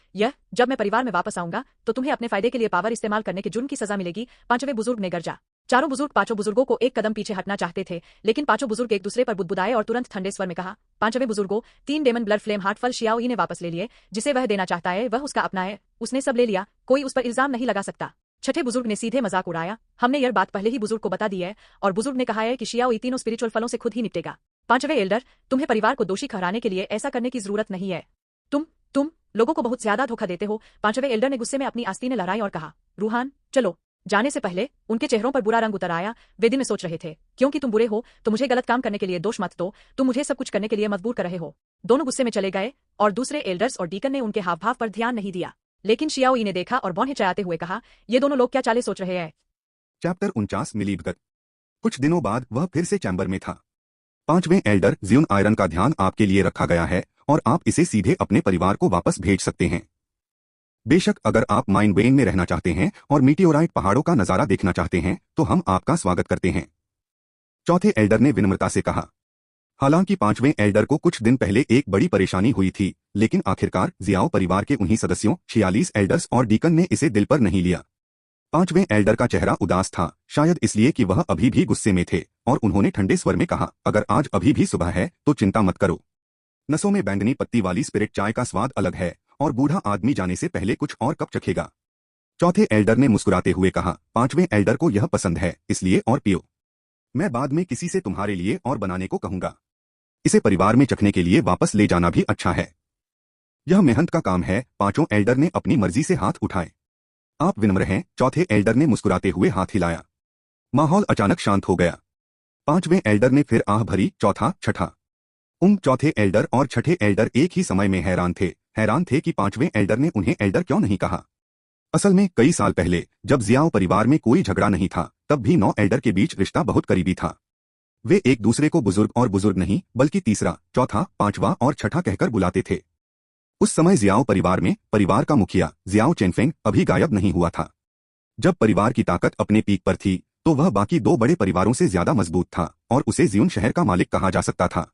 जब मैं परिवार में वापस आऊंगा तो तुम्हें अपने फायदे के लिए पावर इस्तेमाल करने के जुर्म की सजा मिलेगी। 5वें बुजुर्ग ने गरजा। चारों बुजुर्ग 5 बुजुर्गों को एक कदम पीछे हटना चाहते थे, लेकिन 5 बुजुर्ग एक दूसरे पर बुदबुदाए और तुरंत ठंडे स्वर में कहा, 5वें बुजुर्गों, 3 डेमन ब्लड फ्लेम हार्ट फल शियाओ ई ने वापस ले लिए। जिसे वह देना चाहता है वह उसका अपना है। उसने सब ले लिया, कोई उस पर इल्जाम नहीं लगा सकता। छठे बुजुर्ग ने सीधे मजाक उड़ाया, हमने यह बात पहले ही बुजुर्ग को बता दी है, और बुजुर्ग ने कहा है कि शियाओ ई तीनों स्पिरिचुअल फलों से खुद ही निपटेगा। 5वें एल्डर, तुम्हें परिवार को दोषी ठहराने के लिए ऐसा करने की जरूरत नहीं है। तुम लोगों को बहुत ज्यादा धोखा देते हो। 5वें एल्डर ने गुस्से में अपनी आस्तीनें लहराई और कहा, रूहान, चलो। जाने से पहले उनके चेहरों पर बुरा रंग उतर आया। वे दिन में सोच रहे थे, क्योंकि तुम बुरे हो तो मुझे गलत काम करने के लिए दोष मत दो, तुम मुझे सब कुछ करने के लिए मजबूर कर रहे हो। दोनों गुस्से में चले गए और दूसरे एल्डर्स और डीकन ने उनके हाव भाव पर ध्यान नहीं दिया। लेकिन शियाओ ई ने देखा और बौन हिचहाते हुए कहा, ये दोनों लोग क्या चाले सोच रहे हैं? चैप्टर 49 मिलीभगत। कुछ दिनों बाद वह फिर से चैम्बर में था। 5वें एल्डर जियोन आयरन का ध्यान आपके लिए रखा गया है और आप इसे सीधे अपने परिवार को वापस भेज सकते हैं। बेशक अगर आप माइन वेन में रहना चाहते हैं और मीटियोराइट पहाड़ों का नजारा देखना चाहते हैं तो हम आपका स्वागत करते हैं। चौथे एल्डर ने विनम्रता से कहा। हालांकि 5वें एल्डर को कुछ दिन पहले एक बड़ी परेशानी हुई थी, लेकिन आखिरकार जियाओ परिवार के उन्हीं सदस्यों 46 एल्डर्स और डीकन ने इसे दिल पर नहीं लिया। 5वें एल्डर का चेहरा उदास था, शायद इसलिए कि वह अभी भी गुस्से में थे, और उन्होंने ठंडे स्वर में कहा, अगर आज अभी भी सुबह है तो चिंता मत करो। नसों में बैंगनी पत्ती वाली स्पिरिट चाय का स्वाद अलग है, और बूढ़ा आदमी जाने से पहले कुछ और कप चखेगा। चौथे एल्डर ने मुस्कुराते हुए कहा, 5वें एल्डर को यह पसंद है, इसलिए और पियो। मैं बाद में किसी से तुम्हारे लिए और बनाने को कहूंगा। इसे परिवार में चखने के लिए वापस ले जाना भी अच्छा है। यह मेहनत का काम है। 5 एल्डर ने अपनी मर्जी से हाथ उठाए। आप विनम्र हैं? चौथे एल्डर ने मुस्कुराते हुए हाथ हिलाया। माहौल अचानक शांत हो गया। 5वें एल्डर ने फिर आह भरी, चौथा, छठा। चौथे एल्डर और छठे एल्डर एक ही समय में हैरान थे कि 5वें एल्डर ने उन्हें एल्डर क्यों नहीं कहा। असल में कई साल पहले जब जियाओ परिवार में कोई झगड़ा नहीं था, तब भी 9 एल्डर के बीच रिश्ता बहुत करीबी था। वे एक दूसरे को बुजुर्ग और बुजुर्ग नहीं बल्कि तीसरा, चौथा, 5वां और छठा कहकर बुलाते थे। उस समय जियाओ परिवार में परिवार का मुखिया जियाओ चेनफेंग अभी गायब नहीं हुआ था। जब परिवार की ताकत अपने पीक पर थी तो वह बाकी 2 बड़े परिवारों से ज्यादा मजबूत था और उसे जियोन शहर का मालिक कहा जा सकता था।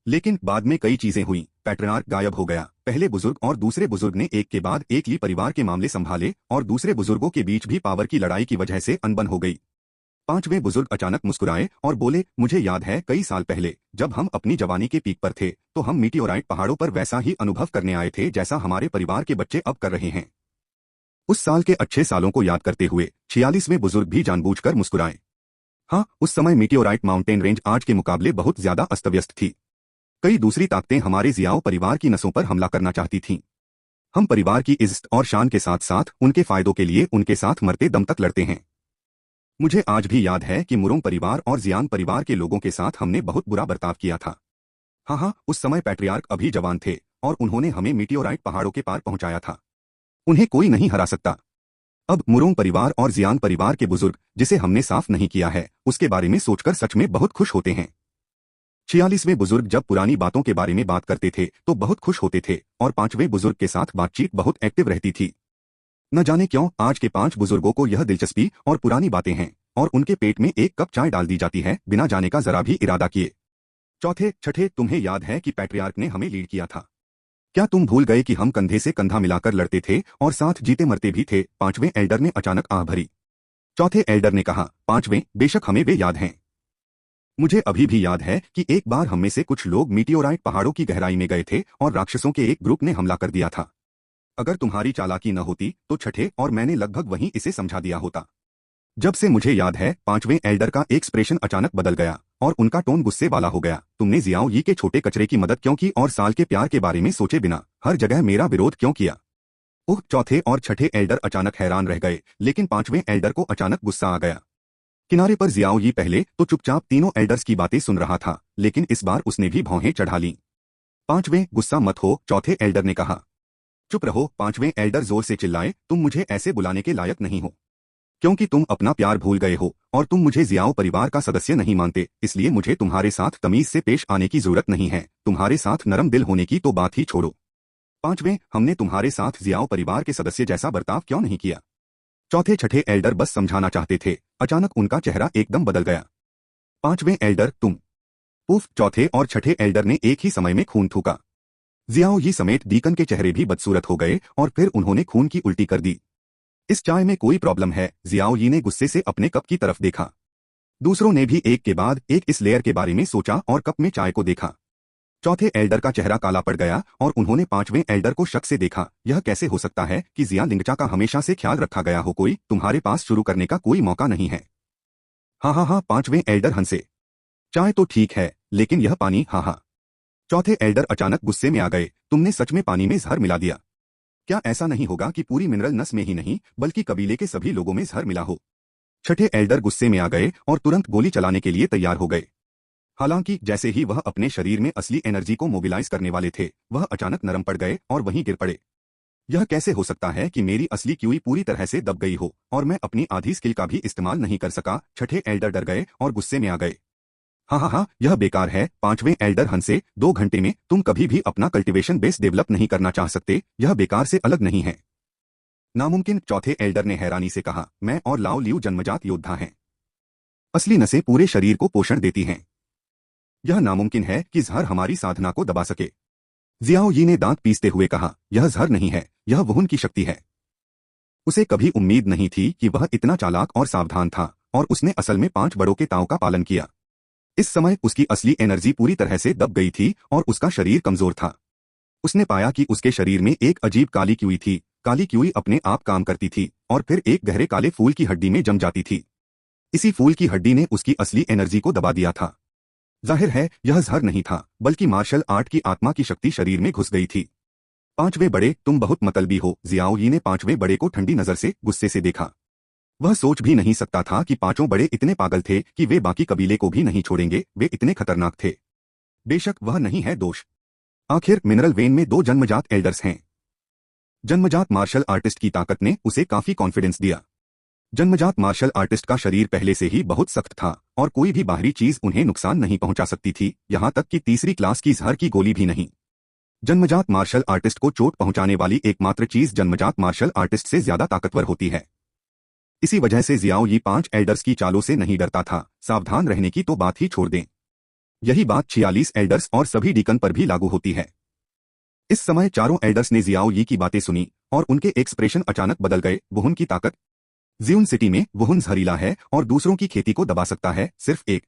लेकिन बाद में कई चीजें हुई। पैट्रियार्क गायब हो गया। पहले बुजुर्ग और दूसरे बुजुर्ग ने एक के बाद एक ली परिवार के मामले संभाले और दूसरे बुजुर्गों के बीच भी पावर की लड़ाई की वजह से अनबन हो गई। 5वें बुजुर्ग अचानक मुस्कुराए और बोले, मुझे याद है कई साल पहले जब हम अपनी जवानी के पीक पर थे तो हम मीटियोराइट पहाड़ों पर वैसा ही अनुभव करने आए थे जैसा हमारे परिवार के बच्चे अब कर रहे हैं। उस साल के अच्छे सालों को याद करते हुए 46वें बुजुर्ग भी जानबूझकर मुस्कुराए। हाँ, उस समय मीटियोराइट माउंटेन रेंज आज के मुकाबले बहुत ज्यादा अस्तव्यस्त थी। कई दूसरी ताकतें हमारे जियाओ परिवार की नसों पर हमला करना चाहती थीं। हम परिवार की इज्जत और शान के साथ साथ उनके फायदों के लिए उनके साथ मरते दम तक लड़ते हैं। मुझे आज भी याद है कि मुरोंग परिवार और जियांग परिवार के लोगों के साथ हमने बहुत बुरा बर्ताव किया था। हाँ हाँ, उस समय पैट्रियार्क अभी जवान थे और उन्होंने हमें मीटियोराइट पहाड़ों के पार पहुंचाया था। उन्हें कोई नहीं हरा सकता। अब मुरोंग परिवार और जियांग परिवार के बुजुर्ग, जिसे हमने साफ नहीं किया है, उसके बारे में सोचकर सच में बहुत खुश होते हैं। 46वें बुजुर्ग जब पुरानी बातों के बारे में बात करते थे तो बहुत खुश होते थे और 5वें बुजुर्ग के साथ बातचीत बहुत एक्टिव रहती थी। न जाने क्यों आज के 5 बुजुर्गों को यह दिलचस्पी और पुरानी बातें हैं और उनके पेट में एक कप चाय डाल दी जाती है बिना जाने का जरा भी इरादा किए। चौथे छठे, तुम्हें याद है कि पैट्रियार्क ने हमें लीड किया था। क्या तुम भूल गए कि हम कंधे से कंधा मिलाकर लड़ते थे और साथ जीते मरते भी थे? 5वें एल्डर ने अचानक आह भरी। चौथे एल्डर ने कहा, 5वें, बेशक हमें वे याद हैं। मुझे अभी भी याद है कि एक बार हम में से कुछ लोग मीटियोराइट पहाड़ों की गहराई में गए थे और राक्षसों के एक ग्रुप ने हमला कर दिया था। अगर तुम्हारी चालाकी न होती तो छठे और मैंने लगभग वहीं इसे समझा दिया होता। जब से मुझे याद है 5वें एल्डर का एक्सप्रेशन अचानक बदल गया और उनका टोन गुस्से वाला हो गया। तुमने जियाओ यी के छोटे कचरे की मदद क्यों की और साल के प्यार के बारे में सोचे बिना हर जगह मेरा विरोध क्यों किया? ओह, चौथे और छठे एल्डर अचानक हैरान रह गए, लेकिन 5वें एल्डर को अचानक गुस्सा आ गया। किनारे पर जियाओ यी पहले तो चुपचाप तीनों एल्डर्स की बातें सुन रहा था, लेकिन इस बार उसने भी भौहें चढ़ा लीं। 5वें, गुस्सा मत हो, चौथे एल्डर ने कहा। चुप रहो, 5वें एल्डर जोर से चिल्लाए, तुम मुझे ऐसे बुलाने के लायक नहीं हो, क्योंकि तुम अपना प्यार भूल गए हो और तुम मुझे जियाओ परिवार का सदस्य नहीं मानते, इसलिए मुझे तुम्हारे साथ तमीज से पेश आने की जरूरत नहीं है। तुम्हारे साथ नरम दिल होने की तो बात ही छोड़ो। 5वें, हमने तुम्हारे साथ जियाओ परिवार के सदस्य जैसा बर्ताव क्यों नहीं किया? चौथे छठे एल्डर बस समझाना चाहते थे, अचानक उनका चेहरा एकदम बदल गया। 5वें एल्डर, तुम? उफ, चौथे और छठे एल्डर ने एक ही समय में खून थूका। जियाओ यी समेत डीकन के चेहरे भी बदसूरत हो गए और फिर उन्होंने खून की उल्टी कर दी। इस चाय में कोई प्रॉब्लम है? जियाओ यी ने गुस्से से अपने कप की तरफ देखा। दूसरों ने भी एक के बाद एक इस लेयर के बारे में सोचा और कप में चाय को देखा। चौथे एल्डर का चेहरा काला पड़ गया और उन्होंने 5वें एल्डर को शक से देखा। यह कैसे हो सकता है कि जिया लिंगचा का हमेशा से ख्याल रखा गया हो? कोई तुम्हारे पास शुरू करने का कोई मौका नहीं है? हाँ हाँ हाँ, 5वें एल्डर हंसे। चाय तो ठीक है, लेकिन यह पानी? हाँ हाँ। चौथे एल्डर अचानक गुस्से में आ गए, तुमने सच में पानी में जहर मिला दिया? क्या ऐसा नहीं होगा कि पूरी मिनरल नस में ही नहीं बल्कि कबीले के सभी लोगों में जहर मिला हो? छठे एल्डर गुस्से में आ गए और तुरंत गोली चलाने के लिए तैयार हो गए। हालांकि जैसे ही वह अपने शरीर में असली एनर्जी को मोबिलाइज करने वाले थे, वह अचानक नरम पड़ गए और वहीं गिर पड़े। यह कैसे हो सकता है कि मेरी असली क्यूई पूरी तरह से दब गई हो और मैं अपनी आधी स्किल का भी इस्तेमाल नहीं कर सका? छठे एल्डर डर गए और गुस्से में आ गए। हाँ हाँ हाँ, यह बेकार है। 5वें एल्डर हंसे, 2 घंटे में तुम कभी भी अपना कल्टीवेशन बेस डेवलप नहीं करना चाह सकते? यह बेकार से अलग नहीं है? नामुमकिन, चौथे एल्डर ने हैरानी से कहा। मैं और लाओ लियू जन्मजात योद्धा हैं। असली नसें पूरे शरीर को पोषण देती हैं। यह नामुमकिन है कि जहर हमारी साधना को दबा सके। जियाओ यी ने दांत पीसते हुए कहा, यह जहर नहीं है, यह वुहुन की शक्ति है। उसे कभी उम्मीद नहीं थी कि वह इतना चालाक और सावधान था और उसने असल में 5 बड़ों के ताओ का पालन किया। इस समय उसकी असली एनर्जी पूरी तरह से दब गई थी और उसका शरीर कमजोर था। उसने पाया कि उसके शरीर में एक अजीब काली क्यूई थी। काली क्यूई अपने आप काम करती थी और फिर एक गहरे काले फूल की हड्डी में जम जाती थी। इसी फूल की हड्डी ने उसकी असली एनर्जी को दबा दिया था। जाहिर है यह जहर नहीं था, बल्कि मार्शल आर्ट की आत्मा की शक्ति शरीर में घुस गई थी। 5वें बड़े, तुम बहुत मतलबी हो। जियाओ यी ने 5वें बड़े को ठंडी नजर से गुस्से से देखा। वह सोच भी नहीं सकता था कि 5 बड़े इतने पागल थे कि वे बाकी कबीले को भी नहीं छोड़ेंगे। वे इतने खतरनाक थे। बेशक वह नहीं है दोष। आखिर मिनरल वेन में 2 जन्मजात एल्डर्स हैं। जन्मजात मार्शल आर्टिस्ट की ताकत ने उसे काफी कॉन्फिडेंस दिया। जन्मजात मार्शल आर्टिस्ट का शरीर पहले से ही बहुत सख्त था और कोई भी बाहरी चीज उन्हें नुकसान नहीं पहुंचा सकती थी, यहां तक कि तीसरी क्लास की जहर की गोली भी नहीं। जन्मजात मार्शल आर्टिस्ट को चोट पहुंचाने वाली एकमात्र चीज जन्मजात मार्शल आर्टिस्ट से ज्यादा ताकतवर होती है। इसी वजह से जियाओ यी 5 एल्डर्स की चालों से नहीं डरता था। सावधान रहने की तो बात ही छोड़ दें। यही बात 46 एल्डर्स और सभी डीकन पर भी लागू होती है। इस समय चारों एल्डर्स ने जियाओ यी की बातें सुनी और उनके एक्सप्रेशन अचानक बदल गए। वुहुन की ताकत। जियुन सिटी में वुहुन जहरीला है और दूसरों की खेती को दबा सकता है, सिर्फ एक।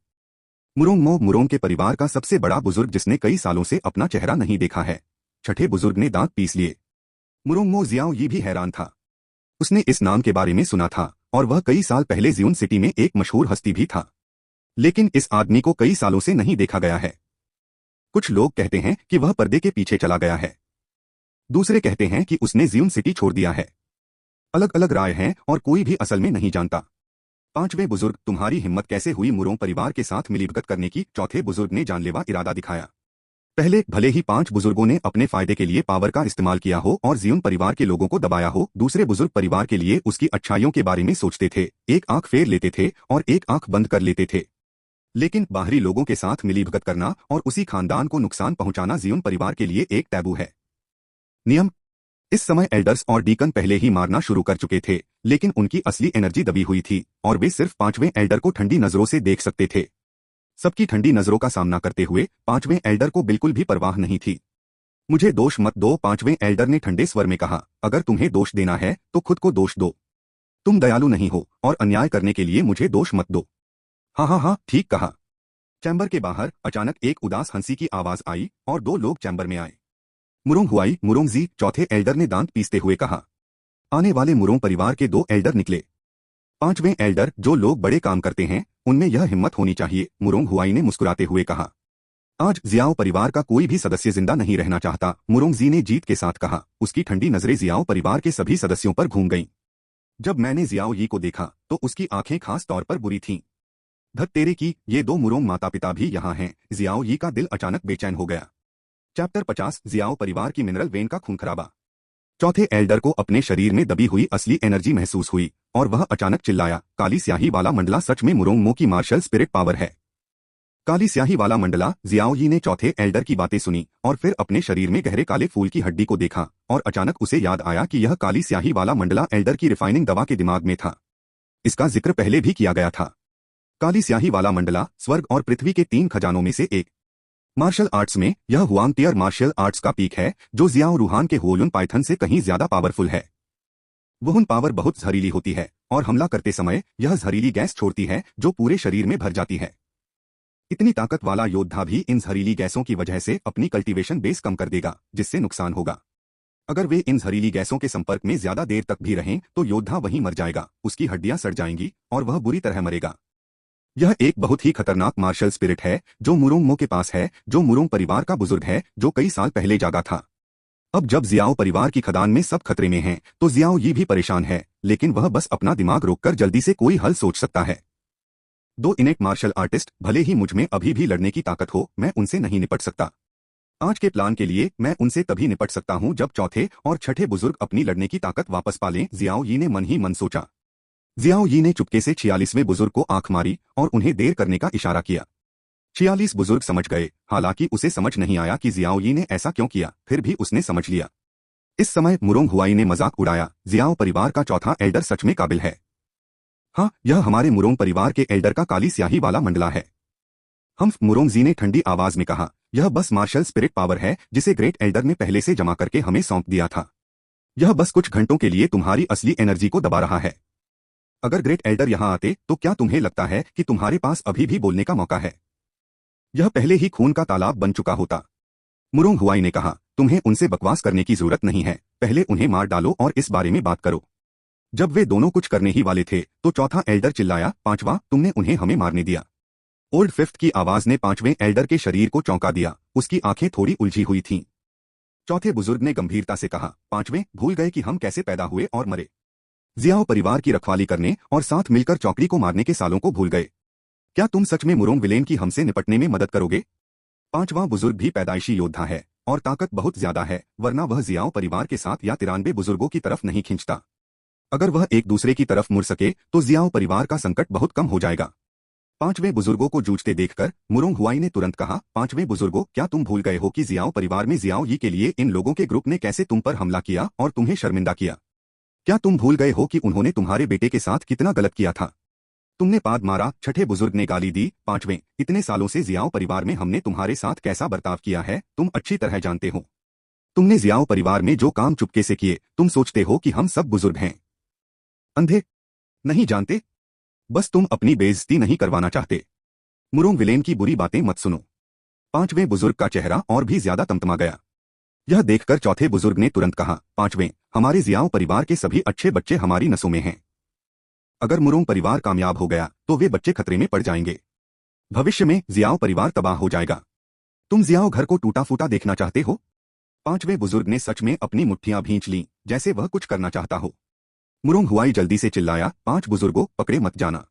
मुरोंग के परिवार का सबसे बड़ा बुजुर्ग जिसने कई सालों से अपना चेहरा नहीं देखा है। छठे बुजुर्ग ने दांत पीस लिए। मुरोंग जियाओ यी भी हैरान था। उसने इस नाम के बारे में सुना था और वह कई साल पहले जियुन सिटी में एक मशहूर हस्ती भी था, लेकिन इस आदमी को कई सालों से नहीं देखा गया है। कुछ लोग कहते हैं कि वह पर्दे के पीछे चला गया है। दूसरे कहते हैं कि उसने जियून सिटी छोड़ दिया है। अलग अलग राय हैं और कोई भी असल में नहीं जानता। पांचवें बुजुर्ग, तुम्हारी हिम्मत कैसे हुई मुरोंग परिवार के साथ मिलीभगत करने की? चौथे बुजुर्ग ने जानलेवा इरादा दिखाया। पहले भले ही 5 बुजुर्गों ने अपने फायदे के लिए पावर का इस्तेमाल किया हो और जियून परिवार के लोगों को दबाया हो, दूसरे बुजुर्ग परिवार के लिए उसकी अच्छाइयों के बारे में सोचते थे, एक आंख फेर लेते थे और एक आंख बंद कर लेते थे। लेकिन बाहरी लोगों के साथ मिलीभगत करना और उसी खानदान को नुकसान पहुंचाना जियून परिवार के लिए एक टैबू है। नियम। इस समय एल्डर्स और डीकन पहले ही मारना शुरू कर चुके थे, लेकिन उनकी असली एनर्जी दबी हुई थी और वे सिर्फ 5वें एल्डर को ठंडी नजरों से देख सकते थे। सबकी ठंडी नजरों का सामना करते हुए 5वें एल्डर को बिल्कुल भी परवाह नहीं थी। मुझे दोष मत दो, 5वें एल्डर ने ठंडे स्वर में कहा। अगर तुम्हें दोष देना है तो खुद को दोष दो। तुम दयालु नहीं हो और अन्याय करने के लिए मुझे दोष मत दो। हाँ, ठीक कहा। चैम्बर के बाहर अचानक एक उदास हंसी की आवाज आई और 2 लोग चैम्बर में आए। मुरोंग हुआई, मुरोंग जी, चौथे एल्डर ने दांत पीसते हुए कहा। आने वाले मुरोंग परिवार के 2 एल्डर निकले। 5वें एल्डर, जो लोग बड़े काम करते हैं उनमें यह हिम्मत होनी चाहिए, मुरोंग हुआई ने मुस्कुराते हुए कहा। आज जियाओ परिवार का कोई भी सदस्य जिंदा नहीं रहना चाहता, मुरोंग जी ने जीत के साथ कहा। उसकी ठंडी नजरें जियाओ परिवार के सभी सदस्यों पर घूम गईं। जब मैंने जियाओ यी को देखा तो उसकी आंखें खास तौर पर बुरी थीं। धत तेरे की, ये 2 मुरोंग माता पिता भी यहाँ हैं। जियाओ यी का दिल अचानक बेचैन हो गया। चैप्टर 50, जियाओ परिवार की मिनरल वेन का खून खराबा। चौथे एल्डर को अपने शरीर में दबी हुई असली एनर्जी महसूस हुई और वह अचानक चिल्लाया, काली स्याही वाला मंडला सच में मुरोंगमो की मार्शल स्पिरिट पावर है। काली स्याही वाला मंडला। जियाओ यी ने चौथे एल्डर की बातें सुनी और फिर अपने शरीर में गहरे काले फूल की हड्डी को देखा और अचानक उसे याद आया कि यह काली स्याही वाला मंडला एल्डर की रिफाइनिंग दवा के दिमाग में था। इसका जिक्र पहले भी किया गया था। काली स्याही वाला मंडला स्वर्ग और पृथ्वी के 3 खजानों में से एक। मार्शल आर्ट्स में यह हुआंगटियर मार्शल आर्ट्स का पीक है, जो जियाओ रूहान के होलुन पाइथन से कहीं ज्यादा पावरफुल है। वहुन पावर बहुत जहरीली होती है और हमला करते समय यह जहरीली गैस छोड़ती है जो पूरे शरीर में भर जाती है। इतनी ताकत वाला योद्धा भी इन जहरीली गैसों की वजह से अपनी कल्टीवेशन बेस कम कर देगा, जिससे नुकसान होगा। अगर वे इन जहरीली गैसों के संपर्क में ज्यादा देर तक भी रहें तो योद्धा वहीं मर जाएगा, उसकी हड्डियां सड़ जाएंगी और वह बुरी तरह मरेगा। यह एक बहुत ही खतरनाक मार्शल स्पिरिट है जो मुरोंगमो के पास है, जो मुरोंग परिवार का बुजुर्ग है जो कई साल पहले जागा था। अब जब जियाओ परिवार की खदान में सब खतरे में हैं, तो जियाओ यी भी परेशान है, लेकिन वह बस अपना दिमाग रोककर जल्दी से कोई हल सोच सकता है। 2 इनेट मार्शल आर्टिस्ट, भले ही मुझ में अभी भी लड़ने की ताकत हो, मैं उनसे नहीं निपट सकता। आज के प्लान के लिए मैं उनसे तभी निपट सकता हूं जब चौथे और छठे बुजुर्ग अपनी लड़ने की ताकत वापस पा लें, जियाओ यी ने मन ही मन सोचा। जियाओ यी ने चुपके से 46वें बुजुर्ग को आंख मारी और उन्हें देर करने का इशारा किया। 46 बुजुर्ग समझ गए, हालांकि उसे समझ नहीं आया कि जियाओ यी ने ऐसा क्यों किया, फिर भी उसने समझ लिया। इस समय मुरोंग हुआई ने मजाक उड़ाया, जियाओ परिवार का चौथा एल्डर सच में काबिल है। हाँ, यह हमारे मुरोंग परिवार के एल्डर का काली स्याही वाला मंडला है। हम मुरोंग जी ने ठंडी आवाज में कहा, यह बस मार्शल स्पिरिट पावर है जिसे ग्रेट एल्डर ने पहले से जमा करके हमें सौंप दिया था। यह बस कुछ घंटों के लिए तुम्हारी असली एनर्जी को दबा रहा है। अगर ग्रेट एल्डर यहां आते तो क्या तुम्हें लगता है कि तुम्हारे पास अभी भी बोलने का मौका है? यह पहले ही खून का तालाब बन चुका होता। मुरोंग हुआई ने कहा, तुम्हें उनसे बकवास करने की जरूरत नहीं है, पहले उन्हें मार डालो और इस बारे में बात करो। जब वे दोनों कुछ करने ही वाले थे तो चौथा एल्डर चिल्लाया, पांचवा, तुमने उन्हें हमें मारने दिया। ओल्ड फिफ्थ की आवाज ने 5वें एल्डर के शरीर को चौंका दिया, उसकी आंखें थोड़ी उलझी हुई थीं। चौथे बुजुर्ग ने गंभीरता से कहा, पांचवें, भूल गए कि हम कैसे पैदा हुए और मरे? जियाओ परिवार की रखवाली करने और साथ मिलकर चौकड़ी को मारने के सालों को भूल गए? क्या तुम सच में मुरोंग विलेन की हमसे निपटने में मदद करोगे? 5वां बुजुर्ग भी पैदाइशी योद्धा है और ताकत बहुत ज्यादा है, वरना वह जियाओ परिवार के साथ या 93 बुजुर्गों की तरफ नहीं खींचता। अगर वह एक दूसरे की तरफ मुड़ सके तो जियाओ परिवार का संकट बहुत कम हो जाएगा। 5वें बुजुर्गों को जूझते देखकर मुरोंग हुआई ने तुरंत कहा, 5वें बुजुर्गों, क्या तुम भूल गए हो कि जियाओ परिवार में जियाओ यी के लिए इन लोगों के ग्रुप ने कैसे तुम पर हमला किया और तुम्हें शर्मिंदा किया? क्या तुम भूल गए हो कि उन्होंने तुम्हारे बेटे के साथ कितना गलत किया था? तुमने पाद मारा। छठे बुजुर्ग ने गाली दी, 5वें, इतने सालों से जियाओ परिवार में हमने तुम्हारे साथ कैसा बर्ताव किया है तुम अच्छी तरह जानते हो। तुमने जियाओ परिवार में जो काम चुपके से किए, तुम सोचते हो कि हम सब बुजुर्ग हैं। अंधे? नहीं जानते? बस तुम अपनी बेइज्जती नहीं करवाना चाहते। मुरोंग विलेन की बुरी बातें मत सुनो। 5वें बुजुर्ग का चेहरा और भी ज्यादा तमतमा गया। यह देखकर चौथे बुजुर्ग ने तुरंत कहा, 5वें, हमारे जियाओ परिवार के सभी अच्छे बच्चे हमारी नसों में हैं। अगर मुरोंग परिवार कामयाब हो गया तो वे बच्चे खतरे में पड़ जाएंगे। भविष्य में जियाओ परिवार तबाह हो जाएगा। तुम जियाओ घर को टूटा फूटा देखना चाहते हो? पांचवें बुजुर्ग ने सच में अपनी मुट्ठियां भींच लीं, जैसे वह कुछ करना चाहता हो। मुरोंग हुआई जल्दी से चिल्लाया, 5 बुजुर्गों, पकड़े मत जाना।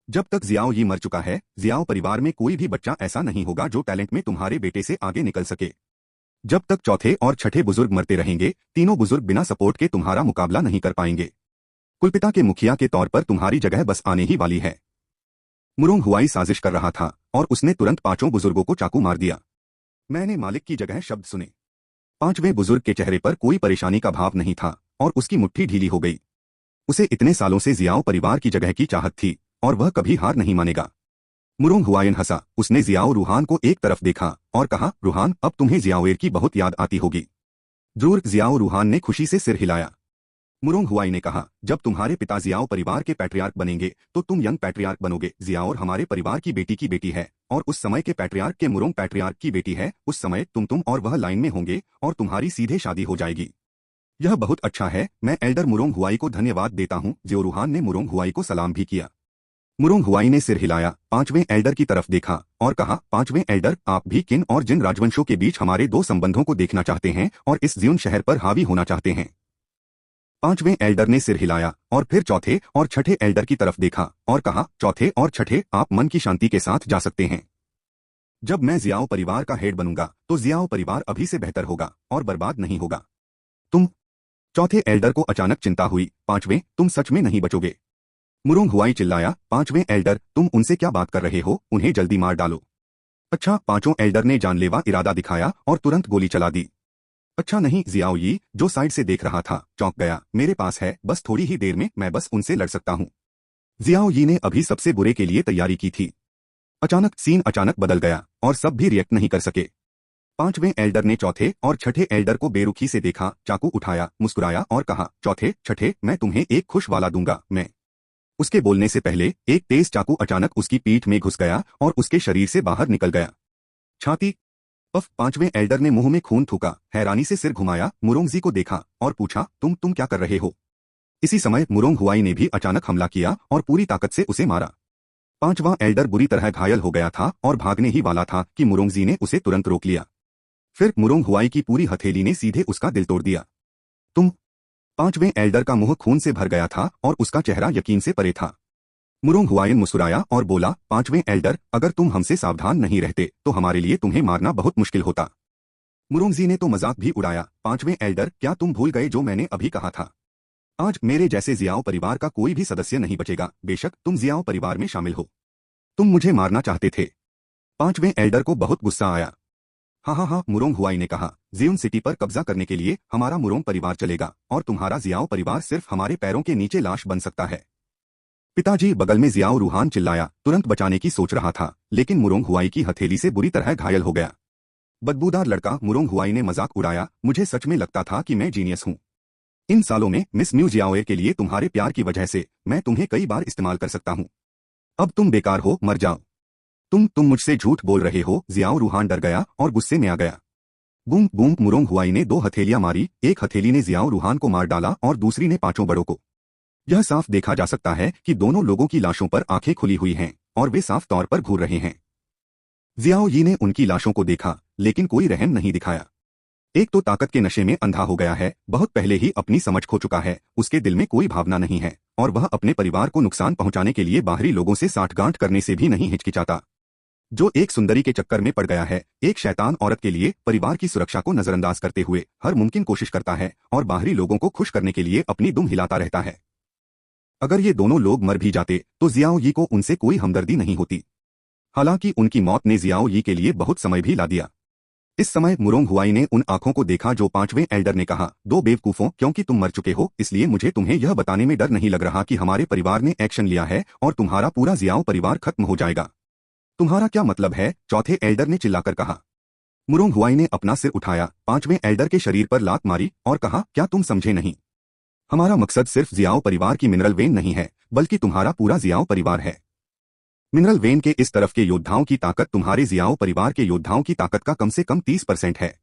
जब तक जियाओ यी मर चुका है, जियाओ परिवार में कोई भी बच्चा ऐसा नहीं होगा जो टैलेंट में तुम्हारे बेटे से आगे निकल सके। जब तक चौथे और छठे बुजुर्ग मरते रहेंगे, तीनों बुजुर्ग बिना सपोर्ट के तुम्हारा मुकाबला नहीं कर पाएंगे। कुलपिता के मुखिया के तौर पर तुम्हारी जगह बस आने ही वाली है। मुरोंग हुआई साजिश कर रहा था और उसने तुरंत 5 बुजुर्गों को चाकू मार दिया। मैंने मालिक की जगह शब्द सुने। 5वें बुजुर्ग के चेहरे पर कोई परेशानी का भाव नहीं था और उसकी मुट्ठी ढीली हो गई। उसे इतने सालों से जियाओ परिवार की जगह की चाहत थी और वह कभी हार नहीं मानेगा। मुरोंग हुआयन हंसा। उसने जियाओ रूहान को एक तरफ देखा और कहा, रूहान, अब तुम्हें जियाओएर की बहुत याद आती होगी। जरूर, जियाओ रूहान ने खुशी से सिर हिलाया। मुरोंग हुआई ने कहा, जब तुम्हारे पिता जियाओ परिवार के पैट्रियार्क बनेंगे तो तुम यंग पैट्रियार्क बनोगे। जियाओर हमारे परिवार की बेटी है और उस समय के पैट्रियार्क के मुरोंग पैट्रियार्क की बेटी है। उस समय तुम और वह लाइन में होंगे और तुम्हारी सीधे शादी हो जाएगी। यह बहुत अच्छा है। मैं एल्डर मुरोंग हुआई को धन्यवाद देता हूँ। जियो रूहान ने मुरोंग हुआई को सलाम भी किया। मुरोंग हुआई ने सिर हिलाया, 5वें एल्डर की तरफ देखा और कहा, 5वें एल्डर, आप भी किन और जिन राजवंशों के बीच हमारे 2 संबंधों को देखना चाहते हैं और इस ज्यून शहर पर हावी होना चाहते हैं। 5वें एल्डर ने सिर हिलाया और फिर चौथे और छठे एल्डर की तरफ देखा और कहा, चौथे और छठे, आप मन की शांति के साथ जा सकते हैं। जब मैं जियाओ परिवार का हेड बनूंगा तो जियाओ परिवार अभी से बेहतर होगा और बर्बाद नहीं होगा। तुम। चौथे एल्डर को अचानक चिंता हुई, 5वें, तुम सच में नहीं बचोगे। मुरोंग हुआई चिल्लाया, 5वें एल्डर, तुम उनसे क्या बात कर रहे हो? उन्हें जल्दी मार डालो। अच्छा। 5 एल्डर ने जानलेवा इरादा दिखाया और तुरंत गोली चला दी। अच्छा नहीं। जियाओ यी, जो साइड से देख रहा था, चौंक गया। मेरे पास है, बस थोड़ी ही देर में मैं बस उनसे लड़ सकता हूँ। जियाओ यी ने अभी सबसे बुरे के लिए तैयारी की थी। अचानक सीन अचानक बदल गया और सब भी रिएक्ट नहीं कर सके। 5वें एल्डर ने चौथे और छठे एल्डर को बेरुखी से देखा, चाकू उठाया, मुस्कुराया और कहा, चौथे, छठे, मैं तुम्हें एक खुश वाला दूंगा। मैं। उसके बोलने से पहले एक तेज चाकू अचानक उसकी पीठ में घुस गया और उसके शरीर से बाहर निकल गया। छाती। पफ। 5वें एल्डर ने मुंह में खून थूका, हैरानी से सिर घुमाया, मुरोंगजी को देखा और पूछा, तुम क्या कर रहे हो? इसी समय मुरोंग हुआई ने भी अचानक हमला किया और पूरी ताकत से उसे मारा। 5वां एल्डर बुरी तरह घायल हो गया था और भागने ही वाला था कि मुरोंगजी ने उसे तुरंत रोक लिया। फिर मुरोंग हुआई की पूरी हथेली ने सीधे उसका दिल तोड़ दिया। तुम। 5वें एल्डर का मुंह खून से भर गया था और उसका चेहरा यकीन से परे था। मुरोंग हुआयन मुस्कुराया और बोला, 5वें एल्डर, अगर तुम हमसे सावधान नहीं रहते तो हमारे लिए तुम्हें मारना बहुत मुश्किल होता। मुरोंगजी ने तो मजाक भी उड़ाया, 5वें एल्डर, क्या तुम भूल गए जो मैंने अभी कहा था? आज मेरे जैसे जियाओ परिवार का कोई भी सदस्य नहीं बचेगा, बेशक तुम जियाओ परिवार में शामिल हो। तुम मुझे मारना चाहते थे। 5वें एल्डर को बहुत गुस्सा आया। हाँ, मुरोंग हुआई ने कहा, जियोन सिटी पर कब्जा करने के लिए हमारा मुरोंग परिवार चलेगा और तुम्हारा जियाओ परिवार सिर्फ हमारे पैरों के नीचे लाश बन सकता है। पिताजी। बगल में जियाओ रूहान चिल्लाया, तुरंत बचाने की सोच रहा था, लेकिन मुरोंग हुआई की हथेली से बुरी तरह घायल हो गया। बदबूदार लड़का। मुरोंग हुआई ने मजाक उड़ाया, मुझे सच में लगता था कि मैं जीनियस हूँ। इन सालों में मिस म्यू जियाओएर के लिए तुम्हारे प्यार की वजह से मैं तुम्हें कई बार इस्तेमाल कर सकता हूँ। अब तुम बेकार हो, मर जाओ। तुम मुझसे झूठ बोल रहे हो। जियाओ रूहान डर गया और गुस्से में आ गया। Boom boom. मुरोंग हुआई ने 2 हथेलियां मारी, एक हथेली ने जियाओ रूहान को मार डाला और दूसरी ने 5 बड़ों को। यह साफ देखा जा सकता है कि दोनों लोगों की लाशों पर आंखें खुली हुई हैं और वे साफ तौर पर घूर रहे हैं। जियाओ यी ने उनकी लाशों को देखा, लेकिन कोई रहम नहीं दिखाया। एक तो ताकत के नशे में अंधा हो गया है, बहुत पहले ही अपनी समझ खो चुका है, उसके दिल में कोई भावना नहीं है और वह अपने परिवार को नुकसान पहुंचाने के लिए बाहरी लोगों से साठगांठ करने से भी नहीं हिचकिचाता। जो एक सुंदरी के चक्कर में पड़ गया है, एक शैतान औरत के लिए परिवार की सुरक्षा को नजरअंदाज करते हुए हर मुमकिन कोशिश करता है और बाहरी लोगों को खुश करने के लिए अपनी दुम हिलाता रहता है। अगर ये दोनों लोग मर भी जाते तो जियाओ यी को उनसे कोई हमदर्दी नहीं होती। हालांकि उनकी मौत ने जियाओ यी के लिए बहुत समय भी ला दिया। इस समय मुरोंग हुआई ने उन आंखों को देखा जो 5वें एल्डर ने कहा, 2 बेवकूफों, क्योंकि तुम मर चुके हो इसलिए मुझे तुम्हें यह बताने में डर नहीं लग रहा कि हमारे परिवार ने एक्शन लिया है और तुम्हारा पूरा जियाओ परिवार खत्म हो जाएगा। तुम्हारा क्या मतलब है? चौथे एल्डर ने चिल्लाकर कहा। मुरोंग हुआई ने अपना सिर उठाया, 5वें एल्डर के शरीर पर लात मारी और कहा, क्या तुम समझे नहीं? हमारा मकसद सिर्फ जियाओ परिवार की मिनरल वेन नहीं है, बल्कि तुम्हारा पूरा जियाओ परिवार है। मिनरल वेन के इस तरफ के योद्धाओं की ताकत तुम्हारे जियाओ परिवार के योद्धाओं की ताकत का कम से कम 30% है।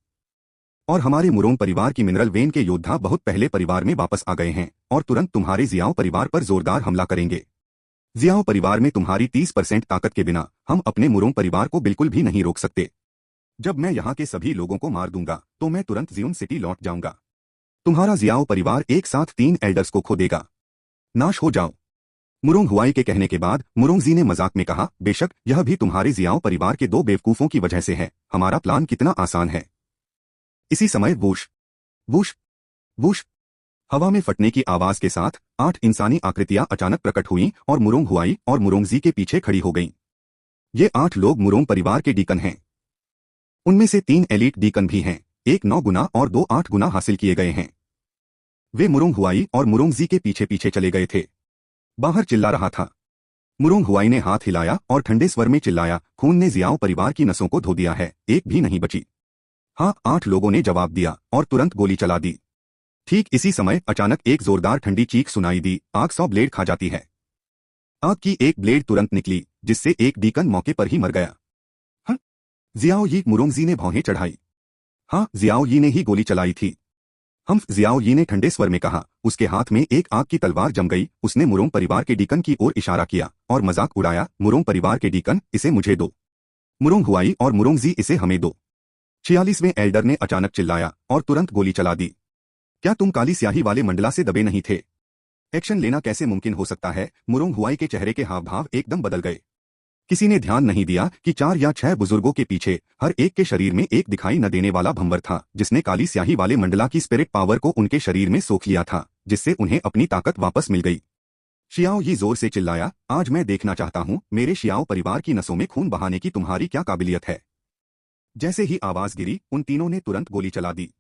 और हमारे मुरोंग परिवार की मिनरल वेन के योद्धा बहुत पहले परिवार में वापस आ गए हैं और तुरंत तुम्हारे जियाओ परिवार पर जोरदार हमला करेंगे। जियाओ परिवार में तुम्हारी 30% ताकत के बिना हम अपने मुरोंग परिवार को बिल्कुल भी नहीं रोक सकते। जब मैं यहाँ के सभी लोगों को मार दूंगा तो मैं तुरंत जियोन सिटी लौट जाऊंगा। तुम्हारा जियाओ परिवार एक साथ 3 एल्डर्स को खो देगा। नाश हो जाओ। मुरोंग हुआई के कहने के बाद मुरोंगजी ने मजाक में कहा, बेशक यह भी तुम्हारे जियाओ परिवार के 2 बेवकूफों की वजह से है। हमारा प्लान कितना आसान है। इसी समय वूश वूश वूश हवा में फटने की आवाज के साथ 8 इंसानी आकृतियां अचानक प्रकट हुईं और मुरोंग हुआई और मुरोंगजी के पीछे खड़ी हो गईं। ये 8 लोग मुरोंग परिवार के डीकन हैं। उनमें से 3 एलीट डीकन भी हैं, एक 9 गुना और 2 8 गुना हासिल किए गए हैं। वे मुरोंग हुआई और मुरोंगजी के पीछे पीछे चले गए थे। बाहर चिल्ला रहा था। मुरोंग हुआई ने हाथ हिलाया और ठंडे स्वर में चिल्लाया, खून ने जियाओ परिवार की नसों को धो दिया है, एक भी नहीं बची। हाँ, 8 लोगों ने जवाब दिया और तुरंत गोली चला दी। ठीक इसी समय अचानक एक जोरदार ठंडी चीख सुनाई दी, आग 100 ब्लेड खा जाती है। आग की एक ब्लेड तुरंत निकली, जिससे एक डीकन मौके पर ही मर गया। हाँ, जियाओ यी, मुरोंगजी ने भौहें चढ़ाई। हाँ, जियाओ यी ने ही गोली चलाई थी। हम, जियाओ यी ने ठंडे स्वर में कहा। उसके हाथ में एक आग की तलवार जम गई। उसने मुरोंग परिवार के डीकन की ओर इशारा किया और मजाक उड़ाया, मुरोंग परिवार के डीकन, इसे मुझे दो। मुरोंग हुआई और मुरोंगजी, इसे हमें दो। 46वें एल्डर ने अचानक चिल्लाया और तुरंत गोली चला दी। क्या तुम काली स्याही वाले मंडला से दबे नहीं थे? एक्शन लेना कैसे मुमकिन हो सकता है? मुरोंग हुआई के चेहरे के हाव भाव एकदम बदल गए। किसी ने ध्यान नहीं दिया कि 4 या 6 बुजुर्गों के पीछे हर एक के शरीर में एक दिखाई न देने वाला भंवर था, जिसने काली स्याही वाले मंडला की स्पिरिट पावर को उनके शरीर में सोख लिया था, जिससे उन्हें अपनी ताकत वापस मिल गई। शियाओ यी जोर से चिल्लाया, आज मैं देखना चाहता हूं मेरे शियाओ परिवार की नसों में खून बहाने की तुम्हारी क्या काबिलियत है। जैसे ही आवाज गिरी, उन तीनों ने तुरंत गोली चला दी।